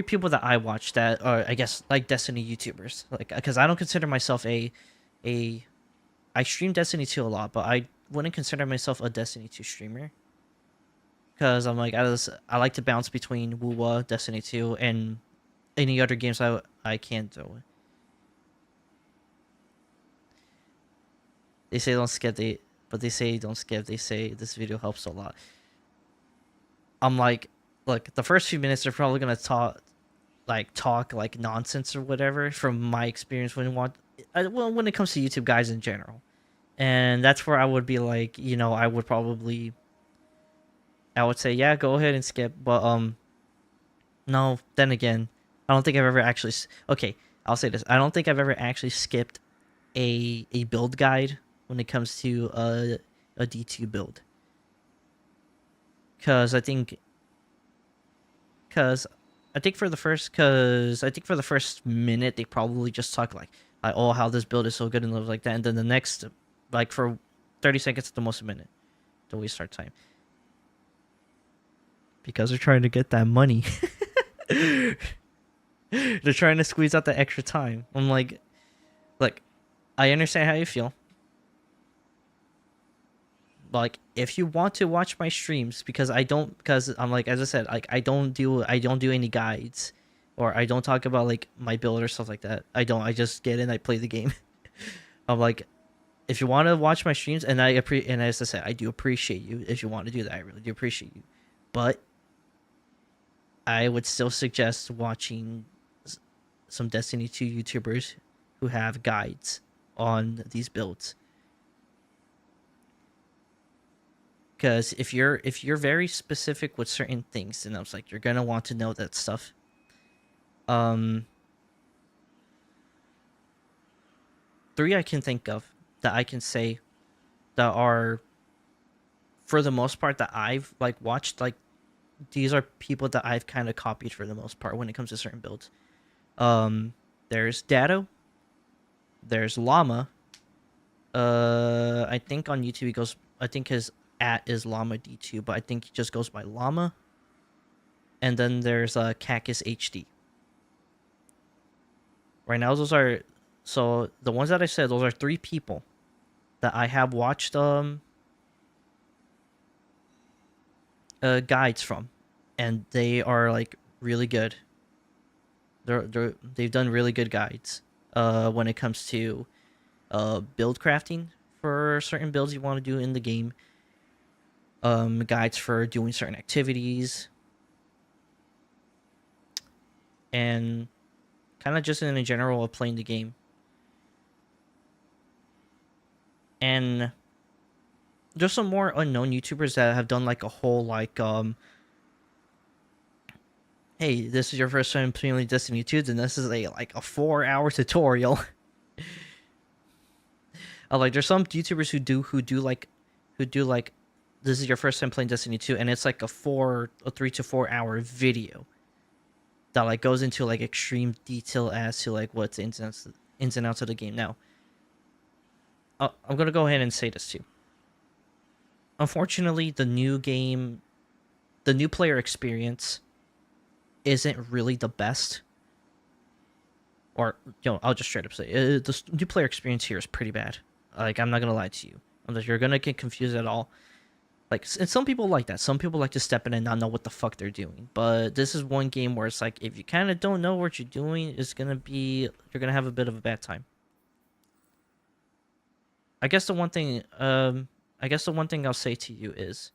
people that I watch that are, I guess, like Destiny YouTubers, like, because I don't consider myself I stream Destiny 2 a lot, but I wouldn't consider myself a Destiny 2 streamer, because I'm like, I like to bounce between WoWa, Destiny 2, and any other games I can do. They say don't skip, but they say don't skip. They say this video helps a lot. I'm like, look, the first few minutes they're probably gonna talk like nonsense or whatever from my experience when it comes to YouTube guys in general, and that's where I would be like, I would say, yeah, go ahead and skip, but no. Then again, I don't think I've ever actually. Okay, I'll say this: I don't think I've ever actually skipped a build guide when it comes to a D2 build, because I think for the first minute they probably just talk like, oh, how this build is so good and stuff like that, and then the next, like, for 30 seconds at the most, a minute, to waste our time, because they're trying to get that money. They're trying to squeeze out the extra time. I'm like, look, I understand how you feel. Like, if you want to watch my streams, because I'm like, as I said, like, I don't do any guides, or I don't talk about like my build or stuff like that. I just get in, I play the game. I'm like, if you want to watch my streams, and as I said, I do appreciate you if you want to do that. I really do appreciate you, but I would still suggest watching some Destiny 2 YouTubers who have guides on these builds. Because if you're very specific with certain things, then I was like, you're gonna want to know that stuff. 3 I can think of that I can say that are, for the most part, that I've like watched. Like, these are people that I've kind of copied for the most part when it comes to certain builds. There's Datto. There's Llama. I think on YouTube he goes. I think his is Llama D2, but I think he just goes by Llama. And then there's Cactus HD. Right now, those are, so the ones that I said, those are 3 people that I have watched guides from, and they are like really good. They've done really good guides when it comes to build crafting for certain builds you want to do in the game. Guides for doing certain activities, and kind of just in general of playing the game. And there's some more unknown YouTubers that have done like a whole like, hey, this is your first time playing Destiny 2, then this is a 4-hour tutorial. Like, there's some YouTubers who do this is your first time playing Destiny 2, and it's like a 3 to 4 hour video that like goes into like extreme detail as to like what's ins and outs of the game. Now, I'm gonna go ahead and say this too. Unfortunately, the new player experience isn't really the best. Or, I'll just straight up say the new player experience here is pretty bad. Like, I'm not gonna lie to you. You're gonna get confused at all. Like, and some people like that. Some people like to step in and not know what the fuck they're doing. But this is one game where it's like, if you kind of don't know what you're doing, you're gonna have a bit of a bad time. I guess the one thing I'll say to you is,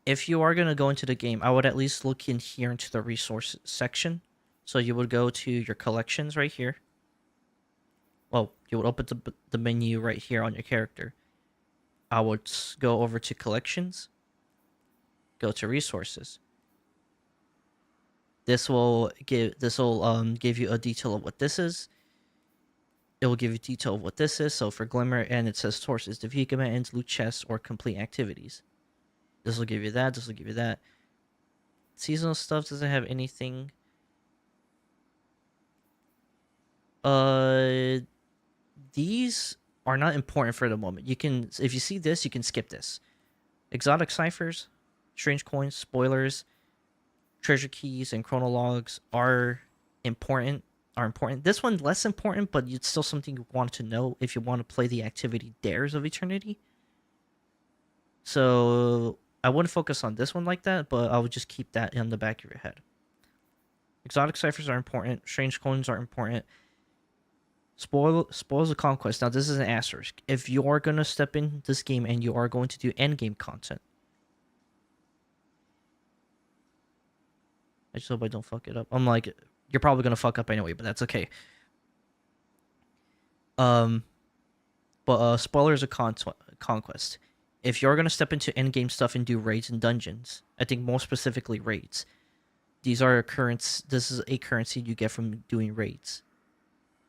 if you are gonna go into the game, I would at least look in here into the resources section. So you would go to your collections right here. Well, you would open the menu right here on your character. I would go over to collections, go to resources. This will give you a detail of what this is. It will give you detail of what this is. So for Glimmer, and it says sources, defeat commands, loot chests, or complete activities. This will give you that. This will give you that. Seasonal stuff doesn't have anything. These are not important for the moment. You can, if you see this, you can skip this. Exotic ciphers, strange coins, spoilers, treasure keys, and chronologs are important. This one less important, but it's still something you want to know if you want to play the activity Dares of Eternity. So I wouldn't focus on this one like that, but I would just keep that in the back of your head. Exotic ciphers are important. Strange coins are important. Spoils of Conquest. Now, this is an asterisk. If you are going to step in this game and you are going to do endgame content, I just hope I don't fuck it up. I'm like, you're probably going to fuck up anyway, but that's okay. Spoilers of Conquest. If you're going to step into endgame stuff and do raids and dungeons, I think more specifically raids, this is a currency you get from doing raids.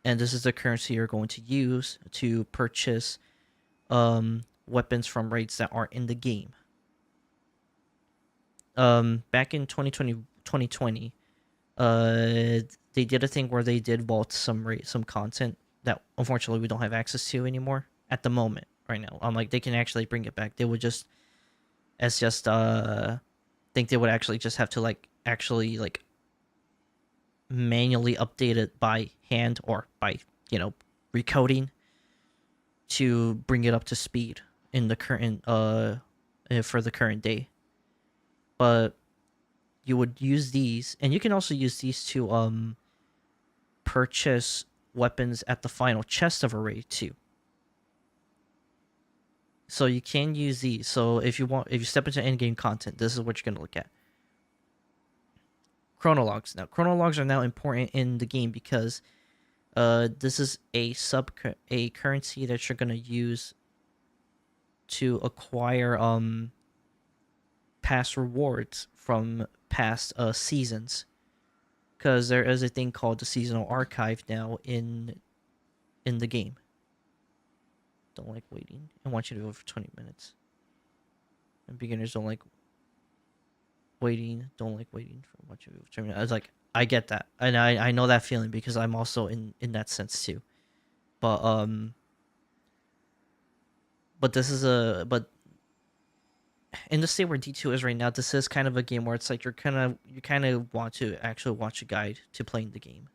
And this is the currency you're going to use to purchase weapons from raids that are in the game. Back in 2020, they did a thing where they did vault some content that unfortunately we don't have access to anymore at the moment right now. Like, they can actually bring it back. They would think they would actually just have to manually update it by hand or by recoding to bring it up to speed in the current for the current day. But you would use these, and you can also use these to purchase weapons at the final chest of a raid too. So you can use these. So if you step into endgame content, this is what you're gonna look at. Chronologs. Now, chronologs are now important in the game because this is a currency that you're gonna use to acquire past rewards from past seasons. Because there is a thing called the seasonal archive now in the game. Don't like waiting. I want you to go for 20 minutes. And beginners don't like waiting. Don't like waiting for what you do for 20 minutes. I was like, I get that, and I know that feeling because I'm also in that sense too. But this is but in the state where D2 is right now, this is kind of a game where it's like you kind of want to actually watch a guide to playing the game.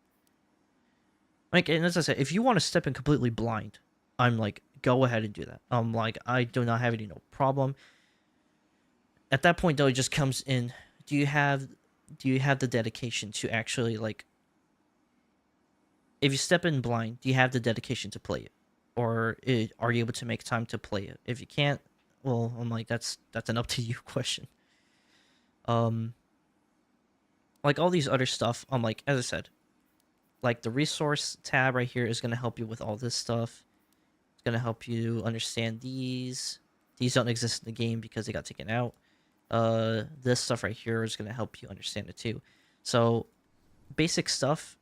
Like, and as I said, if you want to step in completely blind, I'm like, go ahead and do that. Like, I do not have no problem. At that point, though, it just comes in. Do you have the dedication to actually, like, if you step in blind, do you have the dedication to play it, or are you able to make time to play it? If you can't, well, I'm like, that's an up to you question. Like all these other stuff, I'm like, as I said, like the resource tab right here is gonna help you with all this stuff. It's gonna help you understand these. These don't exist in the game because they got taken out. This stuff right here is gonna help you understand it too. So, basic stuff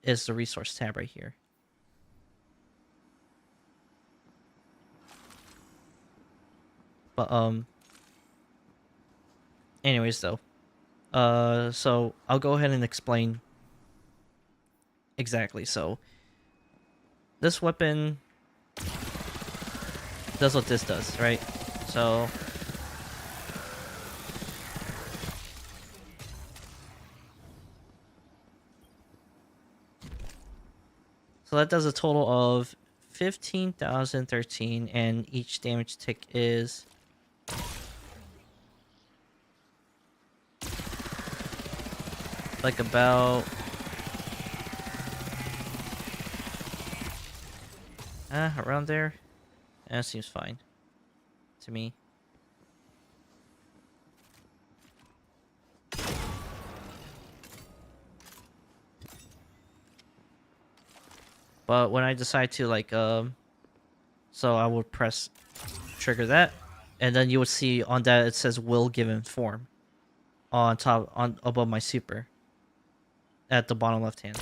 is the resource tab right here. But anyways though, so I'll go ahead and explain exactly. So this weapon does what this does, right? So that does a total of 15,013, and each damage tick is like about around there. That seems fine to me. But when I decide to like so I would press trigger that, and then you would see on that it says will given form on top, on above my super at the bottom left hand.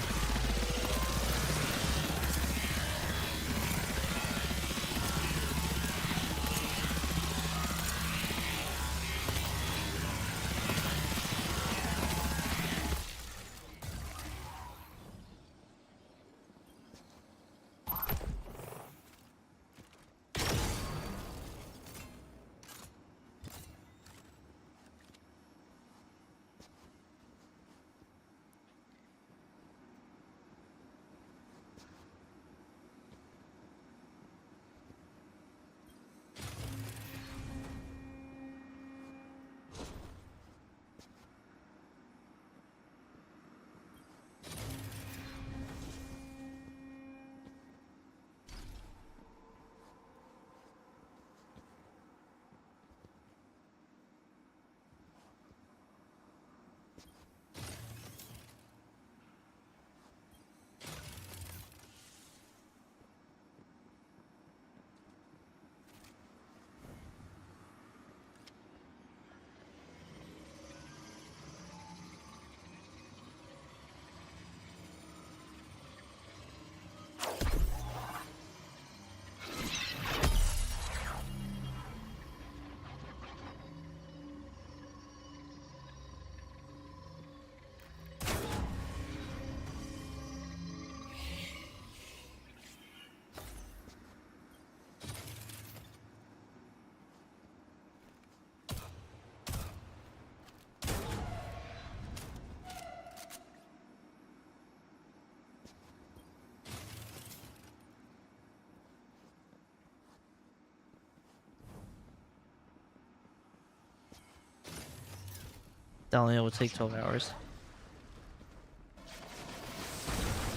That only will take 12 hours.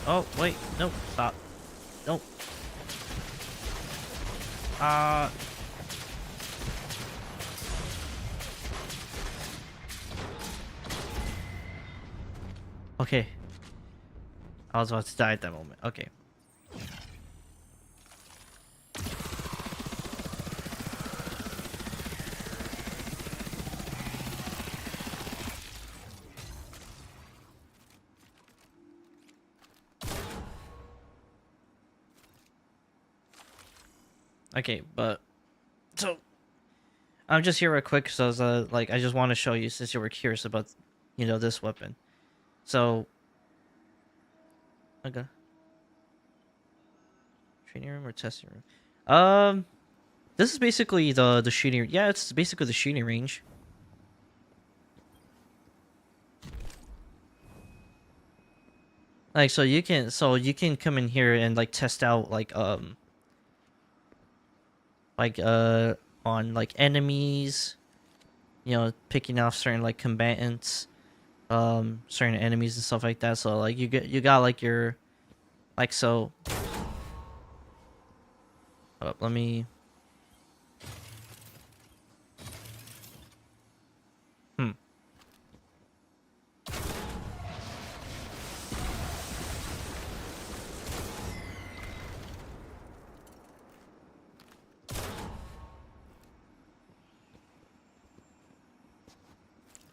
Oh, wait. No, stop. Nope. Okay. I was about to die at that moment. Okay. Okay, but so I'm just here real quick, so like I just want to show you since you were curious about, you know, this weapon. So okay, training room or testing room. This is basically the shooting. Yeah, it's basically the shooting range. Like so you can come in here and like test out like on like enemies, you know, picking off certain like combatants, certain enemies and stuff like that. So like you got like your like so. Hold up, let me.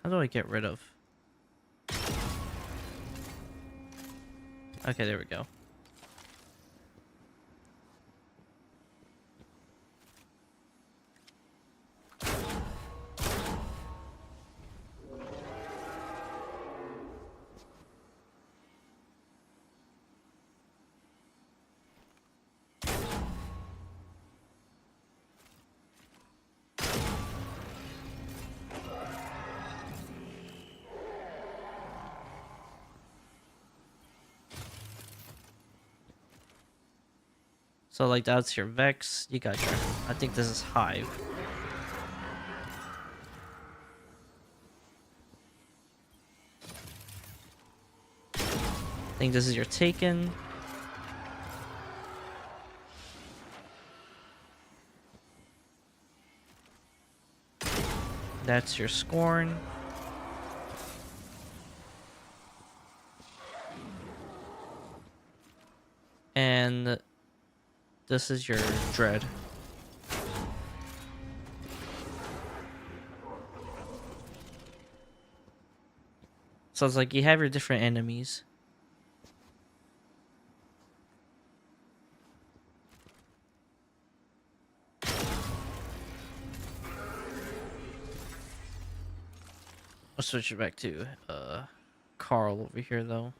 How do I get rid of? Okay, there we go. So like that's your Vex. You got your, I think this is Hive. I think this is your Taken. That's your Scorn. And this is your Dread. So it's like you have your different enemies. I'll switch it back to Carl over here though.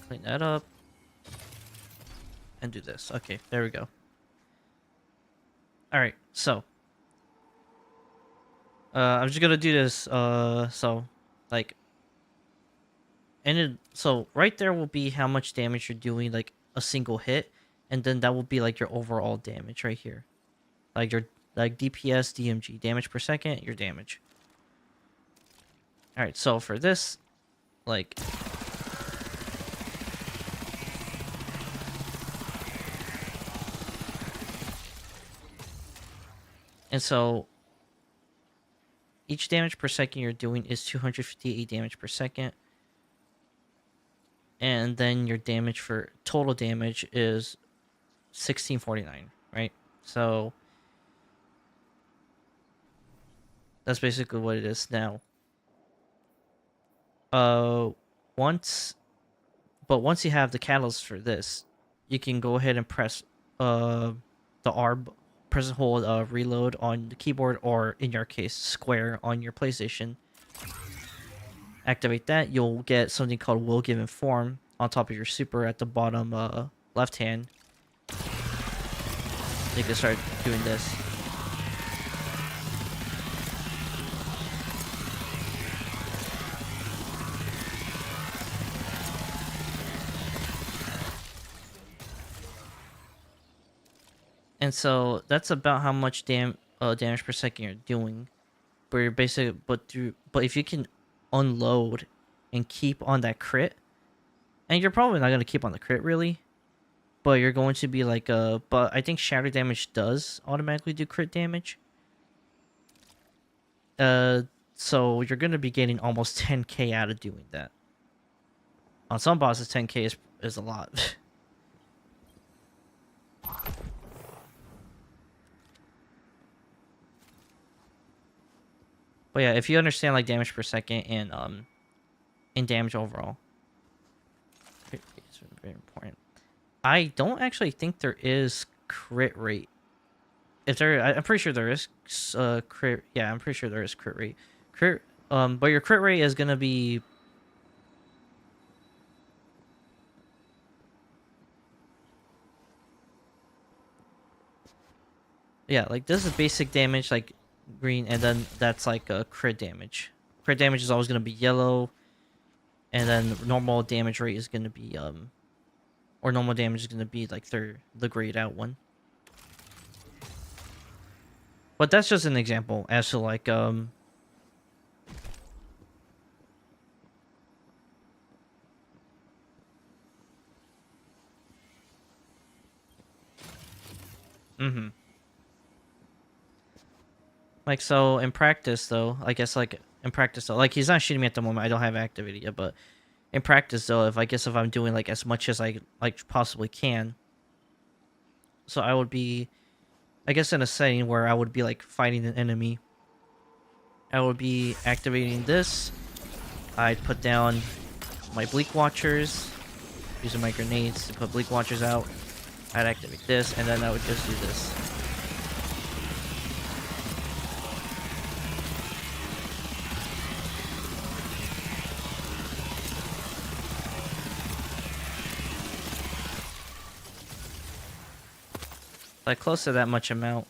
Clean that up. And do this. Okay, there we go. Alright, so. I'm just gonna do this, so, like. So, right there will be how much damage you're doing, like, a single hit. And then that will be, like, your overall damage right here. Like, your, like, DPS, DMG. Damage per second, your damage. Alright, so for this, like... And so, each damage per second you're doing is 258 damage per second. And then your damage for total damage is 1649, right? So, that's basically what it is now. Once you have the catalyst for this, you can go ahead and press the R, press and hold reload on the keyboard, or in your case square on your PlayStation. Activate that, you'll get something called Will Given Form on top of your super at the bottom left hand. You can start doing this. And so that's about how much damage per second you're doing. But you're basically, but if you can unload and keep on that crit, and you're probably not gonna keep on the crit really, but you're going to be like but I think shatter damage does automatically do crit damage. So you're gonna be getting almost 10k out of doing that. On some bosses, 10k is a lot. But yeah, if you understand like damage per second and damage overall, it's very important. I don't actually think there is crit rate. If there, I'm pretty sure there is crit. Yeah, I'm pretty sure there is crit rate. But your crit rate is gonna be. Yeah, like this is basic damage, like green, and then that's like a crit damage. Crit damage is always gonna be yellow, and then normal damage rate is gonna be or normal damage is gonna be like the grayed out one. But that's just an example as to like Like, so in practice though, I guess like in practice though, like he's not shooting me at the moment, I don't have activated yet, but in practice though, if I'm doing like as much as I like possibly can, so I would be, I guess in a setting where I would be like fighting an enemy, I would be activating this. I'd put down my Bleak Watchers, using my grenades to put Bleak Watchers out. I'd activate this, and then I would just do this. Like close to that much amount.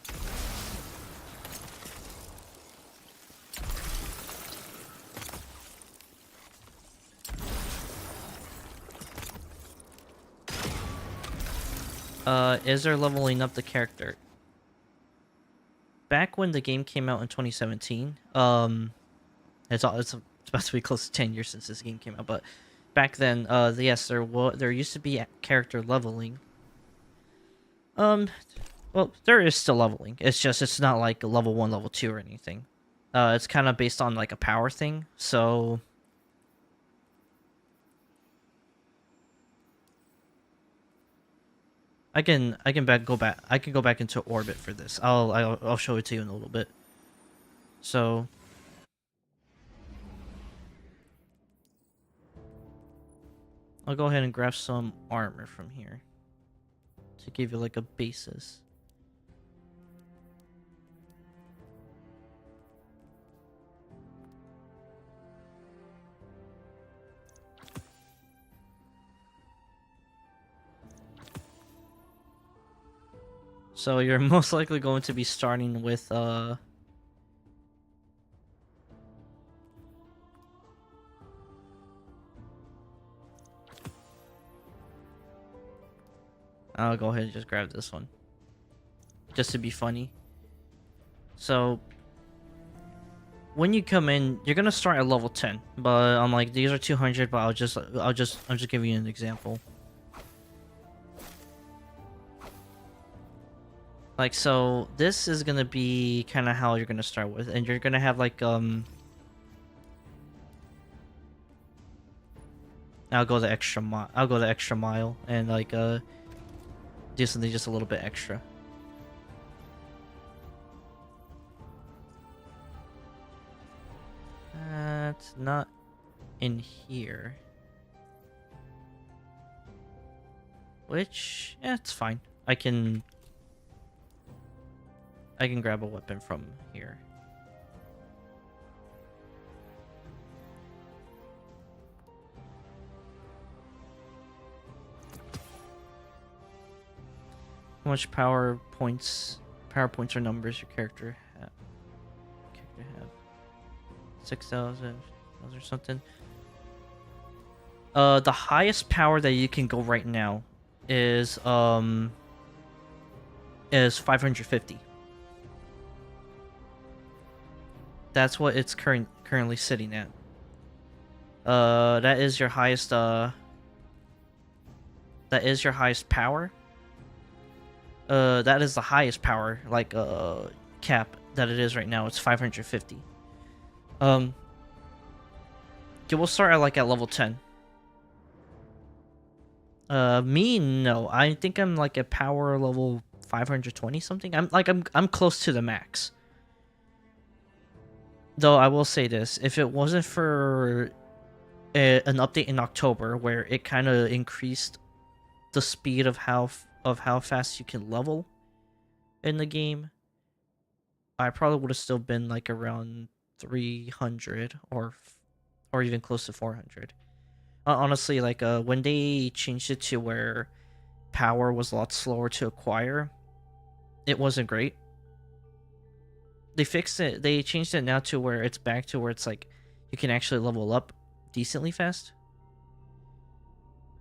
Is there leveling up the character? Back when the game came out in 2017, it's about to be close to 10 years since this game came out, but back then, yes, there used to be character leveling. Well, there is still leveling. It's not like level 1, level 2 or anything. It's kind of based on like a power thing, so I can go back into orbit for this. I'll show it to you in a little bit. So I'll go ahead and grab some armor from here to give you like a basis. So you're most likely going to be starting with I'll go ahead and just grab this one. Just to be funny. So when you come in, you're gonna start at level 10. But I'm like, these are 200, but I'm just giving you an example. Like, so this is gonna be kind of how you're gonna start with, and you're gonna have like I'll go the extra mile and like do something just a little bit extra. That's not in here. Which, yeah, it's fine. I can grab a weapon from here. How much power points or numbers your character have? 6,000 or something. The highest power that you can go right now is 550. That's what it's currently sitting at. That is your highest power. That is the highest power, like cap that it is right now. It's 550. Okay, we'll start at like at level 10. Me, no. I think I'm like a power level 520 something. I'm close to the max. Though I will say this, if it wasn't for an update in October where it kind of increased the speed of how fast you can level in the game, I probably would have still been like around 300 or even close to 400. Honestly, like when they changed it to where power was a lot slower to acquire, it wasn't great. They fixed it. They changed it now to where it's back to where it's like you can actually level up decently fast.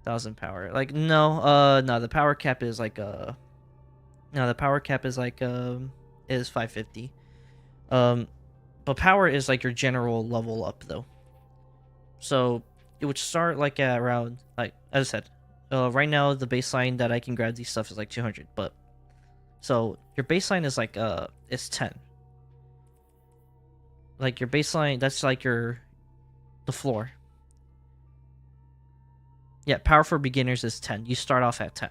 1,000 power. Like no, the power cap is like is 550. But power is like your general level up though. So it would start like at around, like as I said, right now the baseline that I can grab these stuff is like 200. But so your baseline is like is 10. Like your baseline, that's like the floor. Yeah, power for beginners is 10. You start off at 10.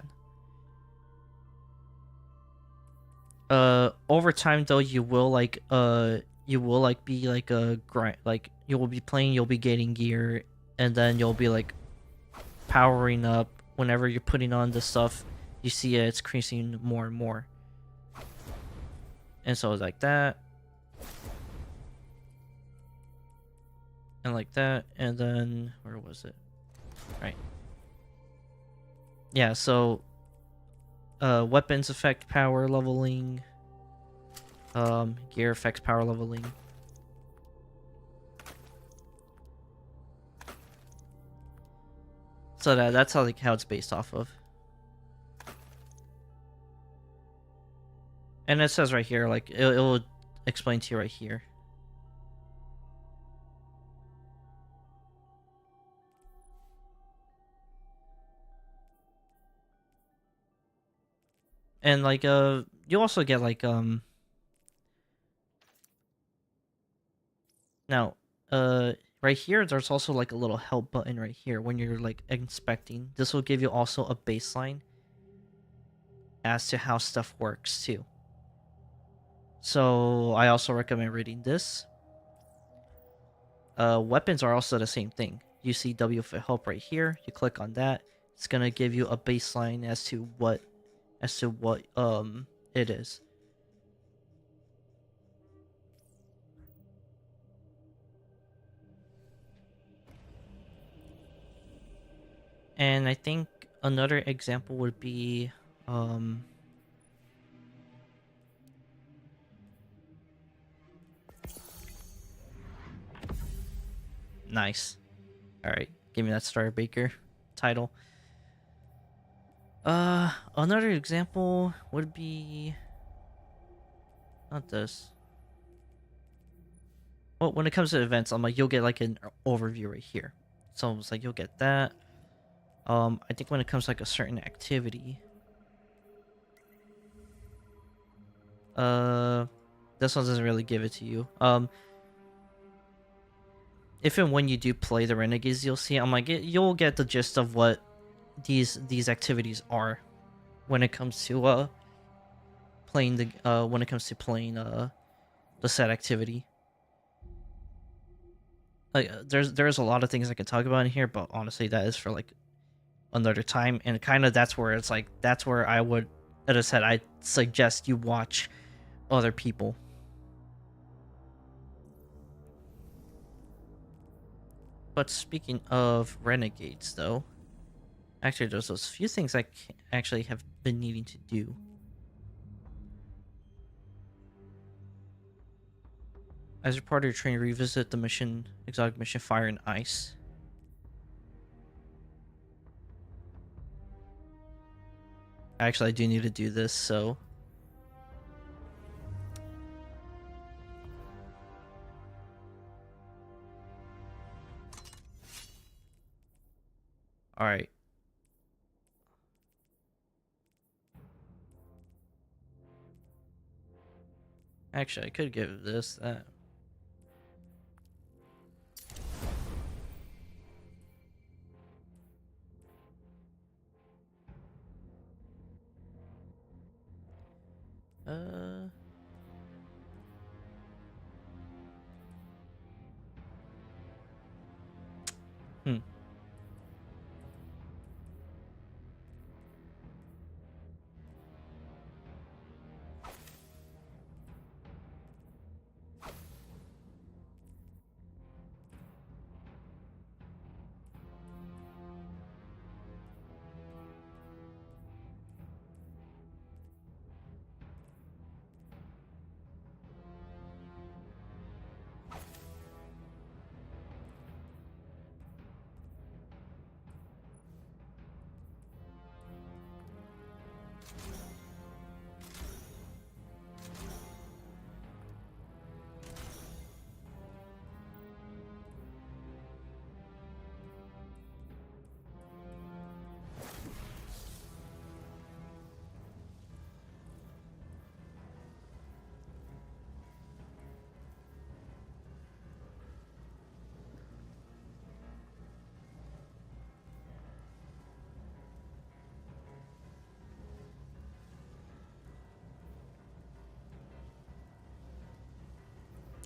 Over time though, you will be like a grind, like you will be playing, you'll be getting gear, and then you'll be like powering up. Whenever you're putting on the stuff, you see it's increasing more and more. And so like that. And like that, and then where was it? Right. Yeah, so weapons effect power leveling, gear effects power leveling. So that's how how it's based off of. And it says right here, like it'll explain to you right here. And like you also get like now right here there's also like a little help button right here when you're like inspecting. This will give you also a baseline as to how stuff works too. So I also recommend reading this. Weapons are also the same thing. You see W for help right here. You click on that. It's gonna give you a baseline as to what it is. And I think another example would be nice. All right, give me that Star Baker title. Another example would be not this. Well, when it comes to events, I'm like you'll get like an overview right here. So it's like you'll get that. I think when it comes to like a certain activity, this one doesn't really give it to you. If and when you do play the Renegades, you'll see. I'm like you'll get the gist of what these activities are when it comes to playing the the set activity. Like there's a lot of things I can talk about in here, but honestly that is for like another time. And kind of that's where it's like that's where I would, as I said, I suggest you watch other people. But speaking of Renegades though, actually there's those few things I actually have been needing to do. As a part of your training, revisit the mission, exotic mission Fire and Ice. Actually, I do need to do this, so... Alright. Actually, I could give this that. Hmm.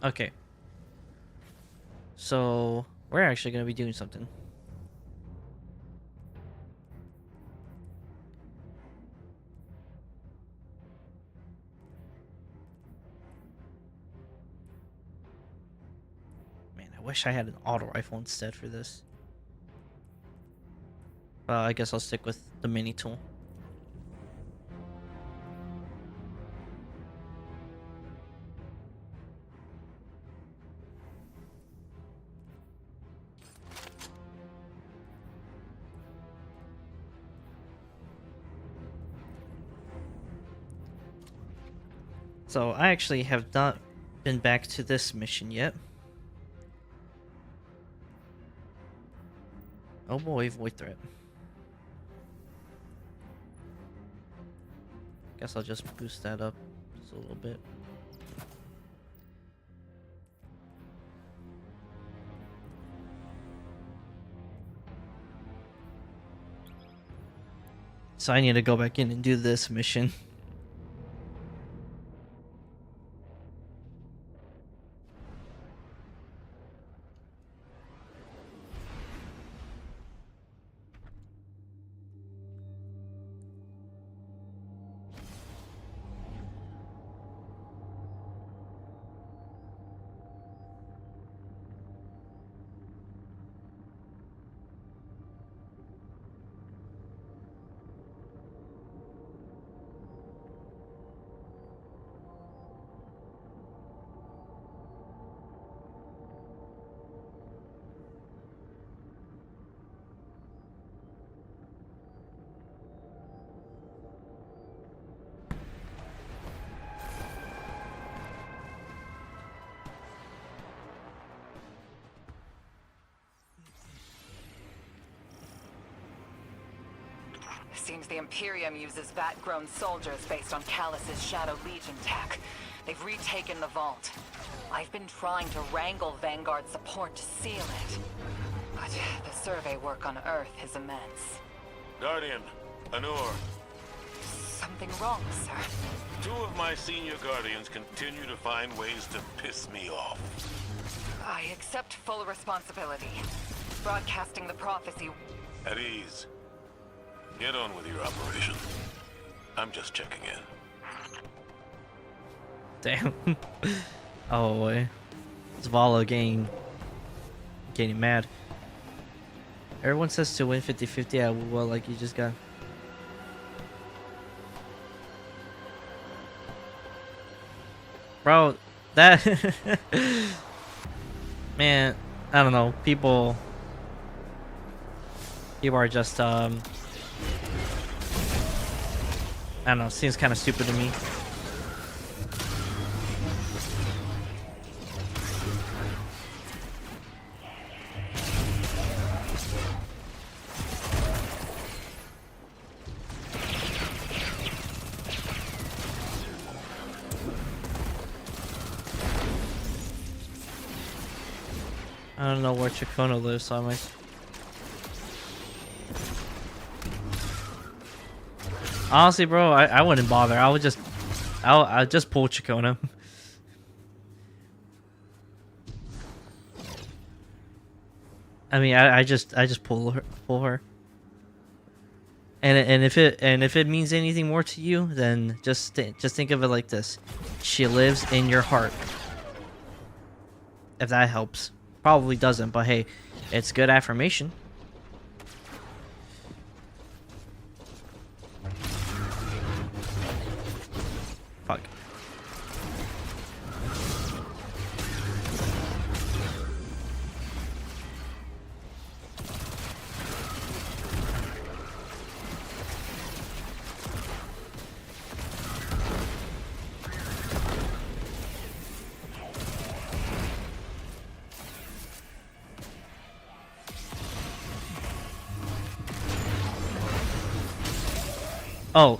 Okay. So, we're actually going to be doing something. Man, I wish I had an auto rifle instead for this. I guess I'll stick with the mini tool. So I actually have not been back to this mission yet. Oh boy, void threat. Guess I'll just boost that up just a little bit. So I need to go back in and do this mission. Seems the Imperium uses vat-grown soldiers based on Callus's Shadow Legion tech. They've retaken the vault. I've been trying to wrangle Vanguard support to seal it. But the survey work on Earth is immense. Guardian, Anur. Something wrong, sir? 2 of my senior Guardians continue to find ways to piss me off. I accept full responsibility. Broadcasting the prophecy. At ease. Get on with your operation. I'm just checking in. Damn. Oh boy. It's Vala getting mad. Everyone says to win 50-50. Yeah, well, like you just got. Bro, that man, I don't know. People are just I don't know, seems kind of stupid to me. I don't know where Chikona lives, so I might. Honestly, bro, I wouldn't bother. I'll just pull Chikona. I mean, I just pull her. And if it means anything more to you, then just think of it like this: she lives in your heart. If that helps. Probably doesn't, but hey, it's good affirmation. Fuck. Oh,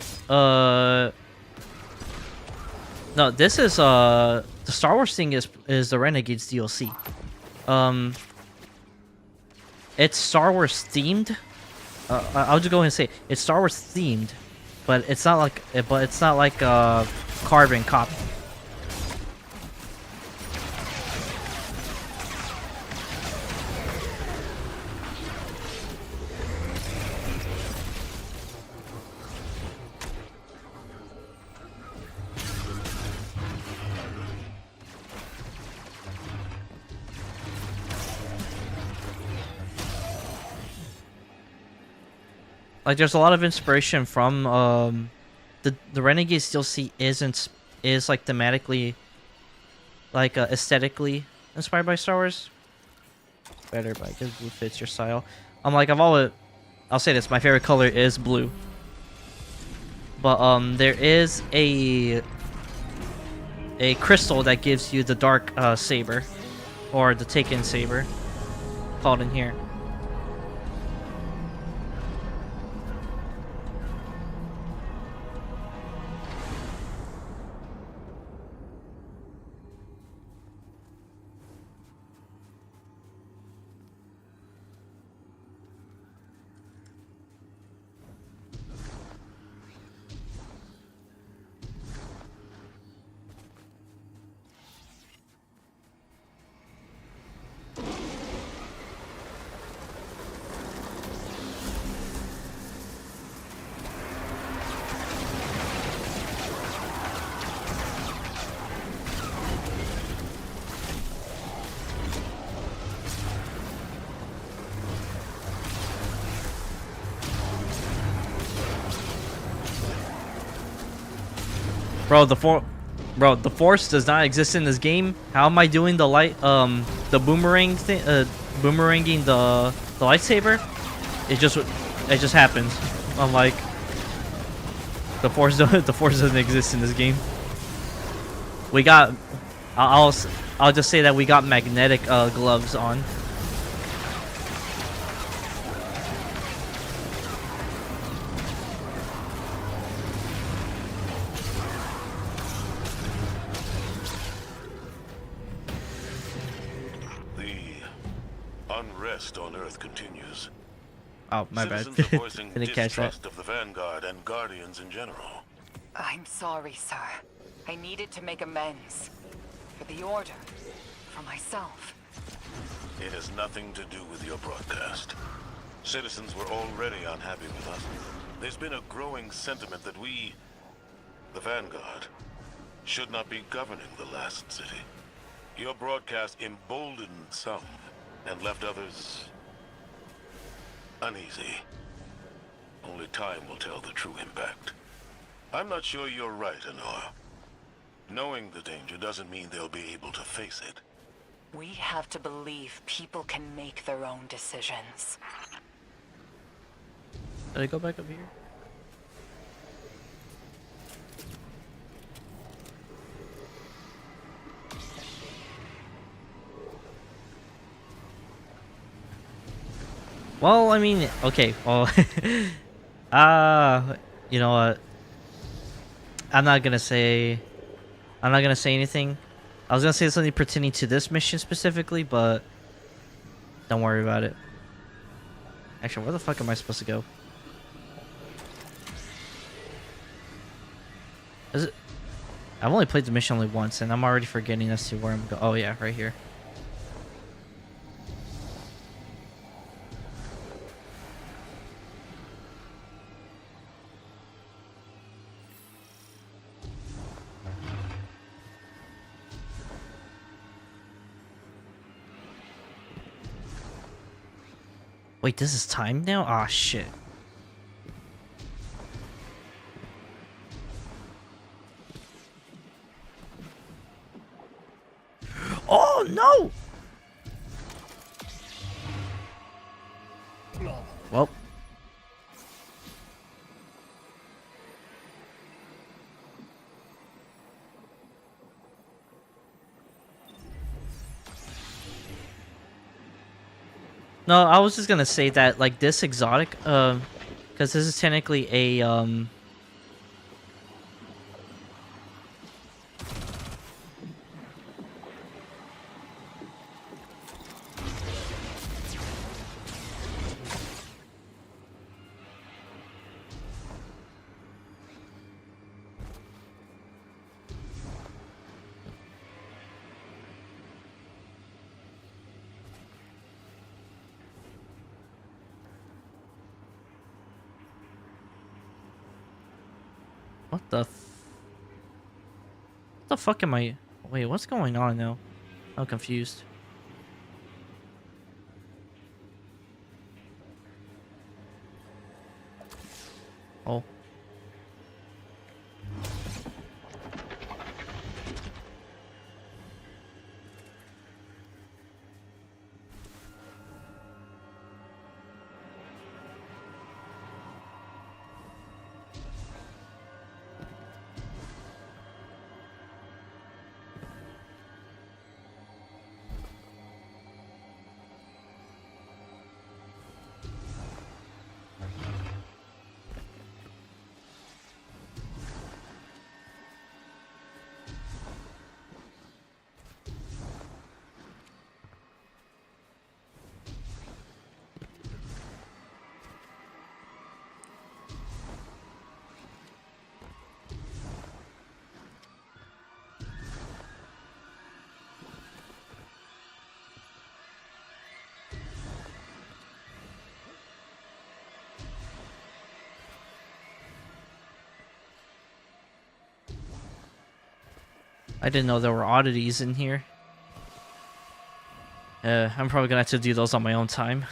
no, this is, the Star Wars thing is the Renegades DLC. It's Star Wars themed. I'll just go ahead and say it's Star Wars themed, but it's not like a carbon copy. Like, there's a lot of inspiration from the Renegades DLC is like thematically, like aesthetically inspired by Star Wars. Better, but I guess blue fits your style. I'm like, I'll say this: my favorite color is blue. But there is a a crystal that gives you the dark saber, or the taken saber, called in here. Bro, the force does not exist in this game. How am I doing the the boomerang thing, boomeranging the lightsaber? It just happens. I'm like, the force doesn't exist in this game. We got, I'll just say that we got magnetic gloves on. On Earth continues. Oh, my bad. Citizens are voicing Didn't catch that. distrust of the Vanguard and Guardians in general. I'm sorry, sir. I needed to make amends. For the Order. For myself. It has nothing to do with your broadcast. Citizens were already unhappy with us. There's been a growing sentiment that we, the Vanguard, should not be governing the last city. Your broadcast emboldened some and left others uneasy. Only time will tell the true impact. I'm not sure you're right, Anor. Knowing the danger doesn't mean they'll be able to face it. We have to believe people can make their own decisions. Did I go back up here? Well, I mean, okay, well, you know what? I'm not gonna say anything. I was gonna say something pertaining to this mission specifically, but don't worry about it. Actually, where the fuck am I supposed to go? Is it? I've only played the mission only once, and I'm already forgetting as to where I'm going. Oh yeah, right here. Wait, this is timed now? Ah, shit. Oh, no! Well. No, I was just gonna say that, like, this exotic, because this is technically a, what the fuck am I? Wait, what's going on now? I'm confused. Oh. I didn't know there were oddities in here. I'm probably gonna have to do those on my own time.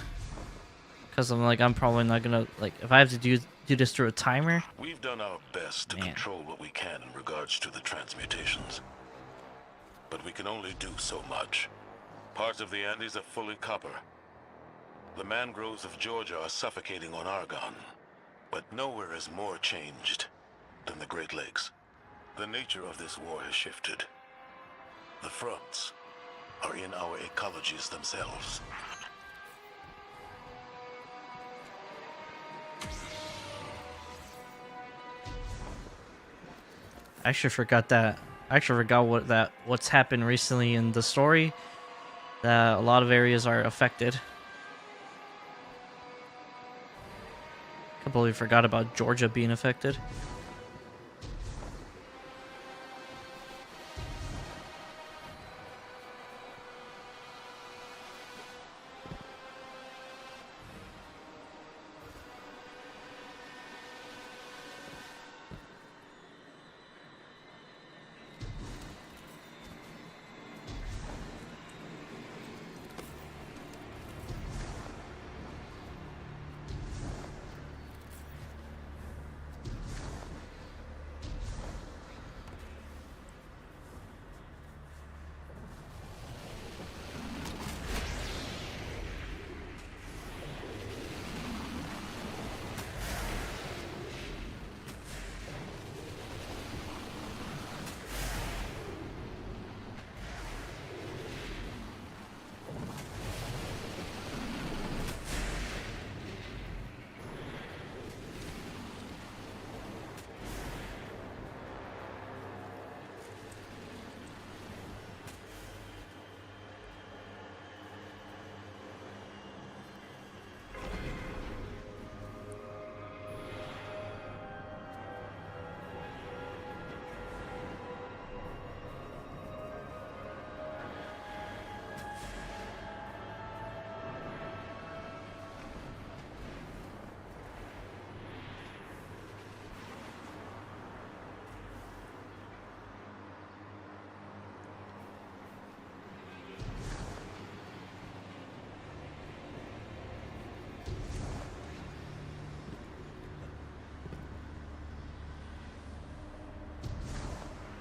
Because I'm probably not gonna, like, if I have to do this through a timer. We've done our best to control what we can in regards to the transmutations. But we can only do so much. Parts of the Andes are fully copper. The mangroves of Georgia are suffocating on argon. But nowhere is more changed than the Great Lakes. The nature of this war has shifted. The fronts are in our ecologies themselves. I actually forgot that. I actually forgot what's happened recently in the story. That a lot of areas are affected. Completely forgot about Georgia being affected.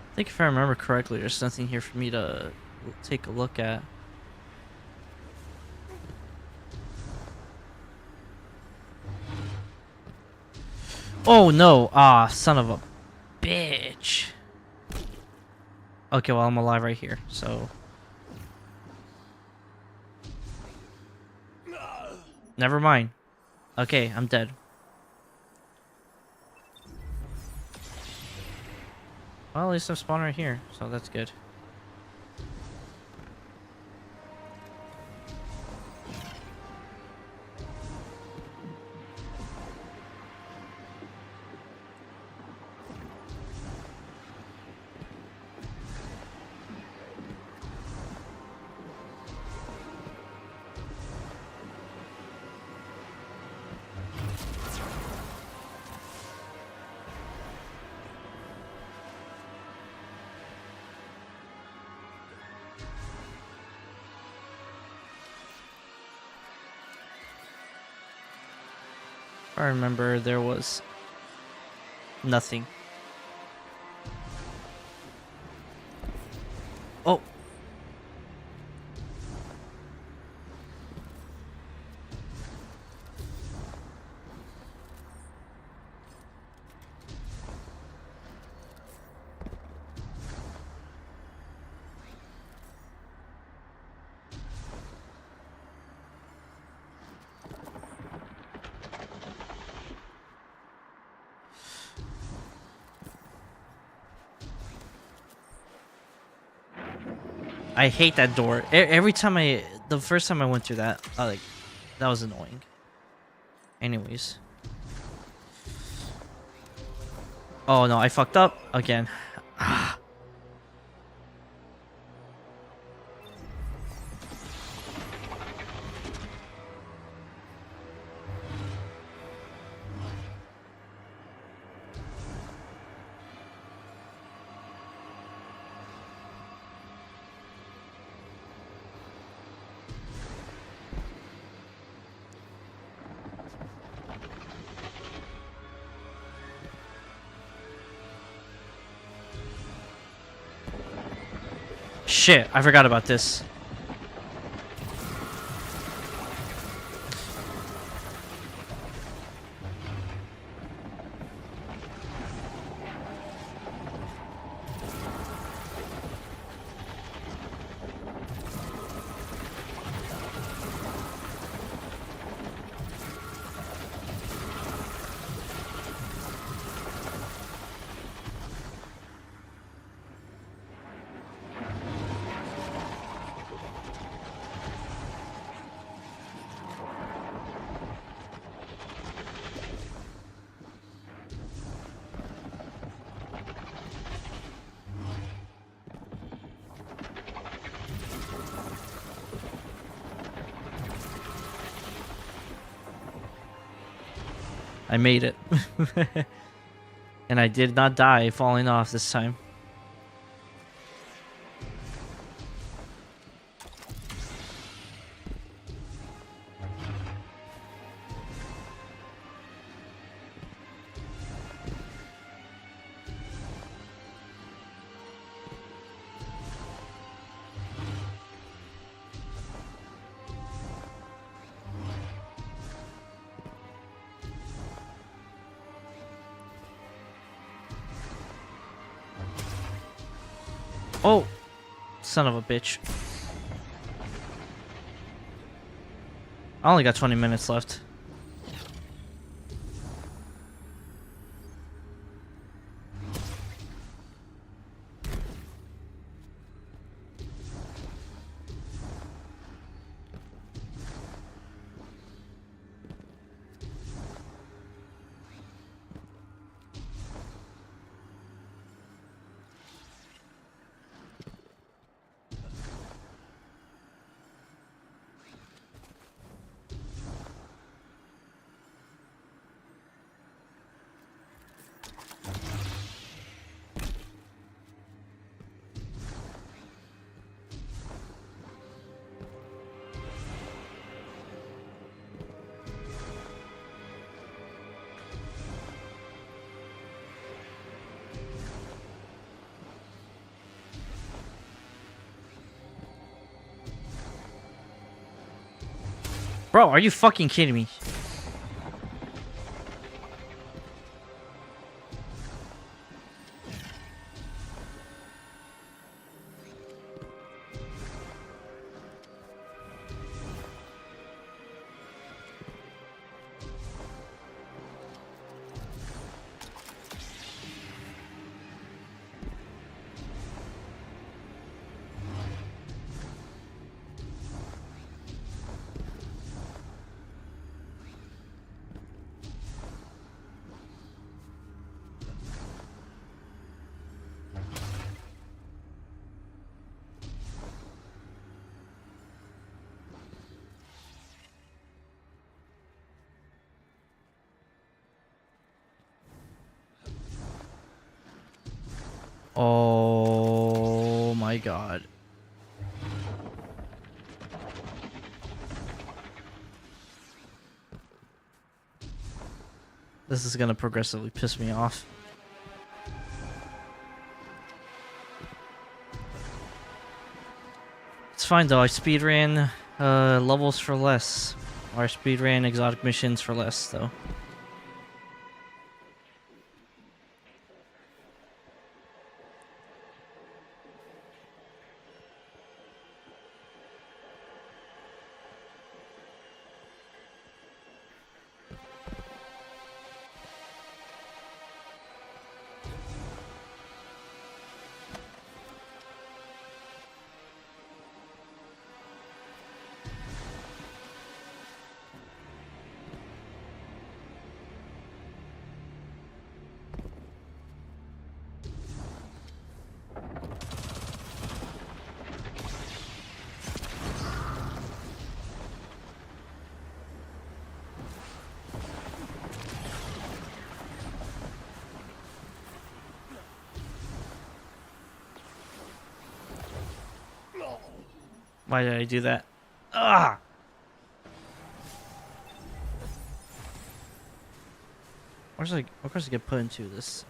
I think if I remember correctly, there's something here for me to take a look at. Oh no! Ah, son of a bitch. Okay, well, I'm alive right here, so. Never mind. Okay, I'm dead. Well, at least I'm spawned right here, so that's good. I remember there was nothing. Oh. I hate that door. Every time the first time I went through that, that was annoying. Anyways. Oh no, I fucked up again. Ah. Shit, I forgot about this. I made it. And I did not die falling off this time. Oh, son of a bitch. I only got 20 minutes left. Bro, are you fucking kidding me? Oh my god. This is gonna progressively piss me off. It's fine though, I speedran levels for less. Or I speedran exotic missions for less though. Why did I do that? Ah! What course I get put into this?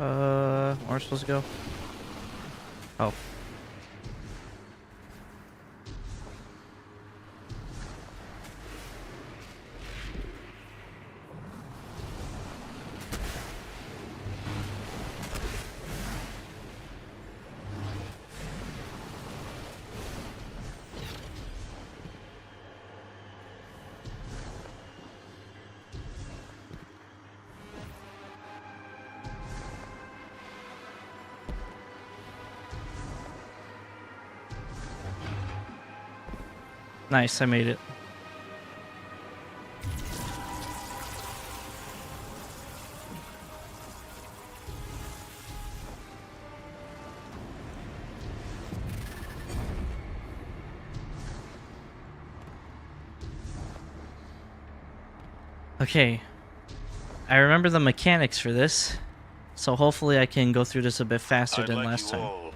Where am I supposed to go? Oh. Nice, I made it. Okay. I remember the mechanics for this, so hopefully I can go through this a bit faster than last time. All,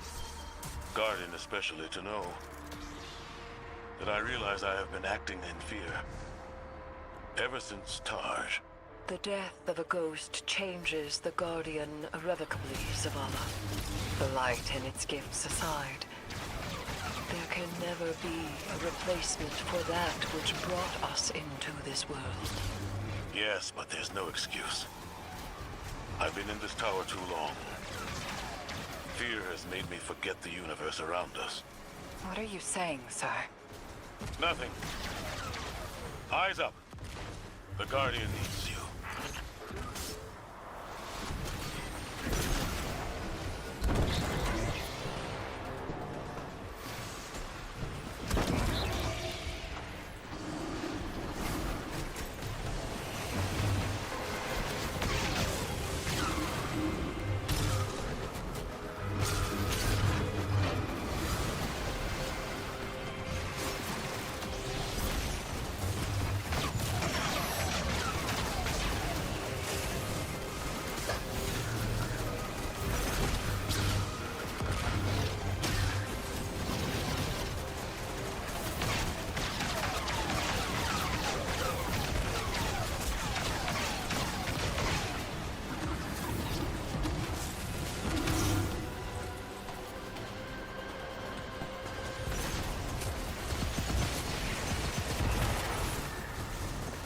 Guardian especially, to know that I realize I have been acting in fear ever since Taj. The death of a ghost changes the Guardian irrevocably, Zavala. The light and its gifts aside, there can never be a replacement for that which brought us into this world. Yes, but there's no excuse. I've been in this tower too long. Fear has made me forget the universe around us. What are you saying, sir? Nothing. Eyes up. The Guardian needs you.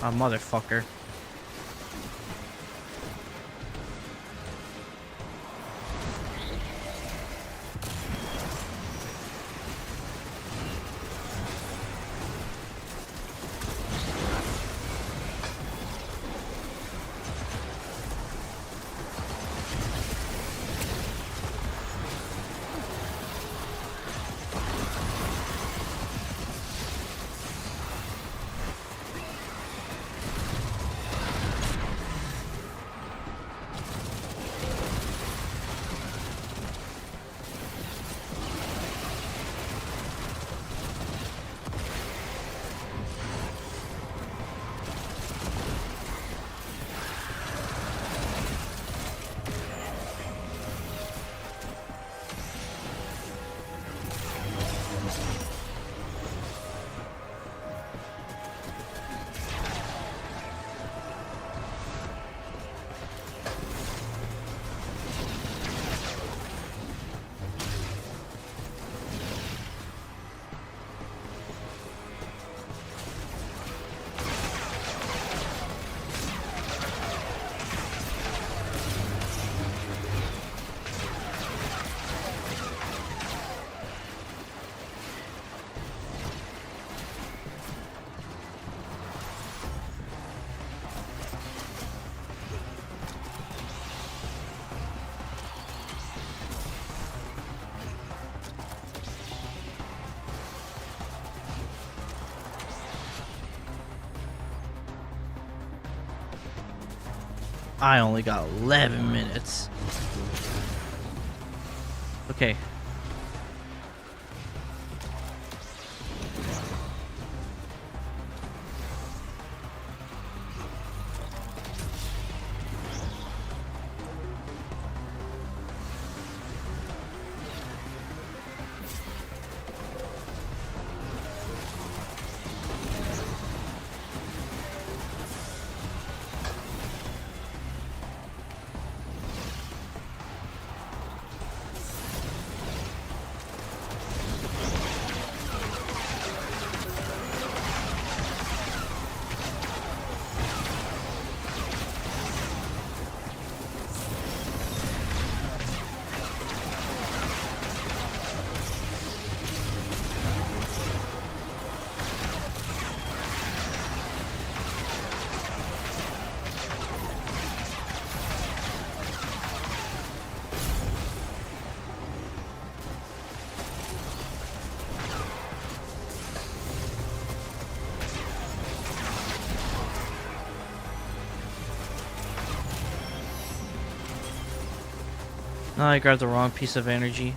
A motherfucker. I only got 11 minutes. Okay. No, I grabbed the wrong piece of energy.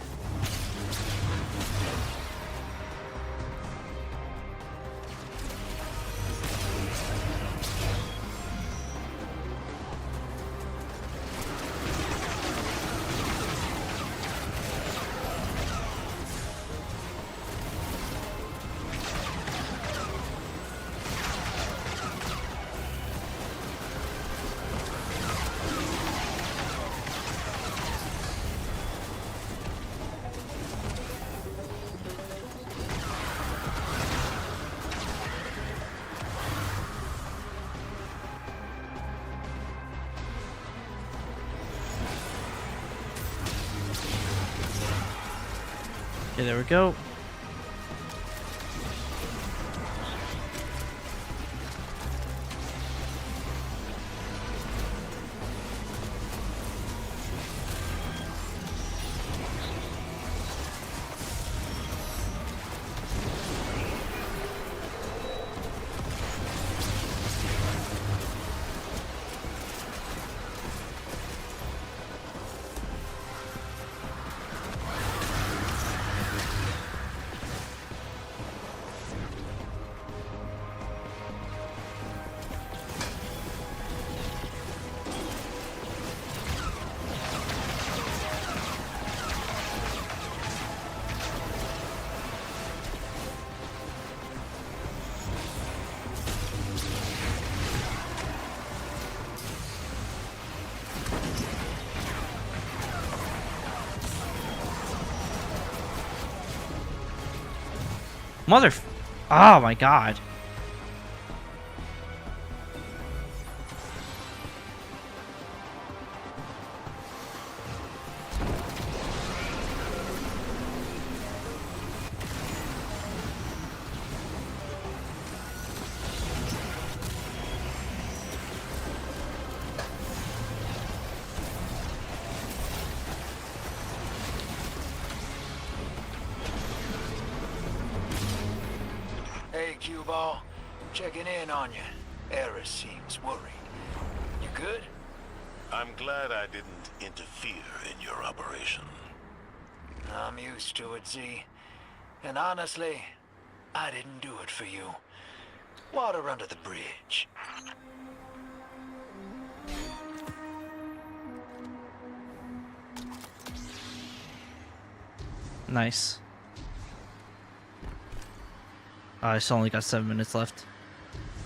Okay, there we go. Oh my god. Hey, Q-Ball. Checking in on you. Eris seems worried. You good? I'm glad I didn't interfere in your operation. I'm used to it, Z. And honestly, I didn't do it for you. Water under the bridge. Nice. I still only got 7 minutes left.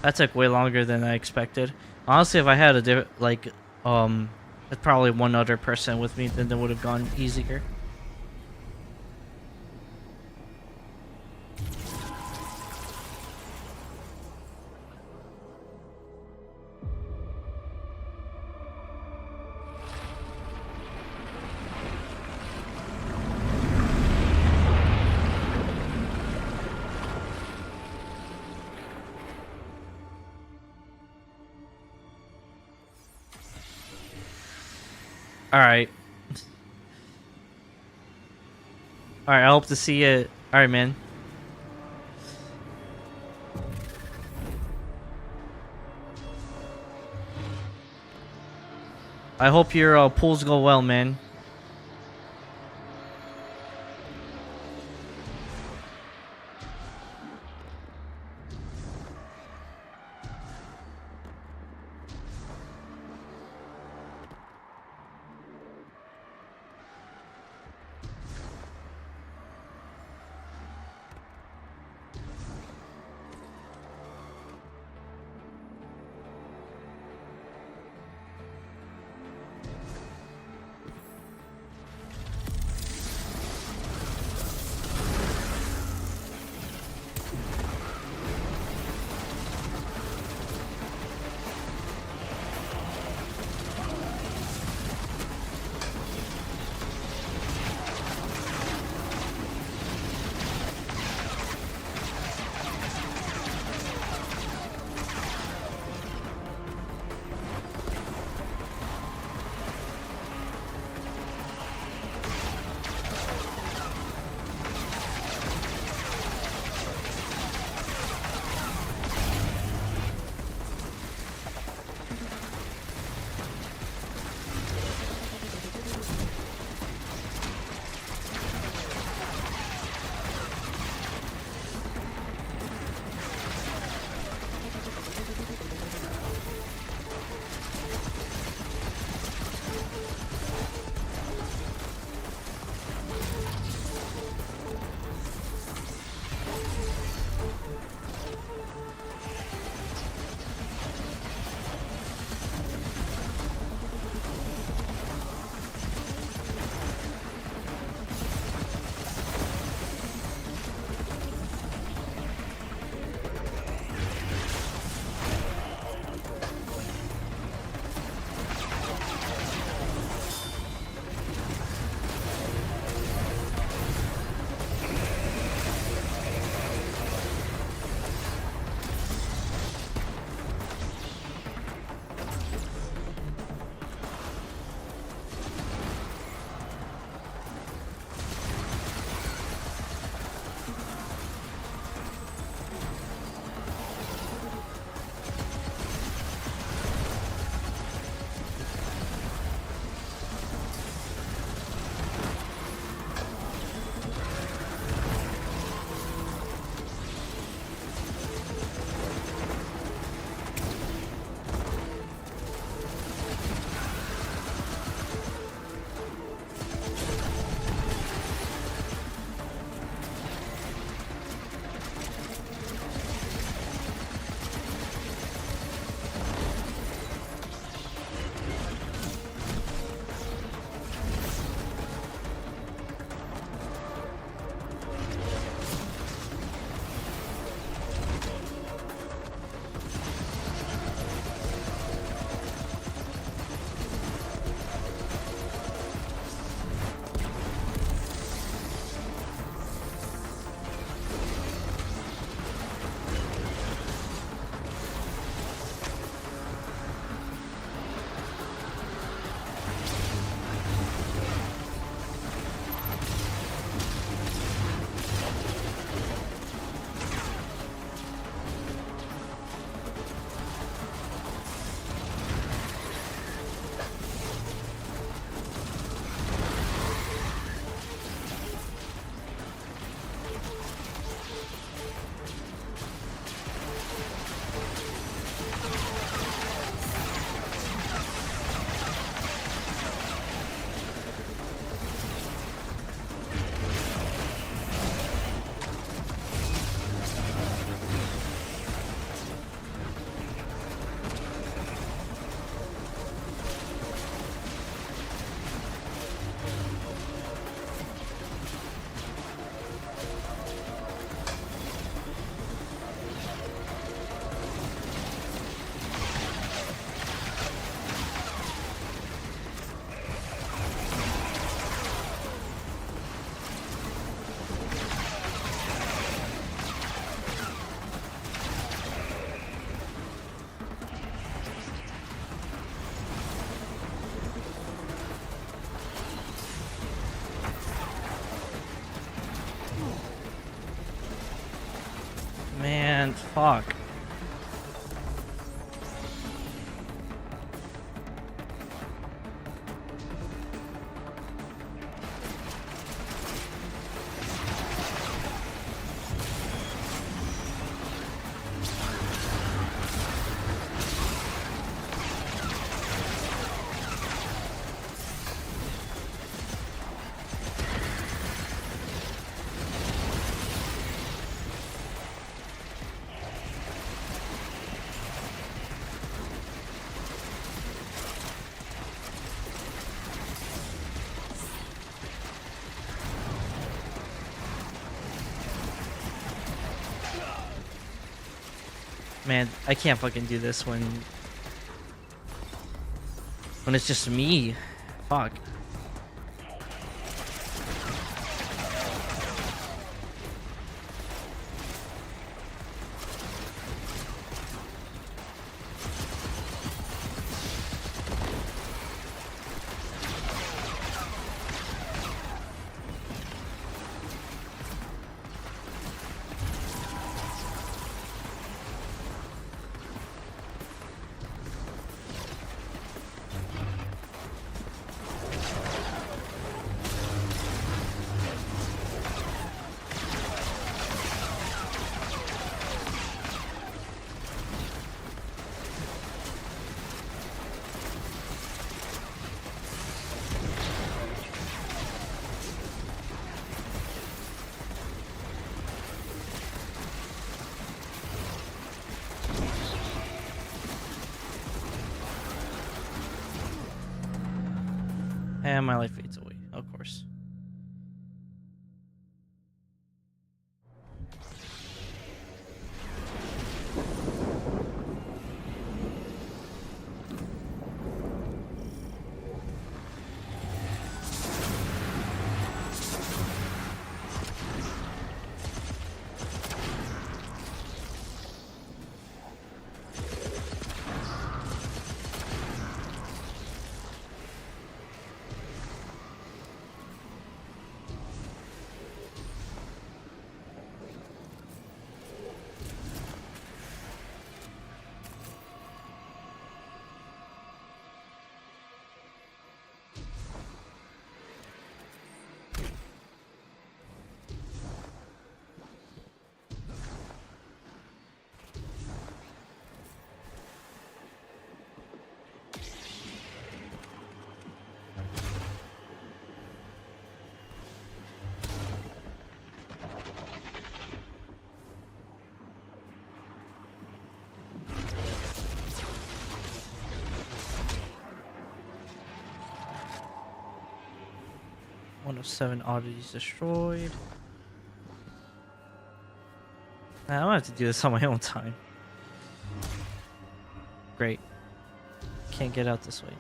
That took way longer than I expected. Honestly, if I had probably one other person with me, then it would have gone easier. Alright. Alright, I hope to see it. Alright, man. I hope your pulls go well, man. man. Fuck. Man, I can't fucking do this when it's just me. Fuck. And my life fades away, of course. One of 7 oddities destroyed. I'm gonna have to do this on my own time. Great. Can't get out this way.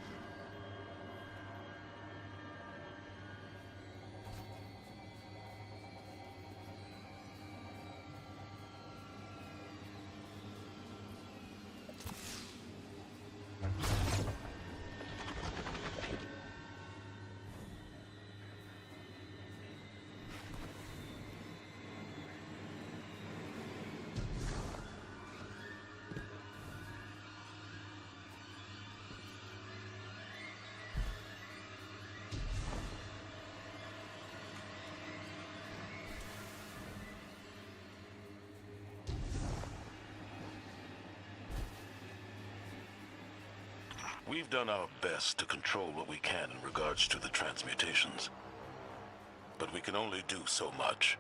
We've done our best to control what we can in regards to the transmutations. But we can only do so much.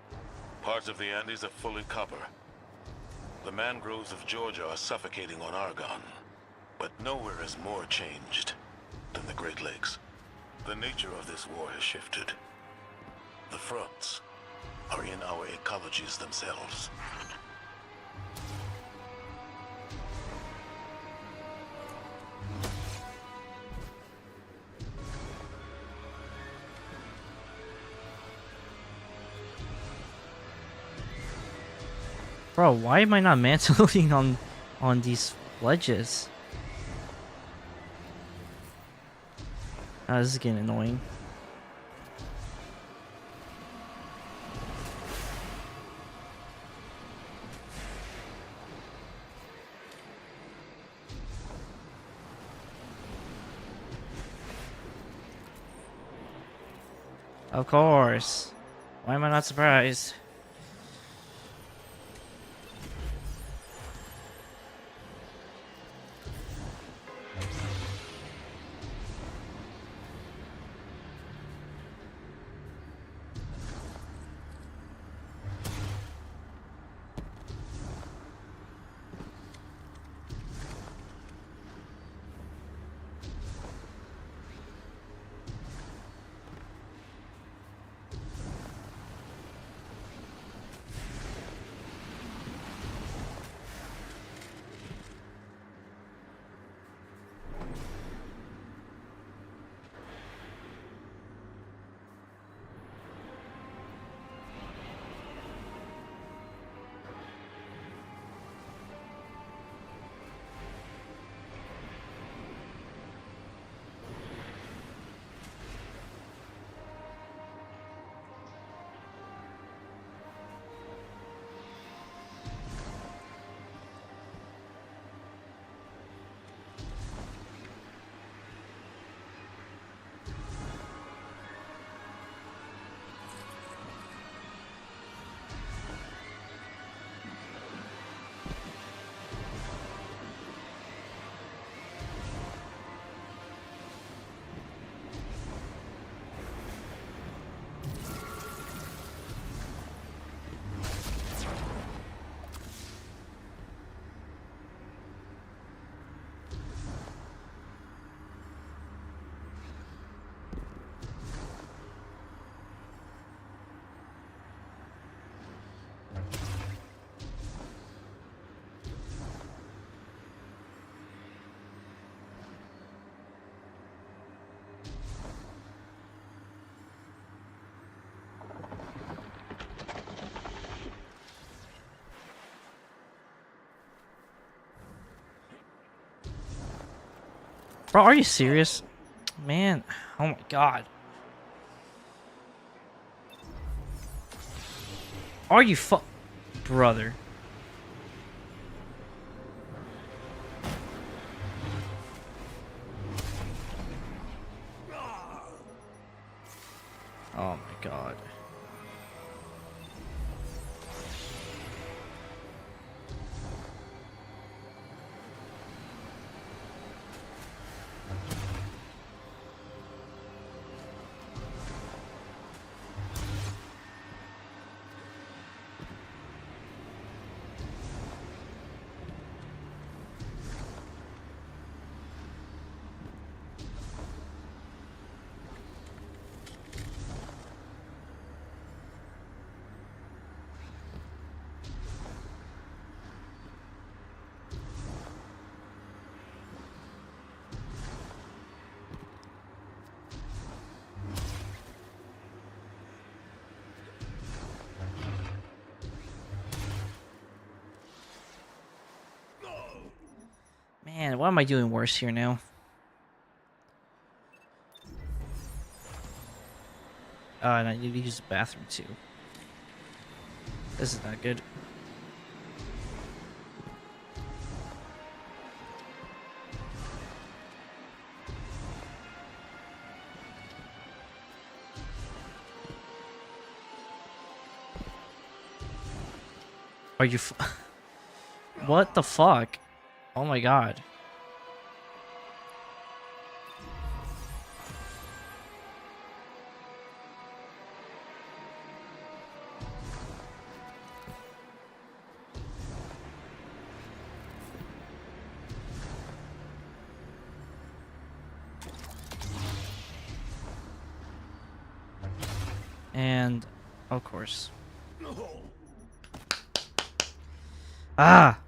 Parts of the Andes are fully copper. The mangroves of Georgia are suffocating on argon. But nowhere is more changed than the Great Lakes. The nature of this war has shifted. The fronts are in our ecologies themselves. Bro, why am I not mantling on these ledges? Oh, this is getting annoying. Of course. Why am I not surprised? Bro, are you serious? Man, oh my god. Are you brother? Oh my god. Man, why am I doing worse here now? And I need to use the bathroom too. This is not good. Are you what the fuck? Oh my god. And of course. Ah!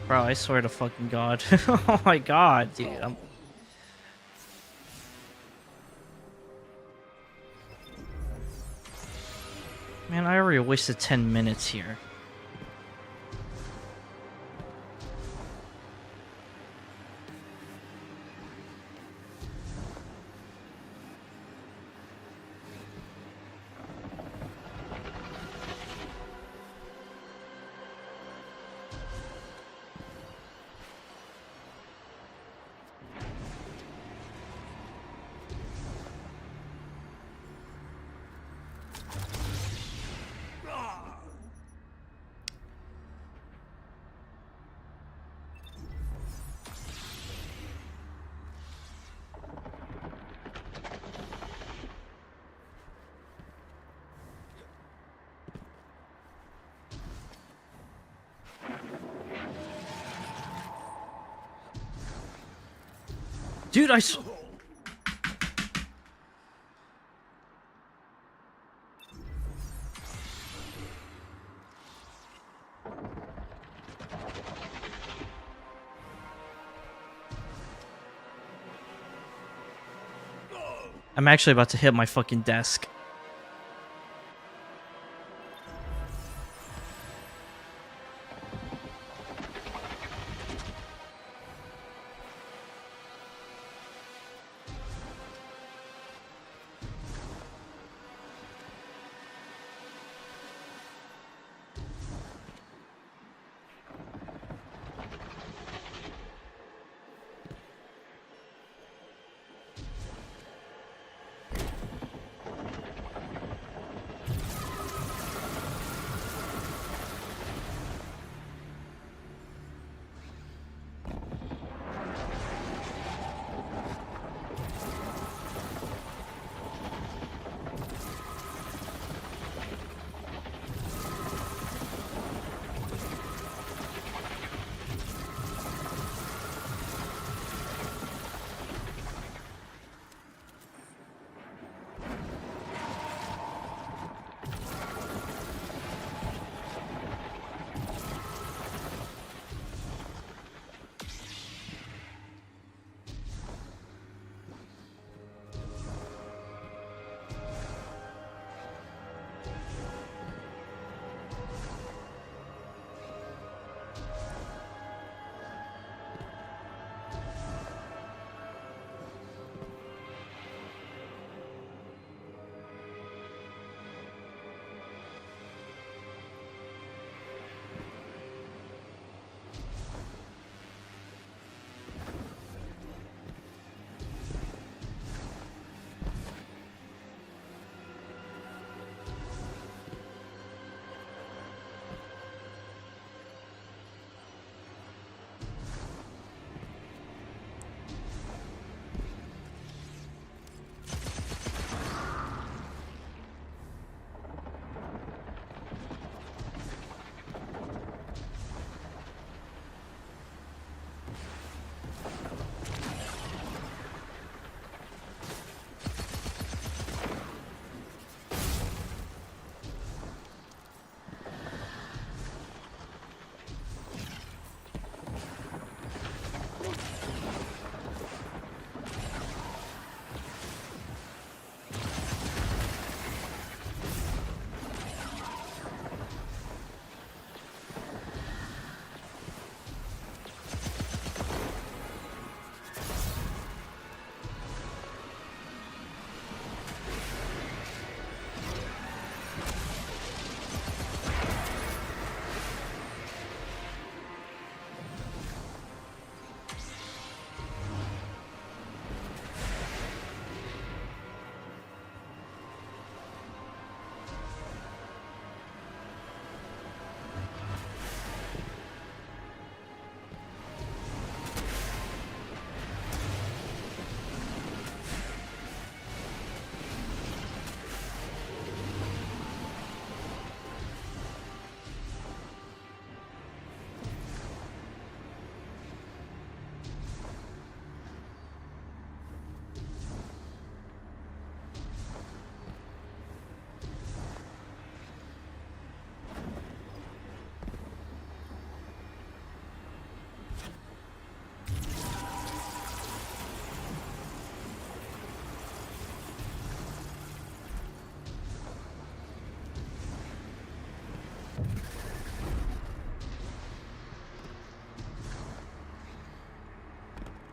Bro, I swear to fucking god. Oh my god, dude. Man, I already wasted 10 minutes here. Dude, I'm actually about to hit my fucking desk.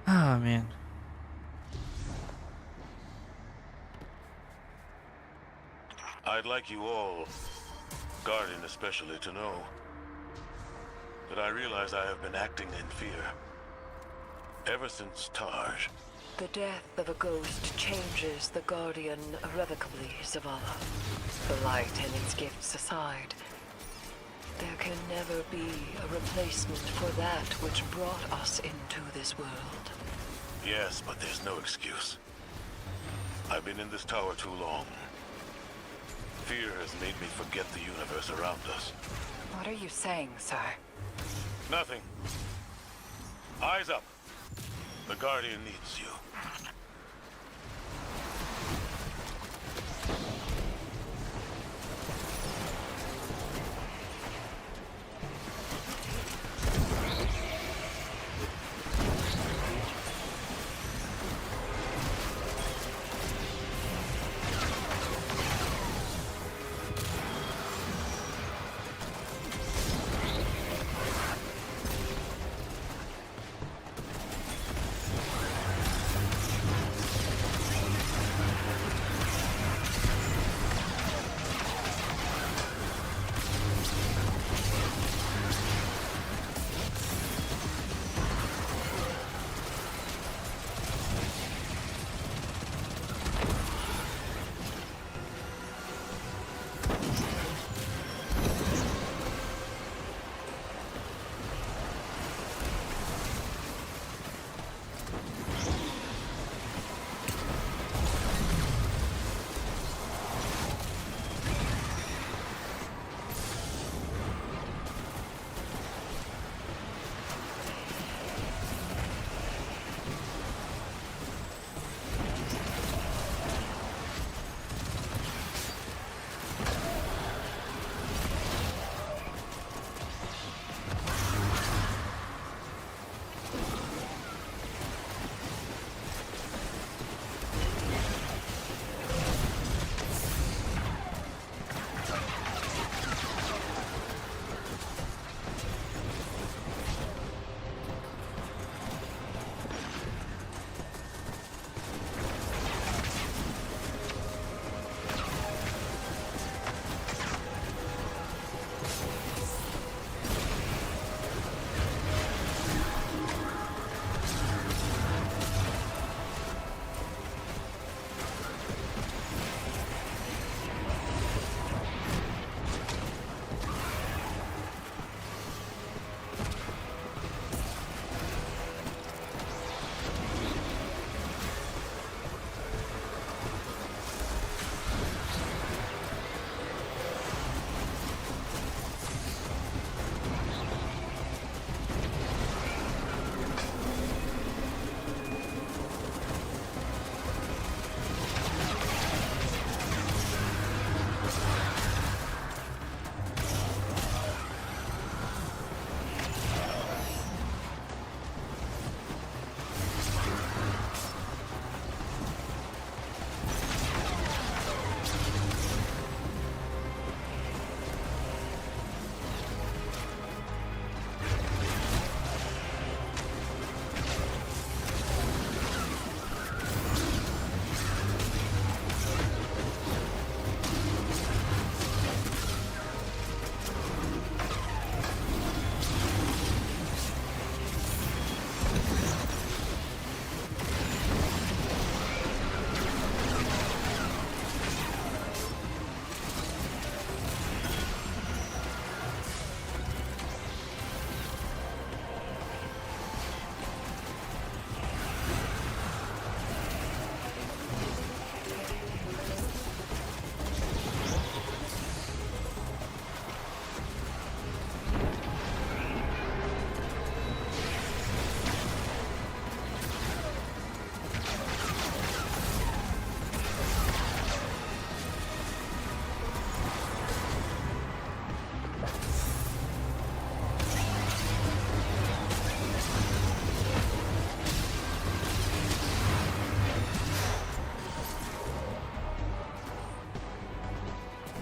Oh man. I'd like you all, Guardian especially, to know that I realize I have been acting in fear ever since Taj. The death of a ghost changes the Guardian irrevocably, Zavala. The light and its gifts aside, there can never be a replacement for that which brought us into this world. Yes, but there's no excuse. I've been in this tower too long. Fear has made me forget the universe around us. What are you saying, sir? Nothing. Eyes up. The Guardian needs you.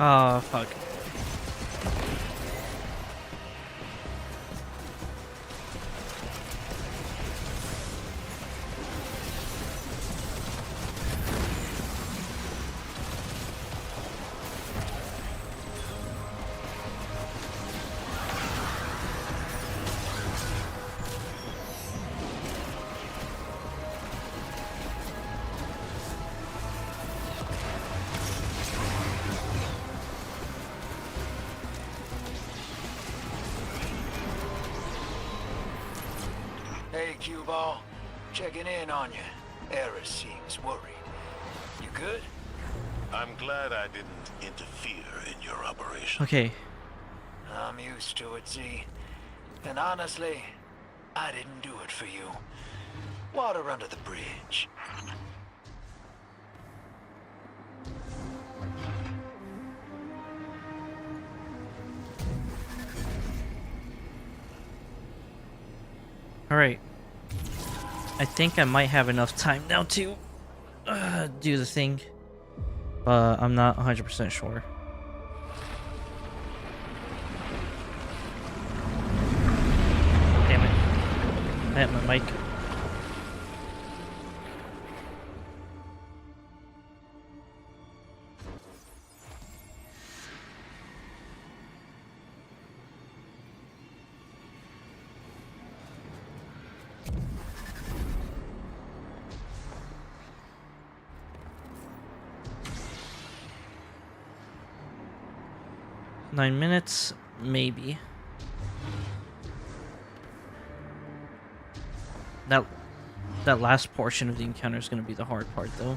Oh, fuck. cue ball. Checking in on you. Eris seems worried. You good? I'm glad I didn't interfere in your operation. Okay. I'm used to it, Z. And honestly, I didn't do it for you. Water under the bridge. Alright. I think I might have enough time now to do the thing. But I'm not 100% sure. Damn it. I hit my mic. Nine minutes, maybe. That last portion of the encounter is going to be the hard part, though.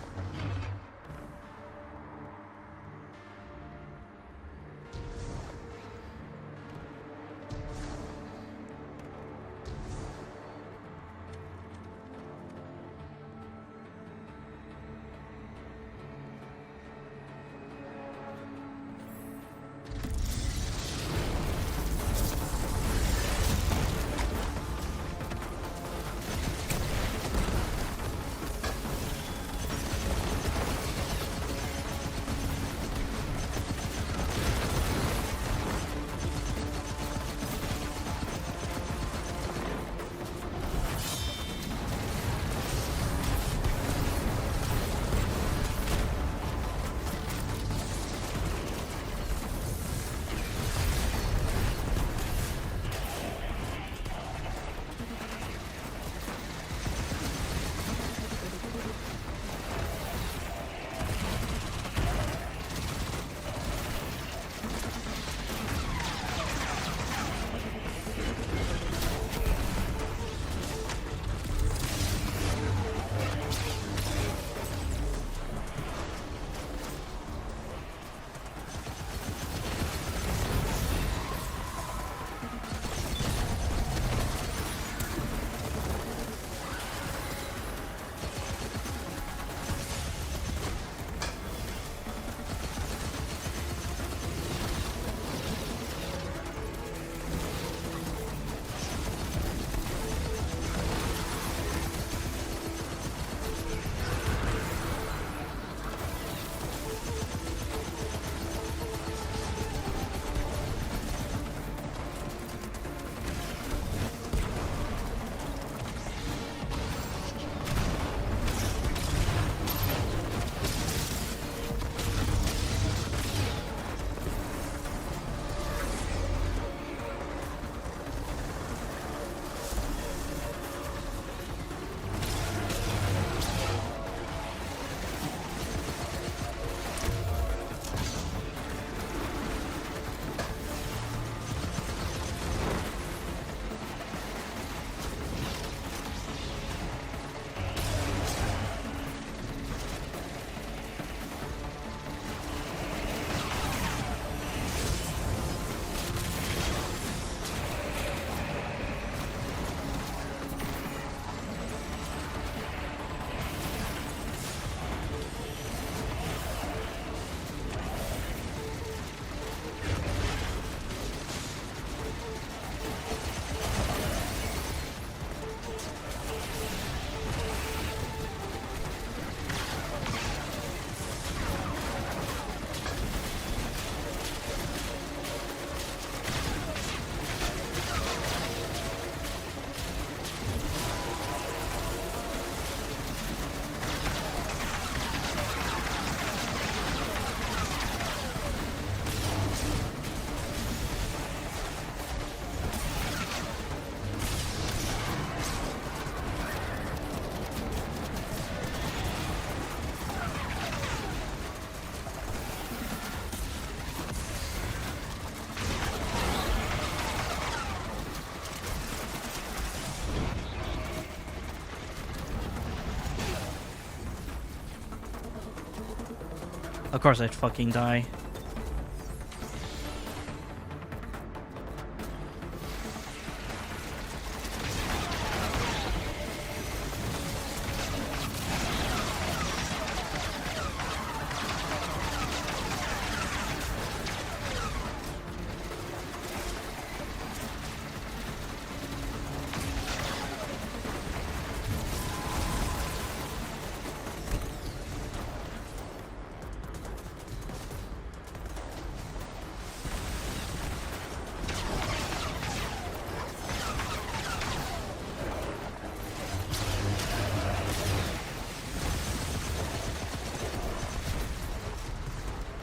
Of course I'd fucking die.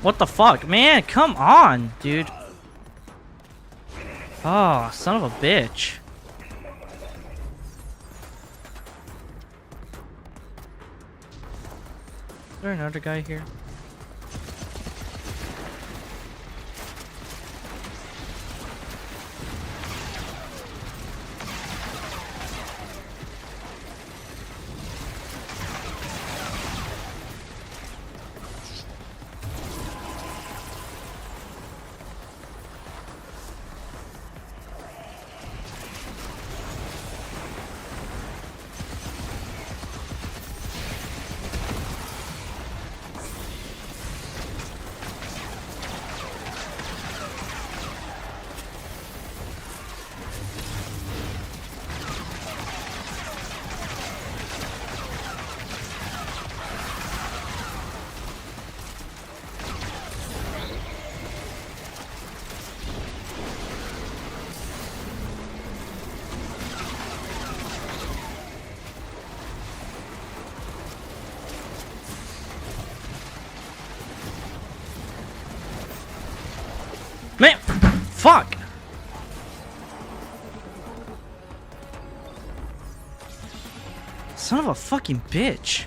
What the fuck? Man, come on, dude. Oh, son of a bitch. Is there another guy here? Man, fuck. Son of a fucking bitch.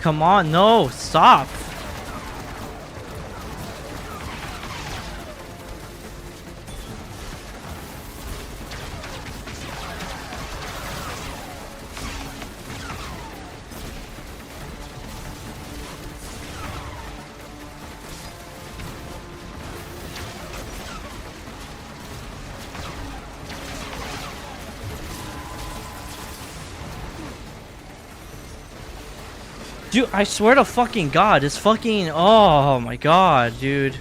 Come on, no, stop. Dude, I swear to fucking God, it's fucking... Oh my God, dude.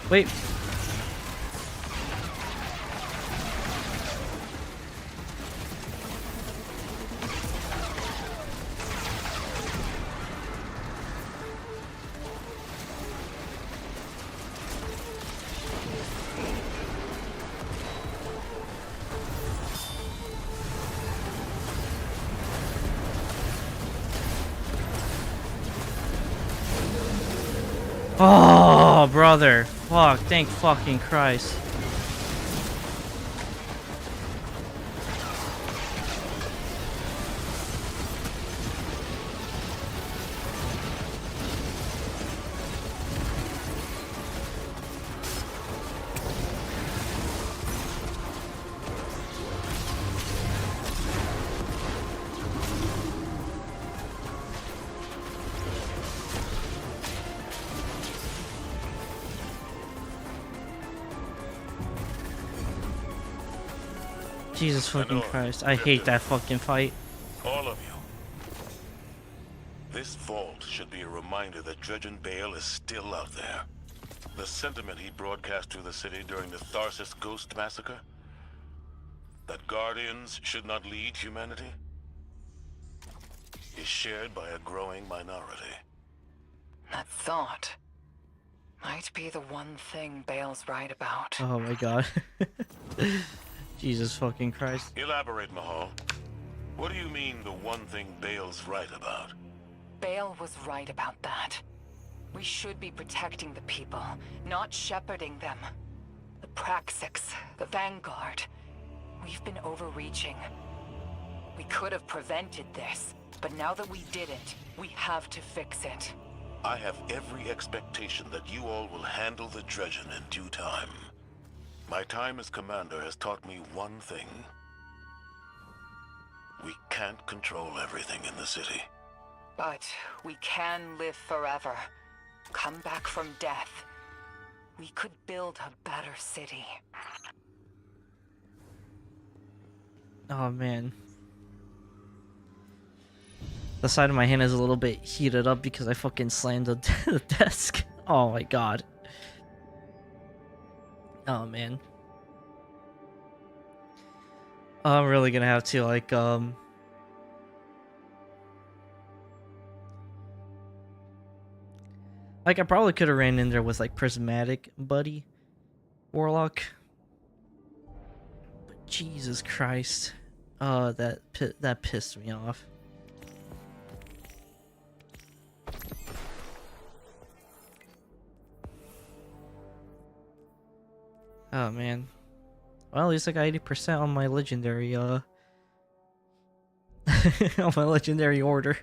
Wait. Oh, brother. Fuck, thank fucking Christ. Jesus fucking Christ. I hate that fucking fight. All of you. This vault should be a reminder that Dredgen Bale is still out there. The sentiment he broadcast through the city during the Tharsis Ghost Massacre? That Guardians should not lead humanity? Is shared by a growing minority. That thought might be the one thing Bale's right about. Oh my god. Jesus fucking Christ. Elaborate, Mahal. What do you mean the one thing Bale's right about? Bale was right about that. We should be protecting the people, not shepherding them. The Praxics, the Vanguard. We've been overreaching. We could have prevented this, but now that we didn't, we have to fix it. I have every expectation that you all will handle the Dredgen in due time. My time as commander has taught me one thing. We can't control everything in the city. But we can live forever. Come back from death. We could build a better city. Oh man. The side of my hand is a little bit heated up because I fucking slammed the desk. Oh my god. Oh man. I'm really gonna have to like I probably could have ran in there with like Prismatic Buddy Warlock. But Jesus Christ. That pissed me off. Oh man. Well, at least I got 80% on my legendary on my legendary order.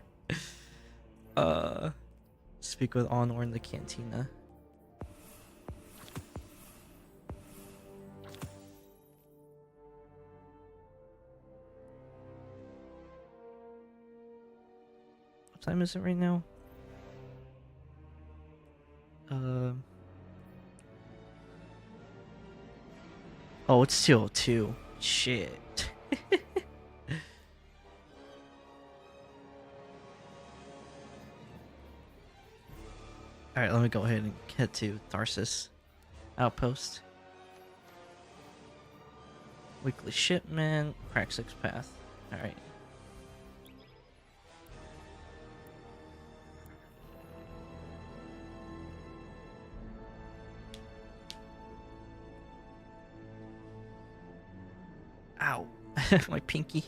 Speak with Honor in the cantina. What time is it right now? Oh, it's 2:02. Shit. Alright, let me go ahead and head to Tharsis Outpost. Weekly shipment, Praxix Path. Alright. Ow. My pinky.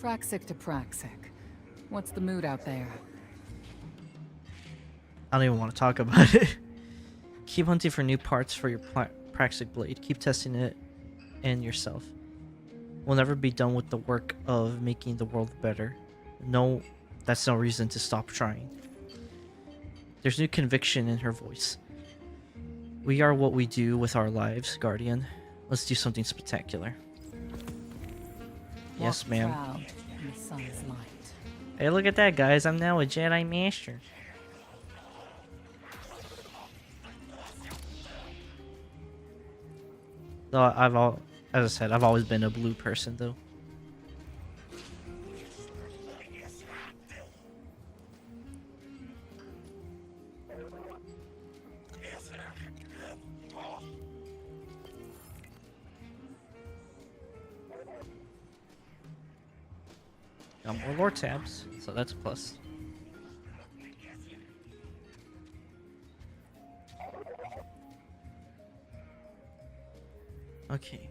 Praxic to Praxic. What's the mood out there? I don't even want to talk about it. Keep hunting for new parts for your Praxic blade. Keep testing it and yourself. We'll never be done with the work of making the world better. No, that's no reason to stop trying. There's new conviction in her voice. We are what we do with our lives, Guardian. Let's do something spectacular. Yes, ma'am. Hey, look at that, guys. I'm now a Jedi Master. Though as I said, I've always been a blue person, though. Got more lore tabs, so that's a plus. Okay.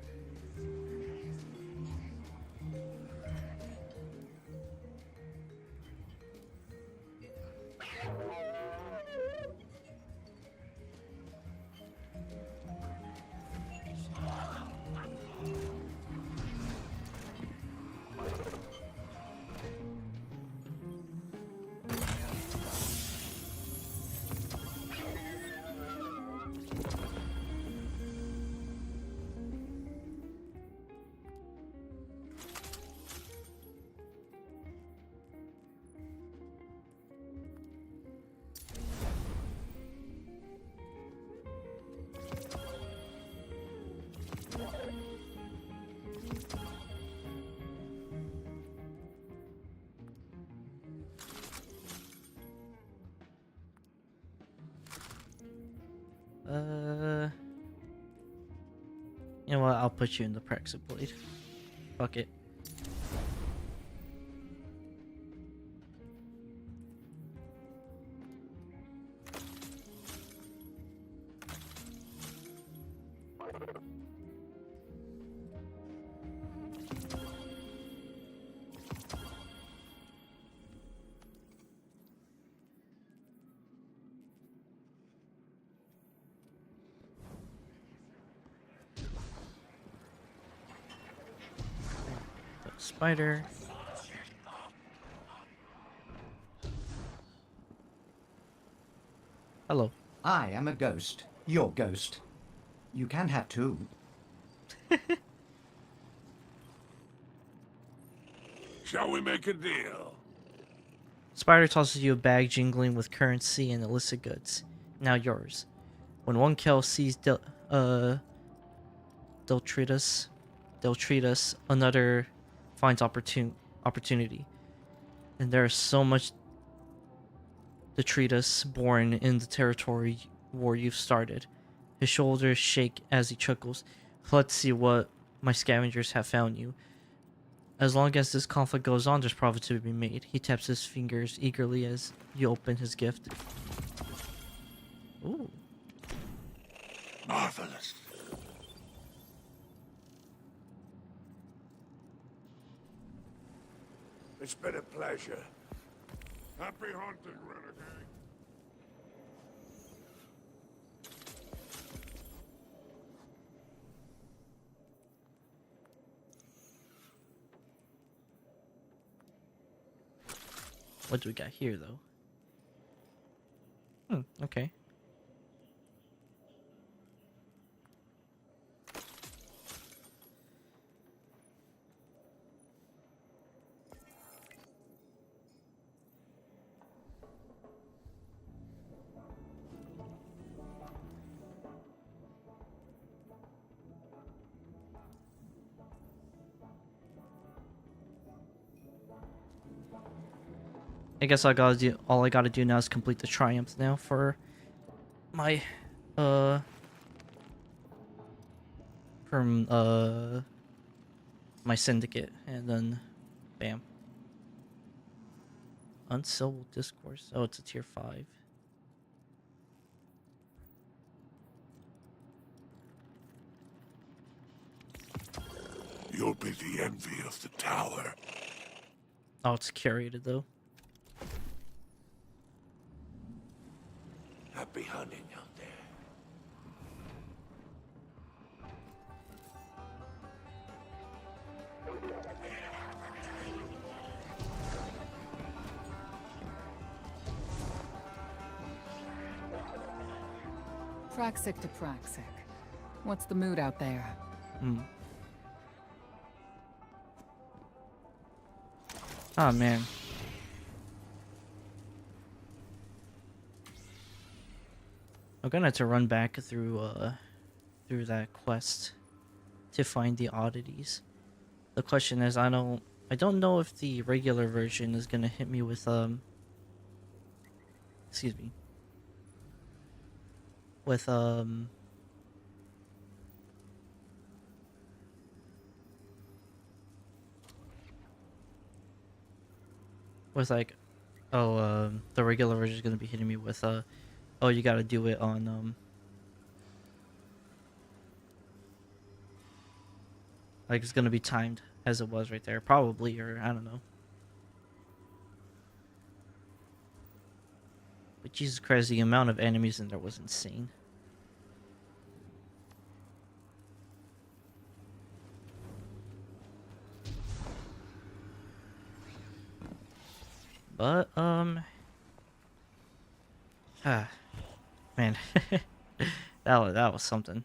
You know what? I'll put you in the Praxis Blade. Fuck it. Spider. Hello. I am a ghost. Your ghost. You can have two. Shall we make a deal? Spider tosses you a bag jingling with currency and illicit goods. Now yours. When one kill sees they'll treat us, another finds opportunity. And there is so much detritus born in the territory war you've started. His shoulders shake as he chuckles. Let's see what my scavengers have found you. As long as this conflict goes on, there's profit to be made. He taps his fingers eagerly as you open his gift. Ooh. Marvelous. It's been a pleasure. Happy hunting, renegade. What do we got here, though? Okay. I guess all I gotta do now is complete the triumph now for my my syndicate, and then bam. Unsold discourse. Oh, it's a tier 5. You'll be the envy of the tower. Oh, it's curated though. Happy hunting out there. Praxic to Praxic. What's the mood out there? Oh man. I'm gonna have to run back through that quest to find the oddities. The question is, I don't know if the regular version is gonna hit me with excuse me, with like, oh, the regular version is gonna be hitting me with oh, you gotta do it on like it's gonna be timed as it was right there, probably, or I don't know. But Jesus Christ, the amount of enemies in there was insane. But man, that was something.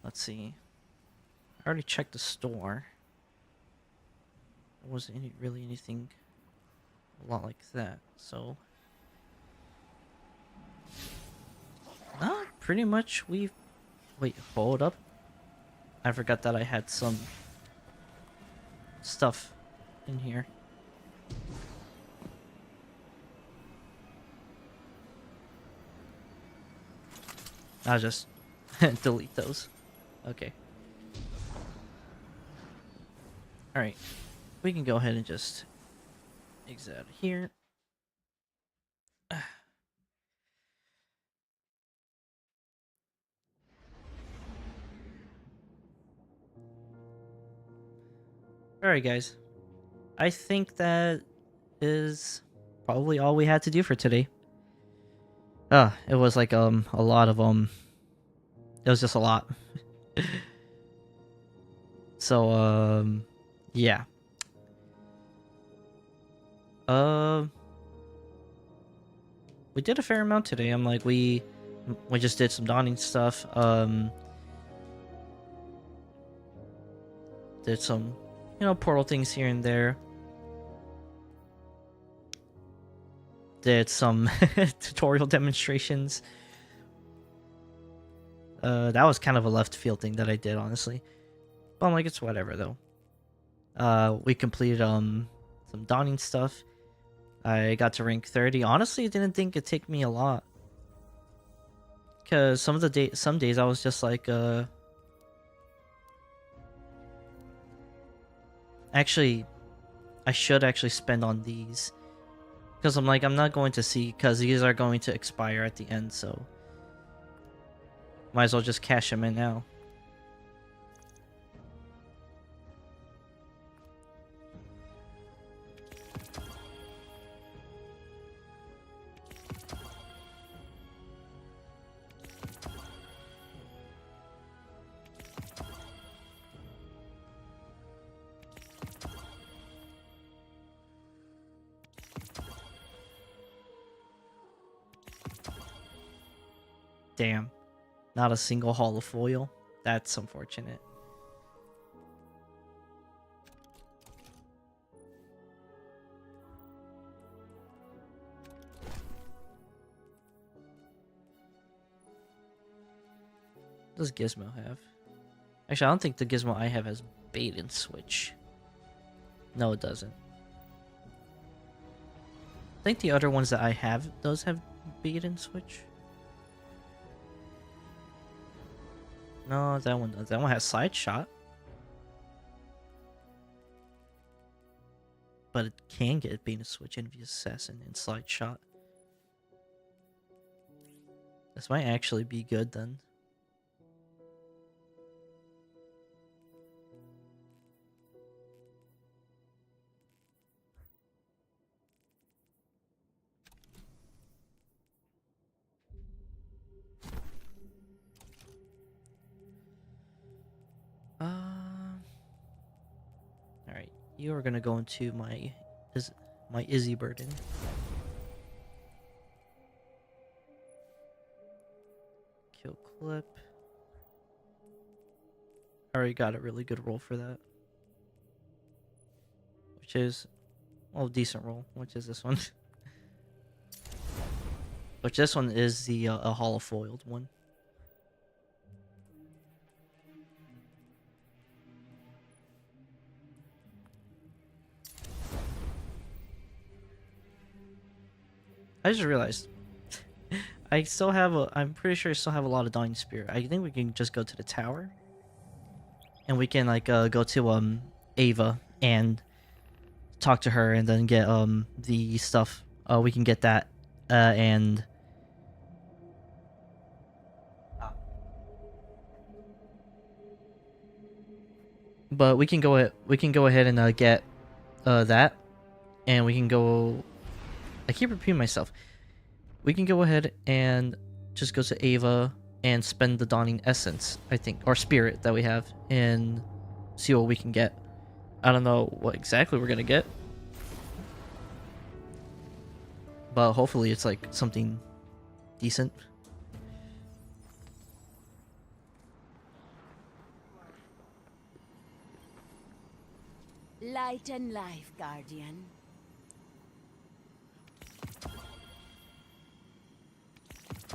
Let's see. I already checked the store. There wasn't really anything a lot like that, so pretty much we've... Wait, hold up. I forgot that I had some stuff in here. I'll just delete those. Okay. Alright. We can go ahead and just exit out of here. Alright, guys. I think that is probably all we had to do for today. It was like a lot of it was just a lot. So yeah. We did a fair amount today. I'm like, we just did some donning stuff. Did some, you know, portal things here and there. Did some tutorial demonstrations. That was kind of a left field thing that I did, honestly. But I'm like, it's whatever though. We completed some donning stuff. I got to rank 30. Honestly, I didn't think it'd take me a lot. Cause some days I was just like, actually, I should actually spend on these. Because I'm like, I'm not going to see, because these are going to expire at the end, so might as well just cash them in now. Damn. Not a single haul of foil. That's unfortunate. What does Gizmo have? Actually, I don't think the Gizmo I have has bait and switch. No, it doesn't. I think the other ones that I have does have bait and switch. No, that one does. That one has side shot. But it can get bait and switch, envious assassin, and slide shot. This might actually be good then. Alright, you are gonna go into my Izzy burden. Kill clip. Already got a really good roll for that. Which is, well, decent roll. Which is this one. Which this one is the a holofoiled one. I just realized I still have a. I'm pretty sure I still have a lot of Dying Spirit. I think we can just go to the tower, and we can like go to Ava and talk to her, and then get the stuff. We can get that, and but we can go ahead and get that, and we can go. I keep repeating myself. We can go ahead and just go to Ava and spend the Dawning Essence, I think, or Spirit that we have, and see what we can get. I don't know what exactly we're gonna get, but hopefully it's like something decent. Light and life, Guardian.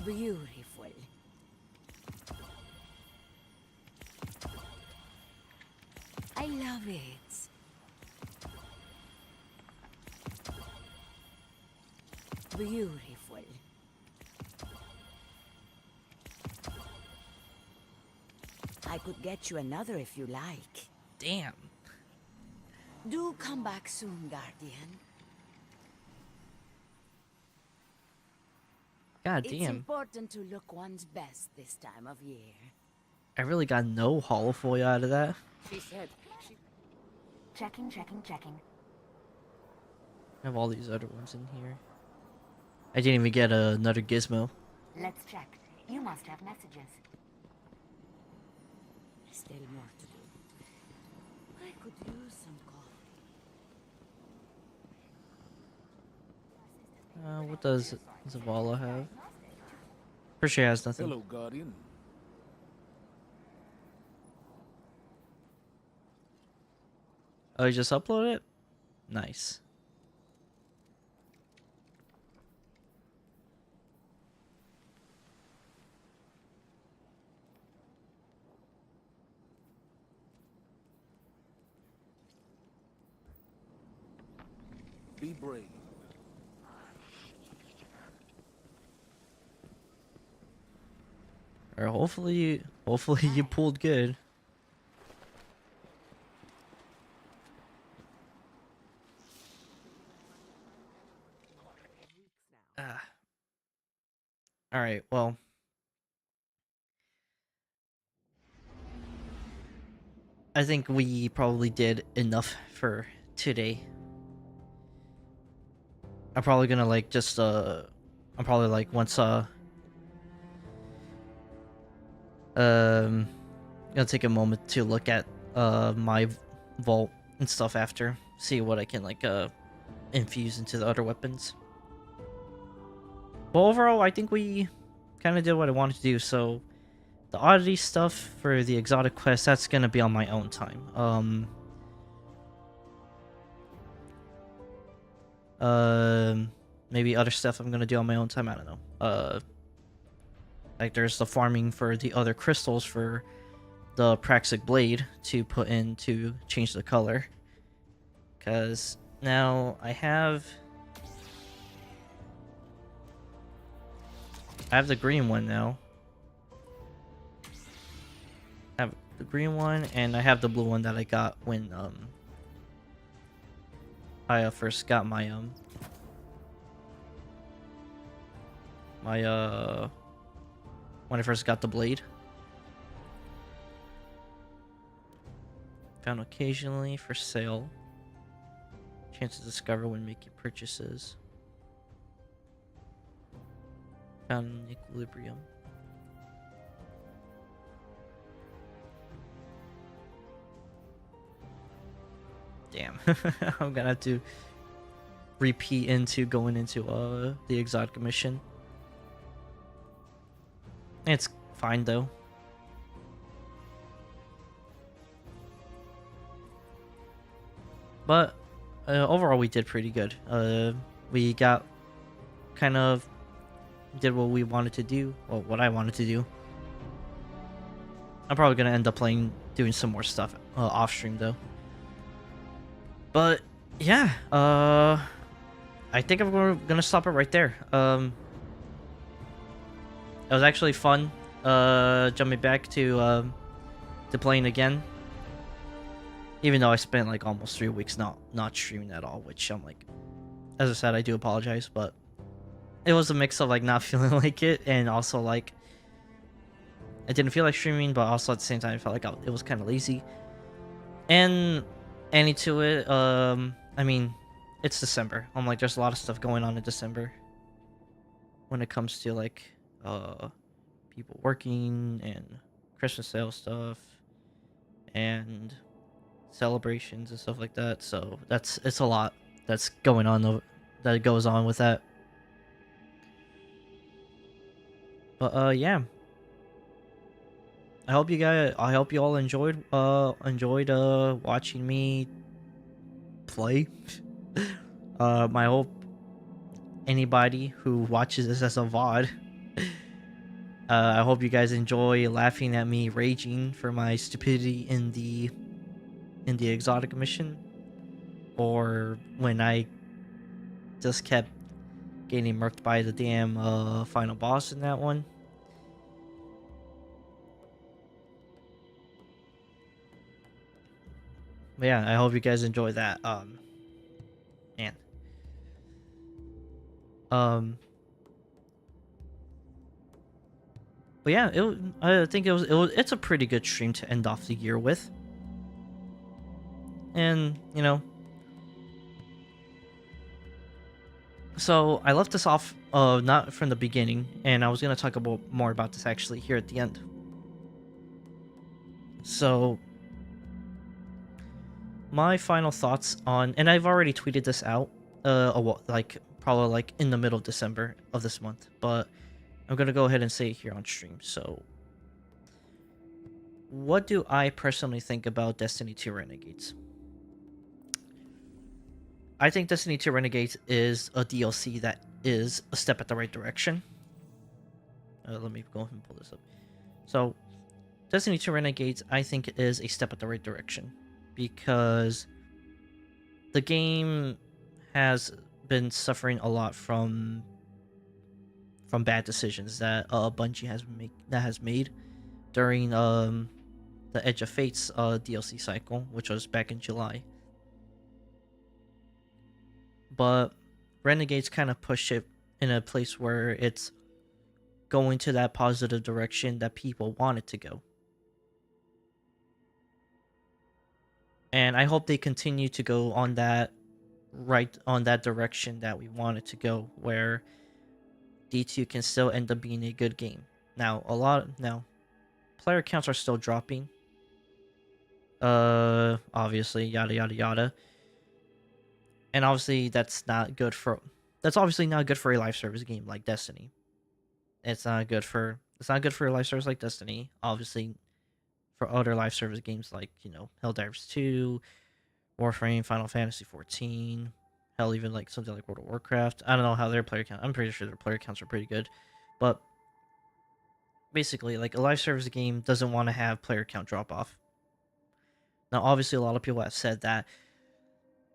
Beautiful. I love it. Beautiful. I could get you another if you like. Damn. Do come back soon, Guardian. God It's damn. important to look one's best this time of year. I really got no holofoil out of that. She said she... Checking, checking, checking. I have all these other ones in here. I didn't even get another gizmo. Let's check. You must have messages. Still more to do. I could use some coffee. What does Zavala have? Pretty sure he has nothing. Hello, Guardian. Oh, you just upload it? Nice. Be brave. Or hopefully you pulled good. All right, well. I think we probably did enough for today. I'm probably gonna like just I'm probably like once gonna take a moment to look at my vault and stuff after, see what I can like infuse into the other weapons. But overall, I think we kind of did what I wanted to do. So the oddity stuff for the exotic quest, that's gonna be on my own time. Maybe other stuff I'm gonna do on my own time. I don't know. Like there's the farming for the other crystals for the Praxic blade to put in to change the color. Cause now I have the green one now. I have the green one, and I have the blue one that I got when I first got my when I first got the blade. Found occasionally for sale. Chance to discover when making purchases. Found in equilibrium. Damn. I'm gonna have to repeat into going into the exotic mission. It's fine though. But overall we did pretty good. We got kind of did what we wanted to do, well, what I wanted to do. I'm probably gonna end up doing some more stuff off stream though. But yeah, I think I'm gonna stop it right there. It was actually fun. Jumping back to playing again. Even though I spent like almost 3 weeks not streaming at all, which I'm like, as I said, I do apologize, but it was a mix of like not feeling like it, and also like I didn't feel like streaming, but also at the same time I felt like it was kind of lazy. And adding to it, I mean, it's December. I'm like, there's a lot of stuff going on in December when it comes to like people working and Christmas sale stuff and celebrations and stuff like that. So it's a lot that's going on that goes on with that. But yeah. I hope you all enjoyed watching me play. I hope anybody who watches this as a VOD, I hope you guys enjoy laughing at me raging for my stupidity in the exotic mission, or when I just kept getting murked by the damn final boss in that one. But yeah, I hope you guys enjoy that. Man. But yeah, I think it's a pretty good stream to end off the year with. And, you know, so I left this off not from the beginning, and I was going to talk more about this actually here at the end. So my final thoughts on, and I've already tweeted this out probably like in the middle of December of this month, but I'm going to go ahead and say it here on stream. So what do I personally think about Destiny 2 Renegades? I think Destiny 2 Renegades is a DLC that is a step at the right direction. Let me go ahead and pull this up. So, Destiny 2 Renegades, I think, is a step at the right direction, because the game has been suffering a lot from bad decisions that Bungie has made during the Edge of Fates DLC cycle, which was back in July. But Renegades kind of push it in a place where it's going to that positive direction that people want it to go. And I hope they continue to go on that direction that we want it to go, where D2 can still end up being a good game. Now, player counts are still dropping. Obviously, yada yada yada. And obviously that's obviously not good for a live service game like Destiny. It's not good for a live service like Destiny. Obviously, for other live service games like, you know, Helldivers 2, Warframe, Final Fantasy 14, hell, even like something like World of Warcraft. I don't know how their player count. I'm pretty sure their player counts are pretty good, but basically, like, a live service game doesn't want to have player count drop off. Now, obviously, a lot of people have said that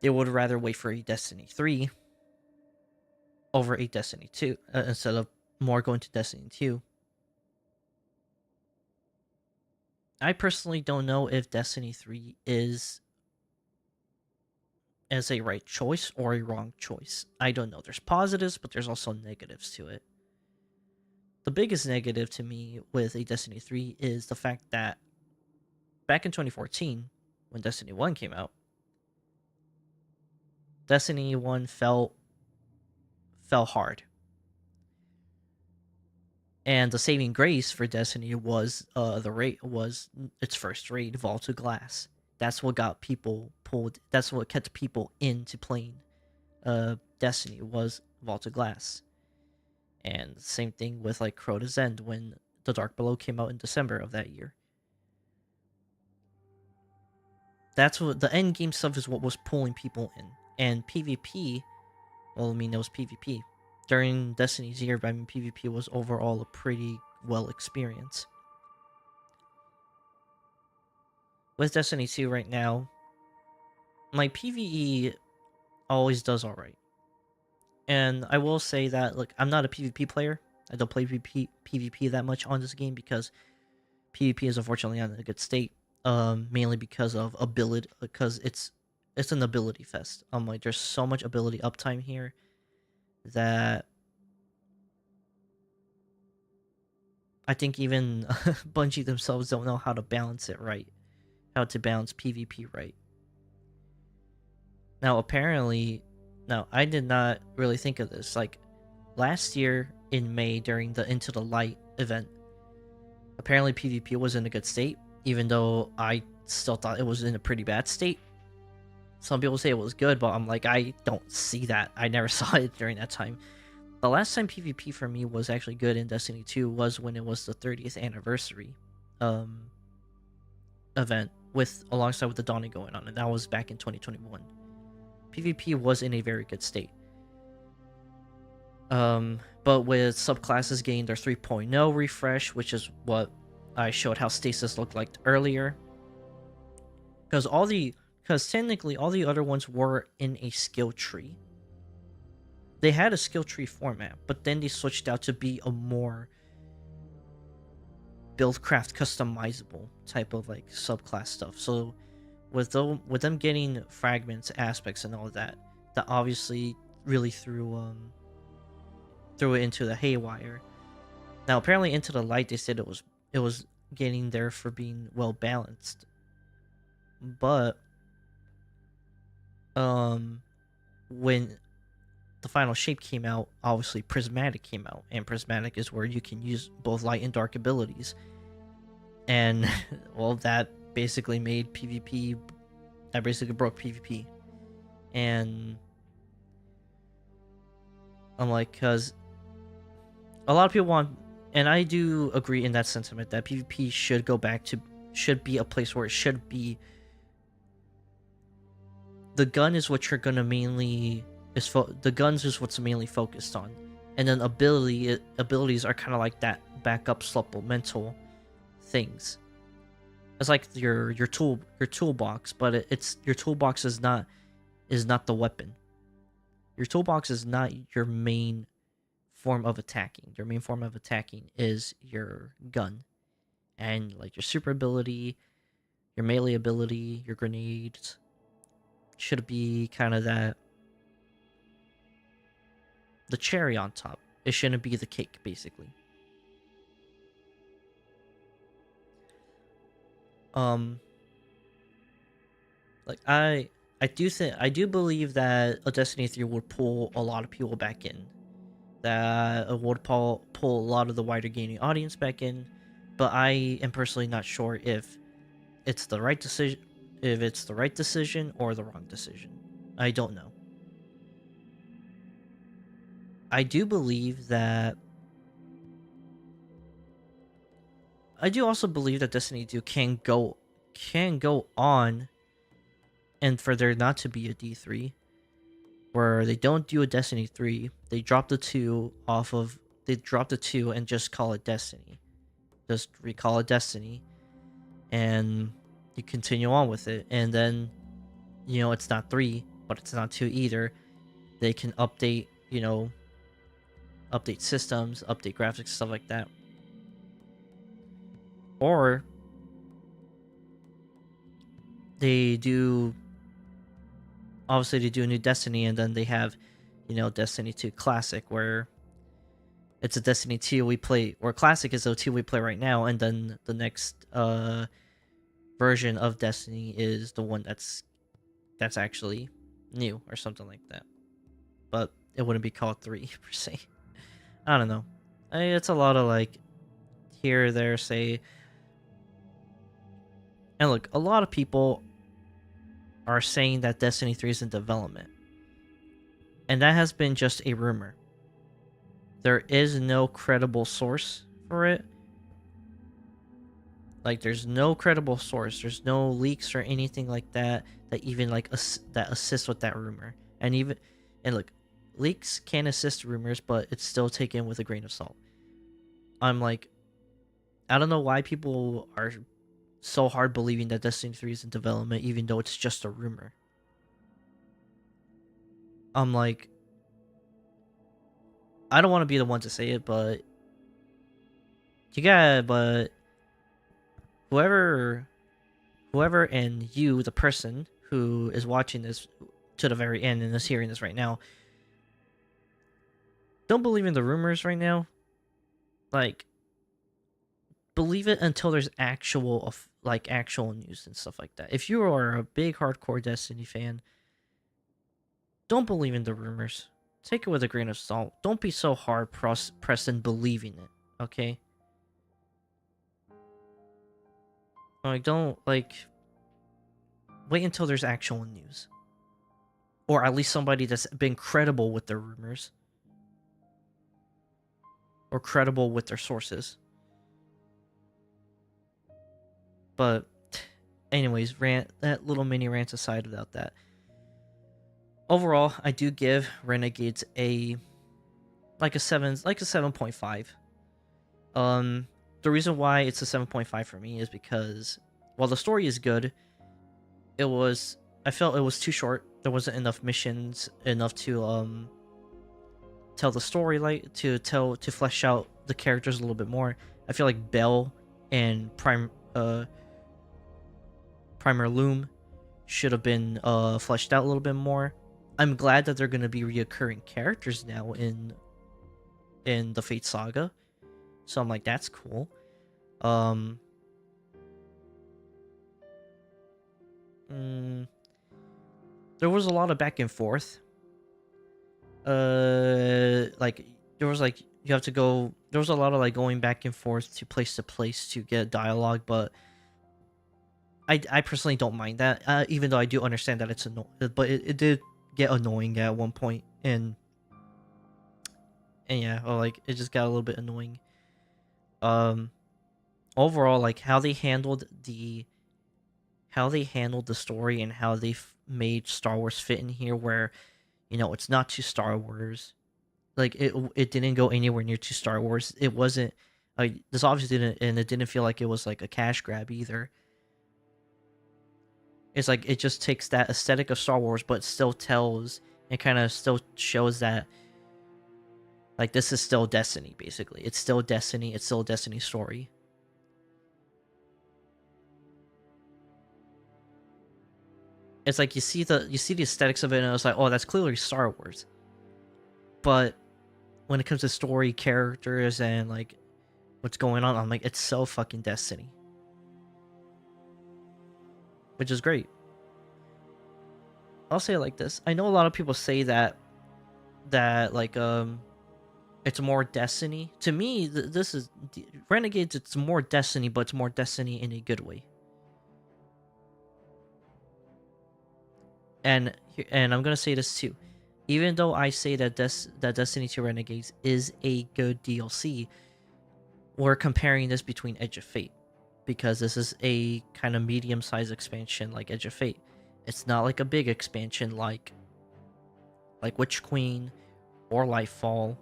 they would rather wait for a Destiny 3 over a Destiny 2 instead of more going to Destiny 2. I personally don't know if Destiny 3 is a right choice or a wrong choice. I don't know. There's positives, but there's also negatives to it. The biggest negative to me with a Destiny 3 is the fact that back in 2014, when Destiny 1 came out, Destiny 1 fell hard. And the saving grace for Destiny was its first raid, Vault of Glass. That's what got people pulled. That's what kept people into playing Destiny, was Vault of Glass. And same thing with like Crota's End when The Dark Below came out in December of that year. That's what the end game stuff is, what was pulling people in. And PvP, well, I mean, it was PvP. During Destiny's year, I mean, PvP was overall a pretty well experience. With Destiny 2 right now, my PvE always does alright. And I will say that, look, I'm not a PvP player. I don't play PvP that much on this game because PvP is unfortunately not in a good state. Mainly because of ability, because it's an ability fest. Like, there's so much ability uptime here that I think even Bungie themselves don't know how to balance it right, how to balance PvP right. Now, apparently, now I did not really think of this. Like, last year in May during the Into the Light event, apparently PvP was in a good state, even though I still thought it was in a pretty bad state. Some people say it was good, but I'm like, I don't see that. I never saw it during that time. The last time PvP for me was actually good in Destiny 2 was when it was the 30th anniversary event alongside with the Dawning going on, and that was back in 2021. PvP was in a very good state. But with subclasses getting their 3.0 refresh, which is what I showed how Stasis looked like earlier. Because technically all the other ones were in a skill tree. They had a skill tree format, but then they switched out to be a more buildcraft customizable type of like subclass stuff. So with them getting fragments, aspects, and all of that, that obviously really threw it into the haywire. Now apparently Into the Light, they said it was getting there for being well balanced, but when the final shape came out, obviously Prismatic came out, and Prismatic is where you can use both light and dark abilities, and well, that basically made PvP, that basically broke PvP. And I'm like, because a lot of people want, and I do agree in that sentiment, that PvP should be a place where it should be. The gun is what you're gonna mainly the guns is what's mainly focused on, and then abilities are kind of like that backup supplemental things. It's like your toolbox, but it's your toolbox is not the weapon. Your toolbox is not your main form of attacking. Your main form of attacking is your gun, and like your super ability, your melee ability, your grenades should be kind of that, the cherry on top. It shouldn't be the cake, basically. Like I do believe that a Destiny 3 would pull a lot of people back in. That it would pull a lot of the wider gaming audience back in, but I am personally not sure if it's the right decision, or the wrong decision. I don't know. I do believe that. I do also believe that Destiny 2 can go on, and for there not to be a D3, where they don't do a Destiny 3, they drop the 2 and just call it Destiny. Just recall it Destiny, and you continue on with it, and then, it's not 3, but it's not 2 either. They can update, update systems, update graphics, stuff like that. Or they do a new Destiny, and then they have, Destiny 2 Classic, where it's a Destiny 2 we play, or Classic is the 2 we play right now, and then the next version of Destiny is the one that's actually new, or something like that. But it wouldn't be called 3 per se. I don't know. It's a lot of like here, there, say. And look, a lot of people are saying that Destiny 3 is in development, and that has been just a rumor. There is no credible source for it. Like, there's no credible source. There's no leaks or anything like that even like that assists with that rumor. And look, leaks can assist rumors, but it's still taken with a grain of salt. I'm like, I don't know why people are so hard believing that Destiny 3 is in development, even though it's just a rumor. I'm like, I don't want to be the one to say it, but but whoever and you, the person who is watching this to the very end and is hearing this right now, don't believe in the rumors right now. Like, believe it until there's actual news and stuff like that. If you are a big hardcore Destiny fan, don't believe in the rumors. Take it with a grain of salt. Don't be so hard pressed in believing it, okay? Like, don't, like, wait until there's actual news. Or at least somebody that's been credible with their rumors. Or credible with their sources. But, anyways, that little mini rant aside about that. Overall, I do give Renegades a 7.5. The reason why it's a 7.5 for me is because while the story is good, I felt it was too short. There wasn't enough missions, enough to tell the story, like to flesh out the characters a little bit more. I feel like Bell and Primer Loom should have been fleshed out a little bit more. I'm glad that they're going to be reoccurring characters now in the Fate Saga. So I'm like, that's cool. There was a lot of back and forth. Like there was a lot of like going back and forth to place to get dialogue, but I personally don't mind that. Even though I do understand that it's annoying, but it did get annoying at one point, and yeah, like it just got a little bit annoying. Overall, like how they handled the story and how they made Star Wars fit in here, where it's not too Star Wars, like it didn't go anywhere near to Star Wars. It wasn't like this obviously didn't, and it didn't feel like it was like a cash grab either. It's like it just takes that aesthetic of Star Wars, but still tells and kind of still shows that like this is still Destiny. Basically, it's still Destiny. It's still a Destiny story. It's like you see the aesthetics of it, and it's like, oh, that's clearly Star Wars. But when it comes to story, characters, and like what's going on, I'm like, it's so fucking Destiny, which is great. I'll say it like this: I know a lot of people say that like it's more Destiny. To me, this is Renegades. It's more Destiny, but it's more Destiny in a good way. And I'm gonna say this too, even though I say that Destiny 2 Renegades is a good DLC, we're comparing this between Edge of Fate, because this is a kind of medium-sized expansion like Edge of Fate. It's not like a big expansion like Witch Queen or Lightfall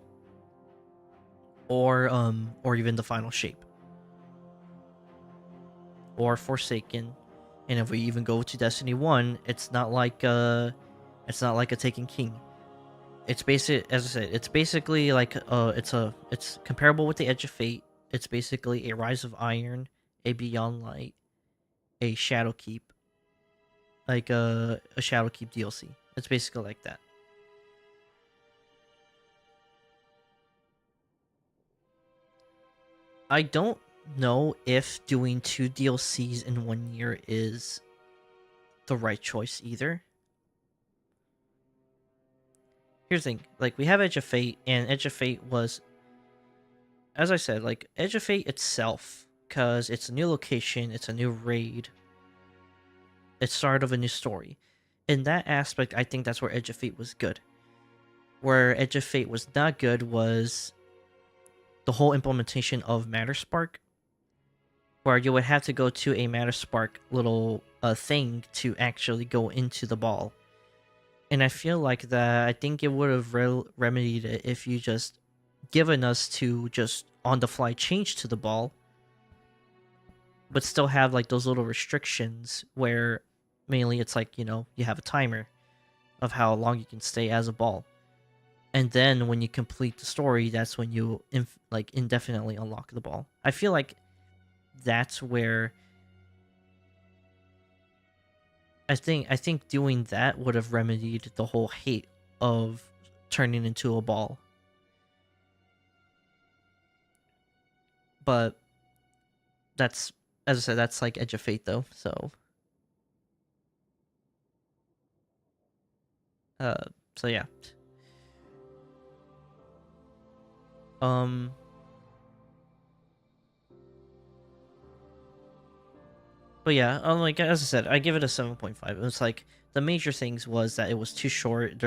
or even the Final Shape or Forsaken. And if we even go to Destiny 1, it's not like a Taken King. It's as I said, it's basically like it's comparable with the Edge of Fate. It's basically a Rise of Iron, a Beyond Light, a Shadowkeep, like a Shadowkeep DLC. It's basically like that. I don't know if doing 2 DLCs in 1 year is the right choice either. Here's the thing, like we have Edge of Fate, and Edge of Fate was, as I said, like Edge of Fate itself, because it's a new location, it's a new raid, it's start of a new story. In that aspect, I think that's where Edge of Fate was good. Where Edge of Fate was not good was the whole implementation of Matterspark, where you would have to go to a Matterspark little thing to actually go into the ball. And I feel like that, I think it would have remedied it if you just given us to just on the fly change to the ball, but still have like those little restrictions where mainly it's like, you have a timer of how long you can stay as a ball. And then when you complete the story, that's when you like indefinitely unlock the ball. I feel like that's where I think doing that would have remedied the whole hate of turning into a ball. But that's, as I said, that's like Edge of Fate though, so so yeah. But yeah, like as I said, I give it a 7.5. It was like the major things was that it was too short.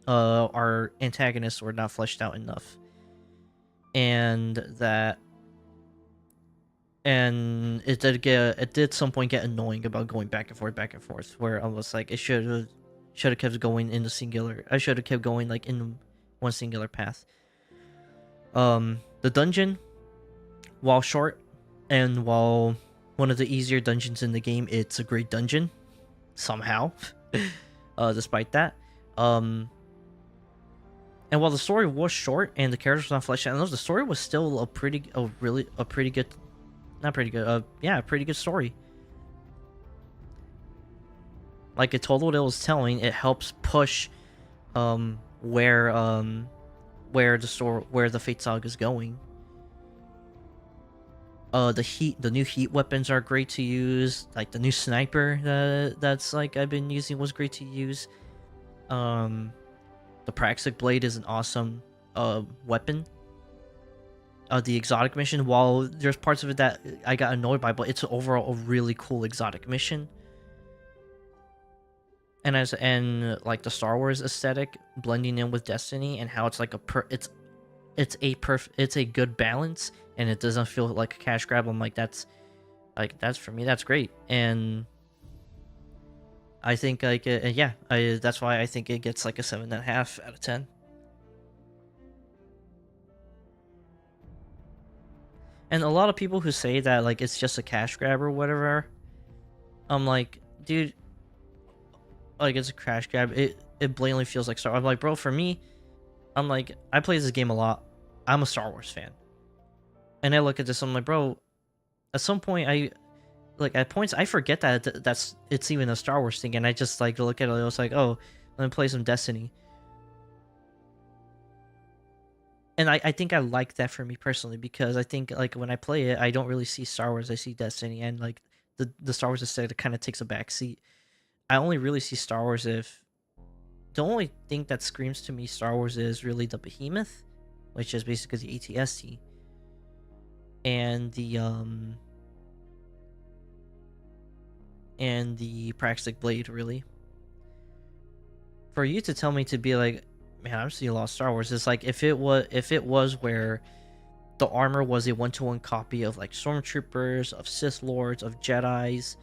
Our antagonists were not fleshed out enough, and it did some point get annoying about going back and forth. Where I was like, it should have kept going in the singular. I should have kept going like in one singular path. The dungeon, while short and while one of the easier dungeons in the game, it's a great dungeon somehow. Despite that, and while the story was short and the characters were not fleshed out, the story was still a pretty good, not pretty good, yeah, a pretty good story. Like, it told what it was telling. It helps push where the Fate Saga is going. The new heat weapons are great to use. Like the new sniper that's like I've been using was great to use. The Praxic Blade is an awesome weapon. The exotic mission, while there's parts of it that I got annoyed by, but it's overall a really cool exotic mission. And like the Star Wars aesthetic blending in with Destiny, and how it's like it's a good balance, and it doesn't feel like a cash grab. I'm like, that's for me, that's great. And I think like yeah, that's why I think it gets like a 7.5 out of 10. And a lot of people who say that like it's just a cash grab or whatever, I'm like, dude, like it's a cash grab. It blatantly feels like Star. I'm like, bro, for me, I'm like, I play this game a lot. I'm a Star Wars fan, and I look at this, I'm like, bro, at some point at points I forget that that's it's even a Star Wars thing, and I just like look at it. I was like, oh, let me play some Destiny. And I think I like that for me personally, because I think like when I play it, I don't really see Star Wars, I see Destiny, and like the Star Wars aesthetic kind of takes a back seat. I only really see Star Wars if the only thing that screams to me Star Wars is really the Behemoth, which is basically the ATST, and the Praxic Blade, really. For you to tell me to be like, man, I'm seeing a lot of Star Wars, it's like if it was where the armor was a 1-to-1 copy of like stormtroopers, of Sith Lords, of Jedis,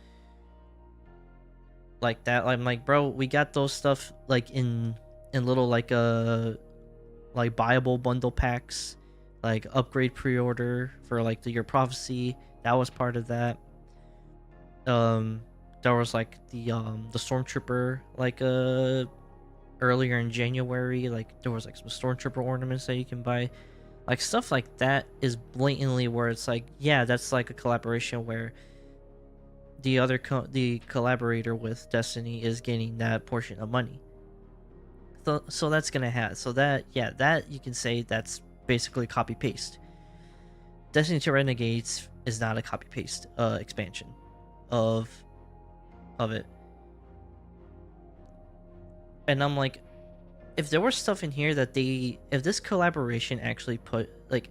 like that. I'm like, bro, we got those stuff like in little like buyable bundle packs, like upgrade pre-order for like the Year Prophecy. That was part of that. There was like the stormtrooper like earlier in January, like there was like some stormtrooper ornaments that you can buy. Like stuff like that is blatantly where it's like, yeah, that's like a collaboration where the collaborator with Destiny is getting that portion of money. So that's gonna have, so that, yeah, that you can say that's basically copy paste. Destiny 2 Renegades is not a copy paste expansion of it. And I'm like, if there was stuff in here that if this collaboration actually put like,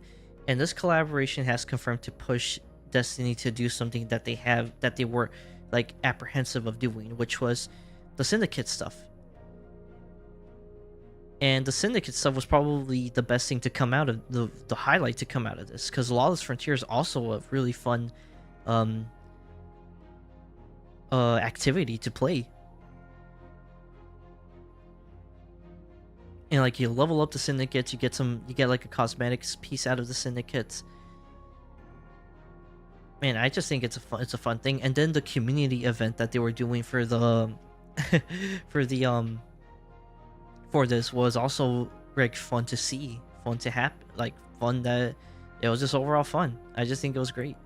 and this collaboration has confirmed to push Destiny to do something that they were like apprehensive of doing, which was the Syndicate stuff. And the Syndicate stuff was probably the best thing to come out of the highlight to come out of this, because Lawless Frontier is also a really fun activity to play. And like, you level up the Syndicates, you get like a cosmetics piece out of the Syndicates. Man, I just think it's a fun thing. And then the community event that they were doing for the for this was also like fun to see, fun to happen, like fun that it was just overall fun. I just think it was great.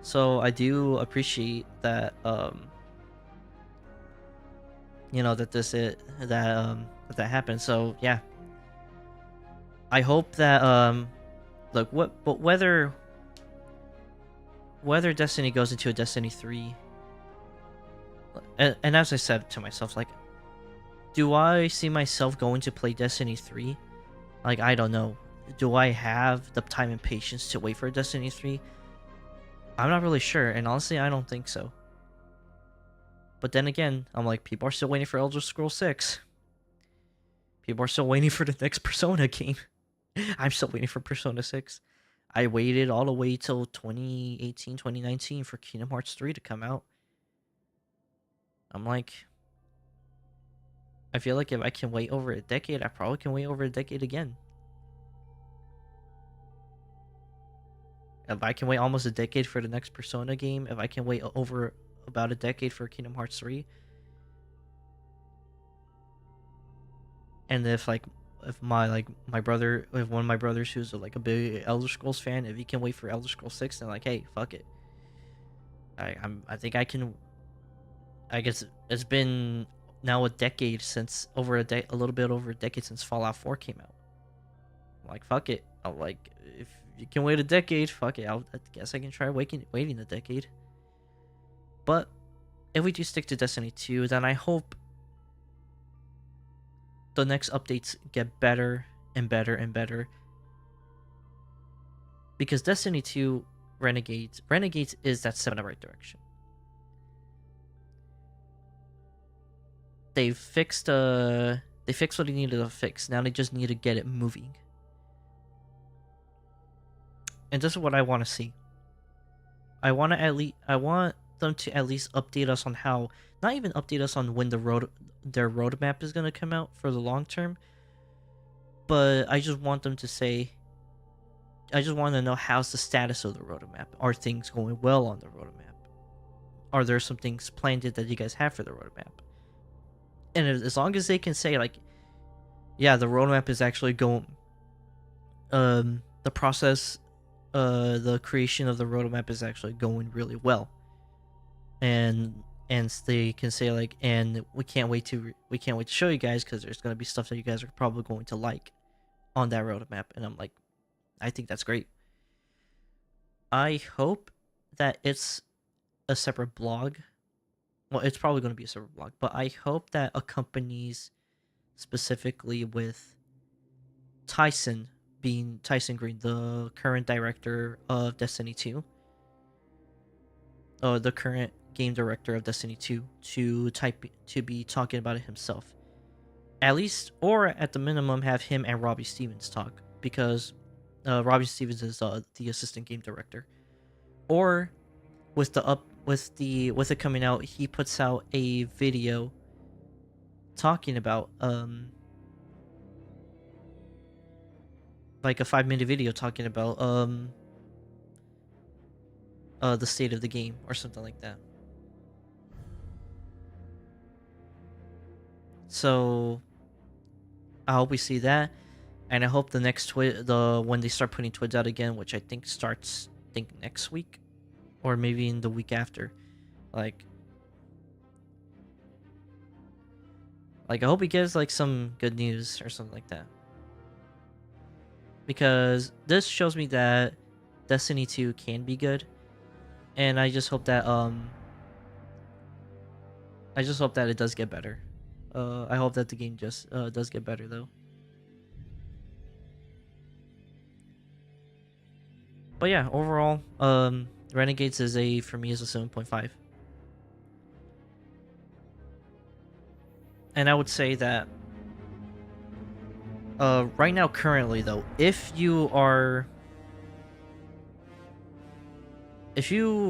So I do appreciate that you know, that that happened. So yeah, I hope that look, whether Destiny goes into a Destiny 3, and as I said to myself, like, do I see myself going to play Destiny 3? Like, I don't know. Do I have the time and patience to wait for Destiny 3? I'm not really sure, and honestly, I don't think so. But then again, I'm like, people are still waiting for Elder Scrolls 6. People are still waiting for the next Persona game. I'm still waiting for Persona 6. I waited all the way till 2018, 2019 for Kingdom Hearts 3 to come out. I'm like, I feel like if I can wait over a decade, I probably can wait over a decade again. If I can wait almost a decade for the next Persona game, if I can wait over about a decade for Kingdom Hearts 3, and if my brother, if one of my brothers who's like a big Elder Scrolls fan, if he can wait for Elder Scrolls 6, then like, hey, fuck it. I think I can. I guess it's been now a decade since a little bit over a decade since Fallout 4 came out. I'm like, fuck it. I'm like, if you can wait a decade, fuck it. I guess I can try waiting a decade. But if we do stick to Destiny 2, then I hope the next updates get better and better and better. Because Destiny 2 Renegades is that step in the right direction. They fixed what they needed to fix. Now they just need to get it moving. And this is what I want to see. I want them to at least update us on how, not even update us on when their roadmap is going to come out for the long term, but I just want them to say, I just want to know how's the status of the roadmap. Are things going well on the roadmap? Are there some things planned that you guys have for the roadmap? And as long as they can say, like, yeah, the roadmap is actually going, the process, the creation of the roadmap is actually going really well, and they can say, like, and we can't wait to show you guys, because there's going to be stuff that you guys are probably going to like on that roadmap. And I'm like, I think that's great. I hope that it's a separate blog. Well, it's probably going to be a separate blog, but I hope that accompanies specifically with Tyson Green, the current director of Destiny 2, the current game director of Destiny 2, to be talking about it himself. At least, or at the minimum, have him and Robbie Stevens talk, because Robbie Stevens is the assistant game director. Or with it coming out, he puts out a video talking about like a 5-minute video talking about the state of the game or something like that. So I hope we see that, and I hope the next when they start putting twids out again, which I think starts next week, or maybe in the week after, like I hope he gives like some good news or something like that, because this shows me that Destiny 2 can be good, and I just hope that it does get better. I hope that the game just does get better, though. But yeah, overall, Renegades for me is a 7.5. And I would say that right now, currently, though, if you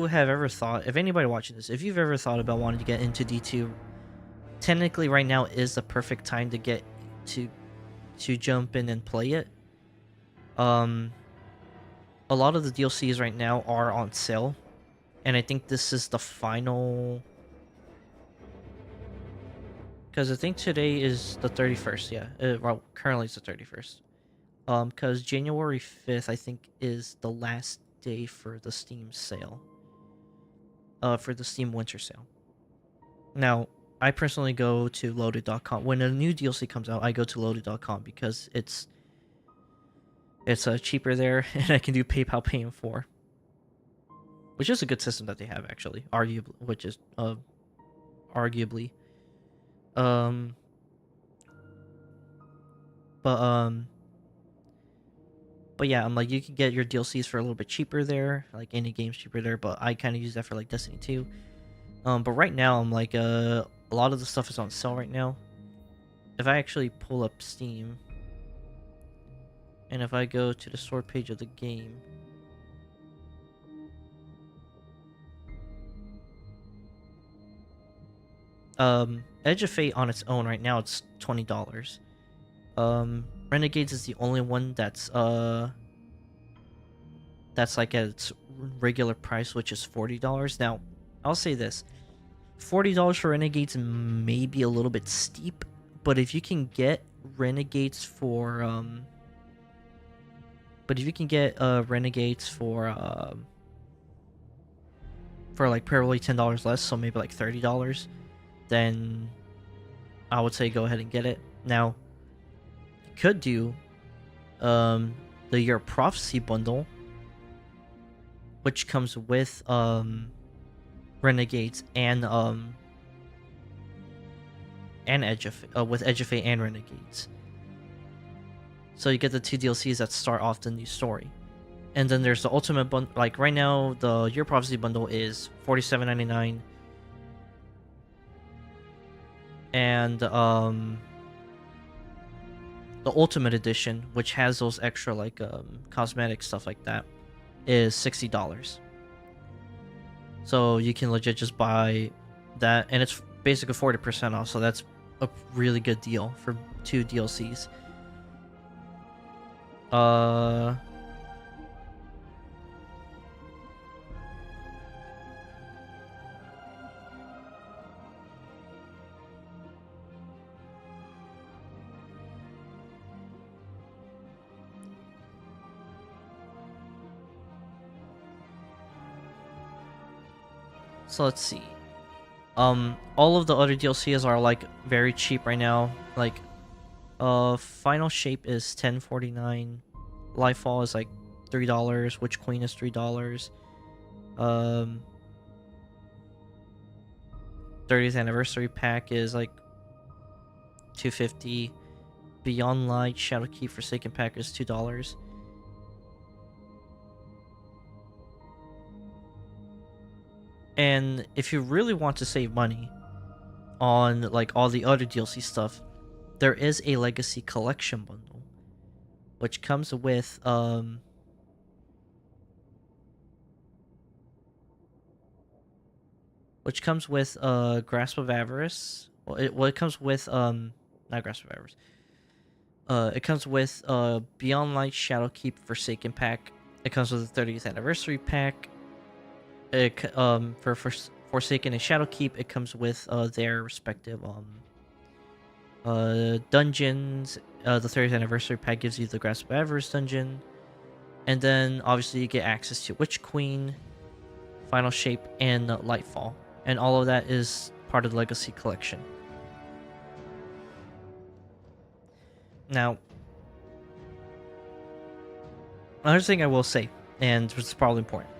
have ever thought, if anybody watching this, if you've ever thought about wanting to get into D2, technically right now is the perfect time to get to jump in and play it. A lot of the DLCs right now are on sale, and I think this is the final, Because I think today is the 31st. Yeah, well, currently it's the 31st. Because January 5th, I think, is the last day for the Steam sale. For the Steam Winter Sale. Now, I personally go to loaded.com. When a new DLC comes out, I go to loaded.com because it's cheaper there, and I can do PayPal Pay in 4. Which is a good system that they have, actually. Arguably. But yeah, I'm like, you can get your DLCs for a little bit cheaper there, like any game's cheaper there, but I kind of use that for like Destiny 2. But right now, I'm like, a lot of the stuff is on sale right now. If I actually pull up Steam, and if I go to the store page of the game, Edge of Fate on its own right now, it's $20. Renegades is the only one that's like at its regular price, which is $40. Now, I'll say this. $40 for Renegades may be a little bit steep, but if you can get Renegades for like probably $10 less, so maybe like $30, then I would say go ahead and get it. Now, you could do the Year of Prophecy bundle, which comes with Renegades and Edge of Fate and Renegades. So you get the 2 DLCs that start off the new story. And then there's the Ultimate bundle. Like right now, the Year of Prophecy bundle is $47.99. And the Ultimate Edition, which has those extra like cosmetic stuff like that, is $60. So you can legit just buy that, and it's basically 40% off. So that's a really good deal for 2 DLCs. So let's see. All of the other DLCs are like very cheap right now. Like, Final Shape is $10.49. Lightfall is like $3. Witch Queen is $3. 30th Anniversary Pack is like $2.50. Beyond Light Shadowkeep Forsaken Pack is $2. And if you really want to save money on like all the other DLC stuff, there is a Legacy Collection bundle, which comes with Grasp of Avarice. It comes with not Grasp of Avarice. It comes with Beyond Light Shadowkeep Forsaken Pack. It comes with the 30th Anniversary Pack. For Forsaken and Shadowkeep, it comes with their respective dungeons. The 30th Anniversary Pack gives you the Grasp of Avarice dungeon, and then obviously you get access to Witch Queen, Final Shape, and Lightfall, and all of that is part of the Legacy Collection. Now, another thing I will say, and which is probably important.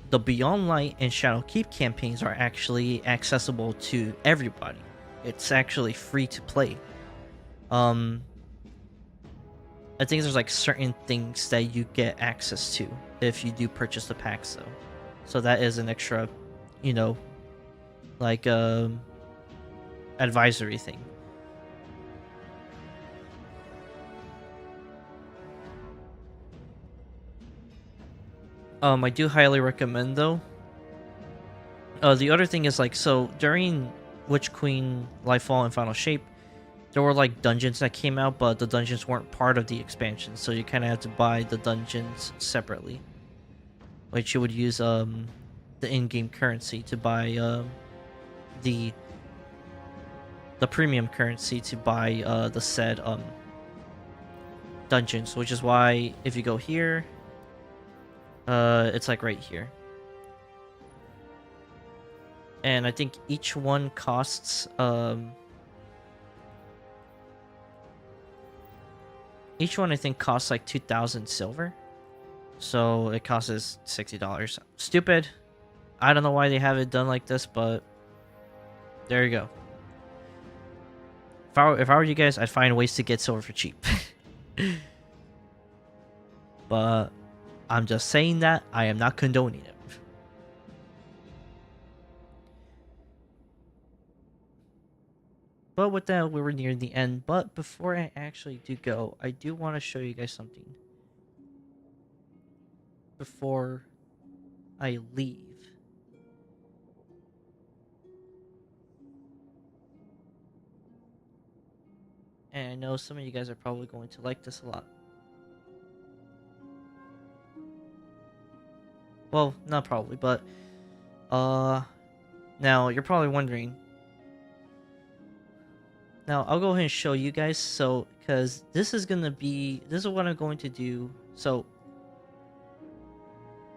The Beyond Light and Shadowkeep campaigns are actually accessible to everybody. It's actually free to play. I think there's like certain things that you get access to if you do purchase the packs, though. So that is an extra, like advisory thing. I do highly recommend, though. The other thing is, like, so during Witch Queen, Lightfall, and Final Shape, there were, like, dungeons that came out, but the dungeons weren't part of the expansion, so you kind of had to buy the dungeons separately. Which you would use, the in-game currency to buy the premium currency to buy the said dungeons, which is why if you go here, it's like right here. And I think each one costs each one I think costs like 2,000 silver. So it costs us $60. Stupid. I don't know why they have it done like this, but there you go. If I were you guys, I'd find ways to get silver for cheap. But I'm just saying that I am not condoning it. But with that, we were near the end. But before I actually do go, I do want to show you guys something before I leave. And I know some of you guys are probably going to like this a lot. Well, not probably, but now you're probably wondering. Now I'll go ahead and show you guys. So, because this is what I'm going to do. So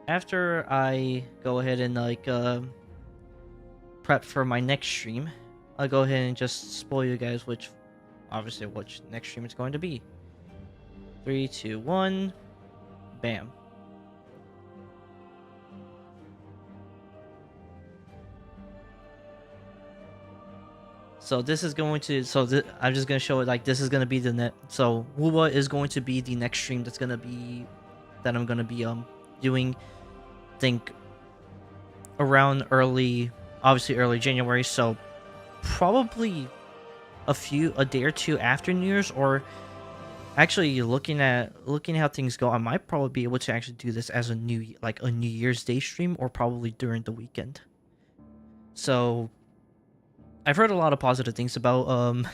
after I go ahead and like prep for my next stream, I'll go ahead and just spoil you guys which next stream it's going to be. 3, 2, 1, bam. So this is going to, I'm just going to show it like this is going to be the net. So Wuwa is going to be the next stream that I'm going to be doing, I think around early January. So probably a day or two after New Year's, or actually looking at how things go, I might probably be able to actually do this as a New Year's Day stream, or probably during the weekend. So I've heard a lot of positive things about Wuwa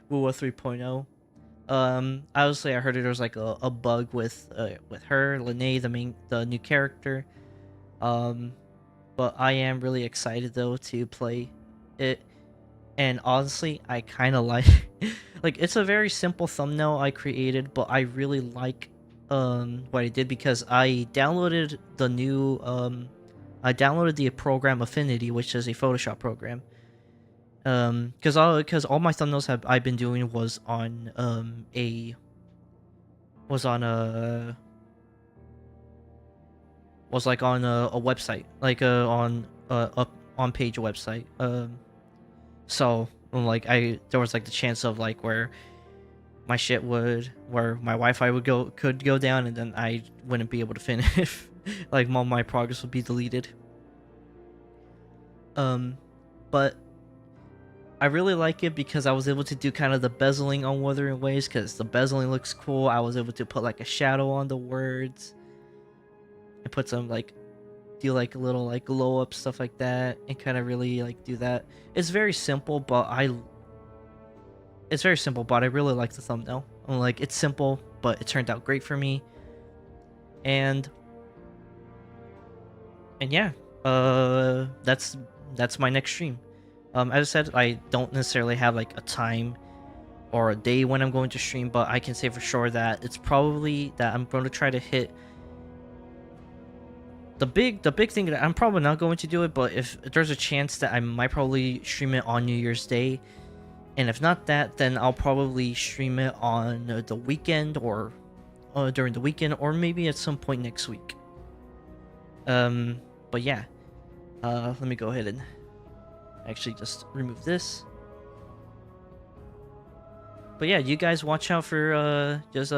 3.0. Obviously I heard there was like a bug with her, Lene, the new character. But I am really excited though to play it. And honestly, I kind of like like it's a very simple thumbnail I created, but I really like what I did because I downloaded the new the program Affinity, which is a Photoshop program. Because all my thumbnails I've been doing was on a website, like on on page website. So like there was like the chance of like where my Wi-Fi could go down, and then I wouldn't be able to finish. Like all my progress would be deleted. But I really like it because I was able to do kind of the bezeling on Wuthering Waves, because the bezeling looks cool. I was able to put like a shadow on the words and put some like do like a little like glow up stuff like that, and kind of really like do that. It's very simple, but I really like the thumbnail. I'm like, it's simple, but it turned out great for me. And yeah, that's my next stream. As I said, I don't necessarily have like a time or a day when I'm going to stream, but I can say for sure that it's probably that I'm going to try to hit the big thing. That I'm probably not going to do it, but if there's a chance that I might probably stream it on New Year's Day, and if not that, then I'll probably stream it on the weekend, or during the weekend, or maybe at some point next week. But yeah, let me go ahead and actually just remove this. But yeah, you guys watch out for just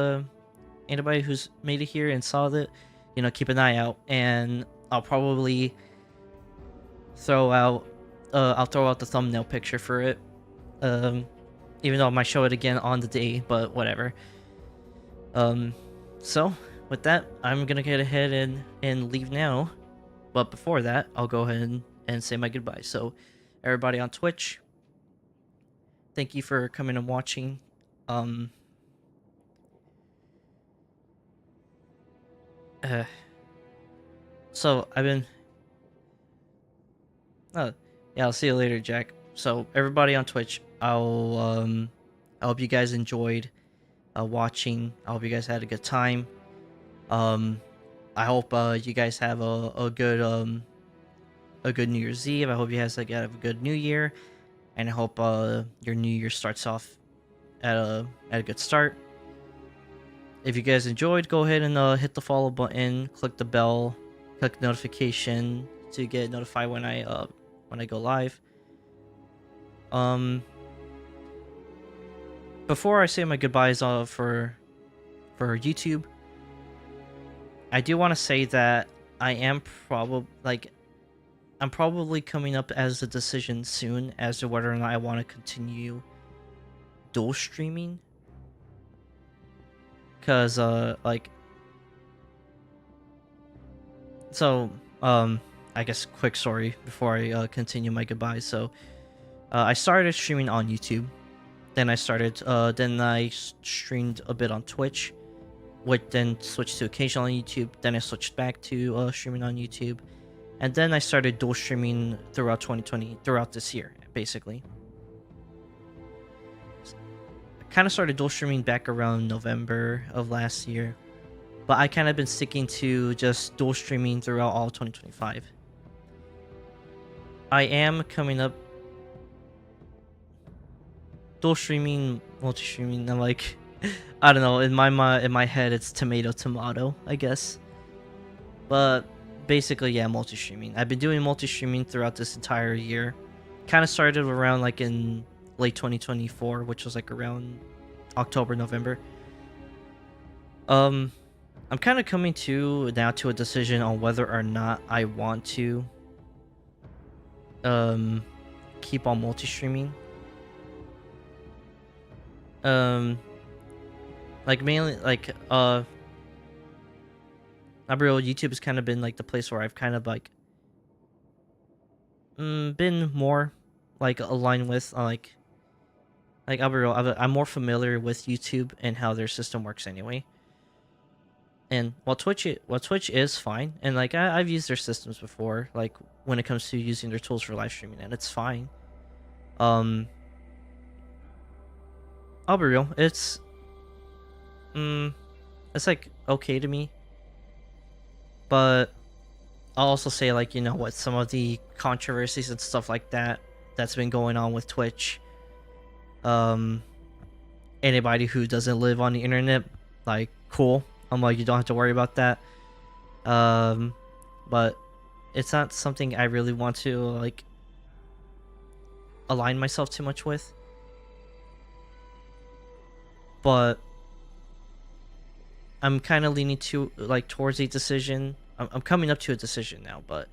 anybody who's made it here and saw that, you know, keep an eye out, and I'll probably throw out the thumbnail picture for it, even though I might show it again on the day, but whatever. So with that, I'm gonna get ahead and leave now, but before that, I'll go ahead and say my goodbye. So everybody on Twitch, thank you for coming and watching. So Oh, yeah, I'll see you later, Jack. So everybody on Twitch, I hope you guys enjoyed watching. I hope you guys had a good time. I hope you guys have a good New Year's Eve. I hope you guys have a good New Year, and I hope your New Year starts off at a good start. If you guys enjoyed, go ahead and hit the follow button, click the bell, click notification to get notified when I go live. Before I say my goodbyes for YouTube, I do want to say that I'm probably coming up as a decision soon as to whether or not I want to continue dual streaming. Cause I guess quick story before I continue my goodbye. So I started streaming on YouTube, then I streamed a bit on Twitch, which then switched to occasional on YouTube, then I switched back to streaming on YouTube, and then I started dual streaming throughout 2020, throughout this year basically. I kind of started dual streaming back around November of last year, but I kind of been sticking to just dual streaming throughout all 2025. I am coming up dual streaming, multi-streaming. I'm like, I don't know. In my head, it's tomato, I guess. But basically, yeah, multi-streaming. I've been doing multi-streaming throughout this entire year. Kind of started around like in late 2024, which was like around October, November. I'm kind of coming to now to a decision on whether or not I want to keep on multi-streaming. Like mainly like real YouTube has kind of been like the place where I've kind of like been more like aligned with I'll be real, I'm more familiar with YouTube and how their system works anyway. And while Twitch is fine, and like I've used their systems before, like when it comes to using their tools for live streaming, and it's fine. I'll be real, it's like okay to me. But I'll also say, like, you know what, some of the controversies and stuff like that's been going on with Twitch, anybody who doesn't live on the internet, like, cool. I'm like, you don't have to worry about that. But it's not something I really want to like align myself too much with. But I'm kind of leaning to like towards a decision. I'm coming up to a decision now, but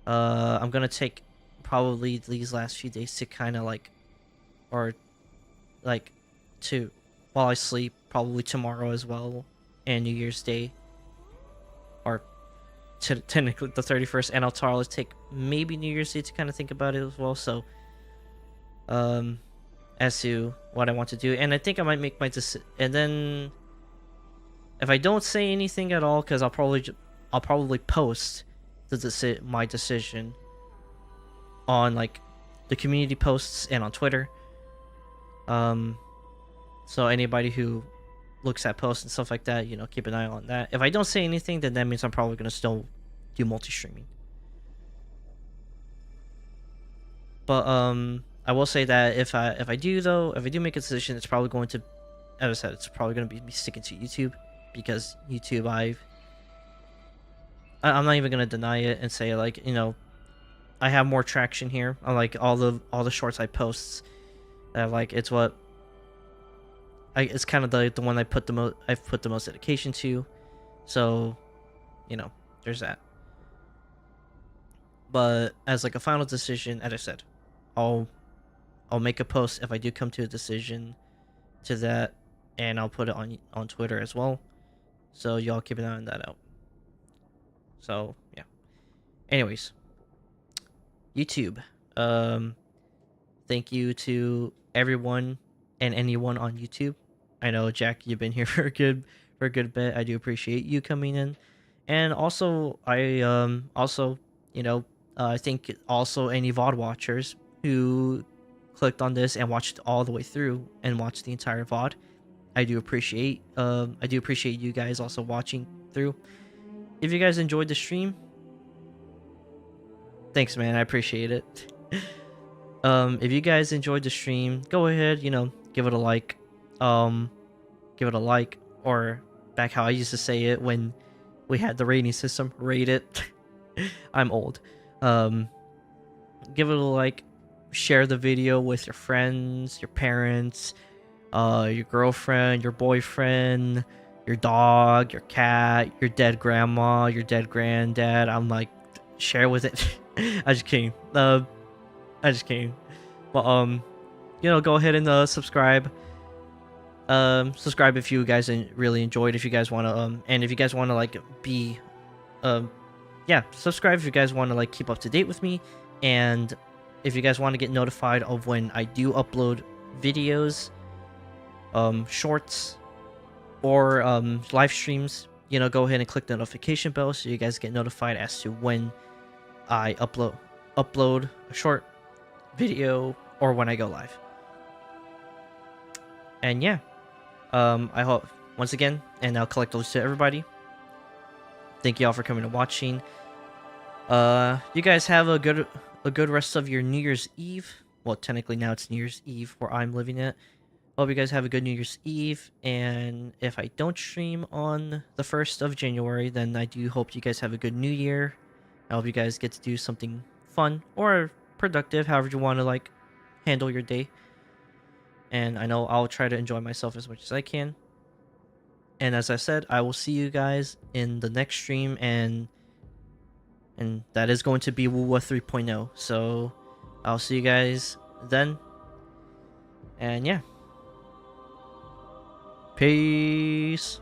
I'm gonna take probably these last few days to kind of like, or like to while I sleep, probably tomorrow as well, and New Year's Day, or technically the 31st, and I'll probably take maybe New Year's Day to kind of think about it as well. So as to what I want to do, and I think I might make my decision, and then if I don't say anything at all, because I'll probably post my decision on like the community posts and on Twitter. So anybody who looks at posts and stuff like that, you know, keep an eye on that. If I don't say anything, then that means I'm probably gonna still do multi-streaming. But I will say that if I do make a decision, it's probably going to, as I said, it's probably going to be me sticking to YouTube, because YouTube, I'm not even going to deny it and say, like, you know, I have more traction here. I like all the shorts I post. Like it's kind of the one I've put the most dedication to. So, you know, there's that. But as like a final decision, as I said, I'll make a post if I do come to a decision to that, and I'll put it on Twitter as well. So y'all keep an eye on that out. So yeah. Anyways, YouTube. Thank you to everyone and anyone on YouTube. I know, Jack, you've been here for a good bit. I do appreciate you coming in, and also I you know, I think also any VOD watchers who clicked on this and watched all the way through and watched the entire VOD. I do appreciate you guys also watching through. If you guys enjoyed the stream, thanks, man. I appreciate it. If you guys enjoyed the stream, go ahead, give it a like. Give it a like, or back how I used to say it when we had the rating system, rate it. I'm old. Give it a like, share the video with your friends, your parents, your girlfriend, your boyfriend, your dog, your cat, your dead grandma, your dead granddad. I'm like, share with it. I just kidding. But go ahead and subscribe. Subscribe if you guys really enjoyed. If you guys want to and if you guys want to like be subscribe if you guys want to like keep up to date with me, and if you guys want to get notified of when I do upload videos, shorts, or live streams, go ahead and click the notification bell so you guys get notified as to when I upload a short video or when I go live. And yeah, I hope once again, and I'll collect those to everybody. Thank you all for coming and watching. You guys have a good rest of your New Year's Eve. Well, technically now it's New Year's Eve where I'm living at. Hope you guys have a good New Year's Eve, and if I don't stream on the 1st of January, then I do hope you guys have a good New Year. I hope you guys get to do something fun or productive, however you want to like handle your day. And I know I'll try to enjoy myself as much as I can. And as I said, I will see you guys in the next stream, and that is going to be WUWA 3.0. So I'll see you guys then. And yeah. Peace.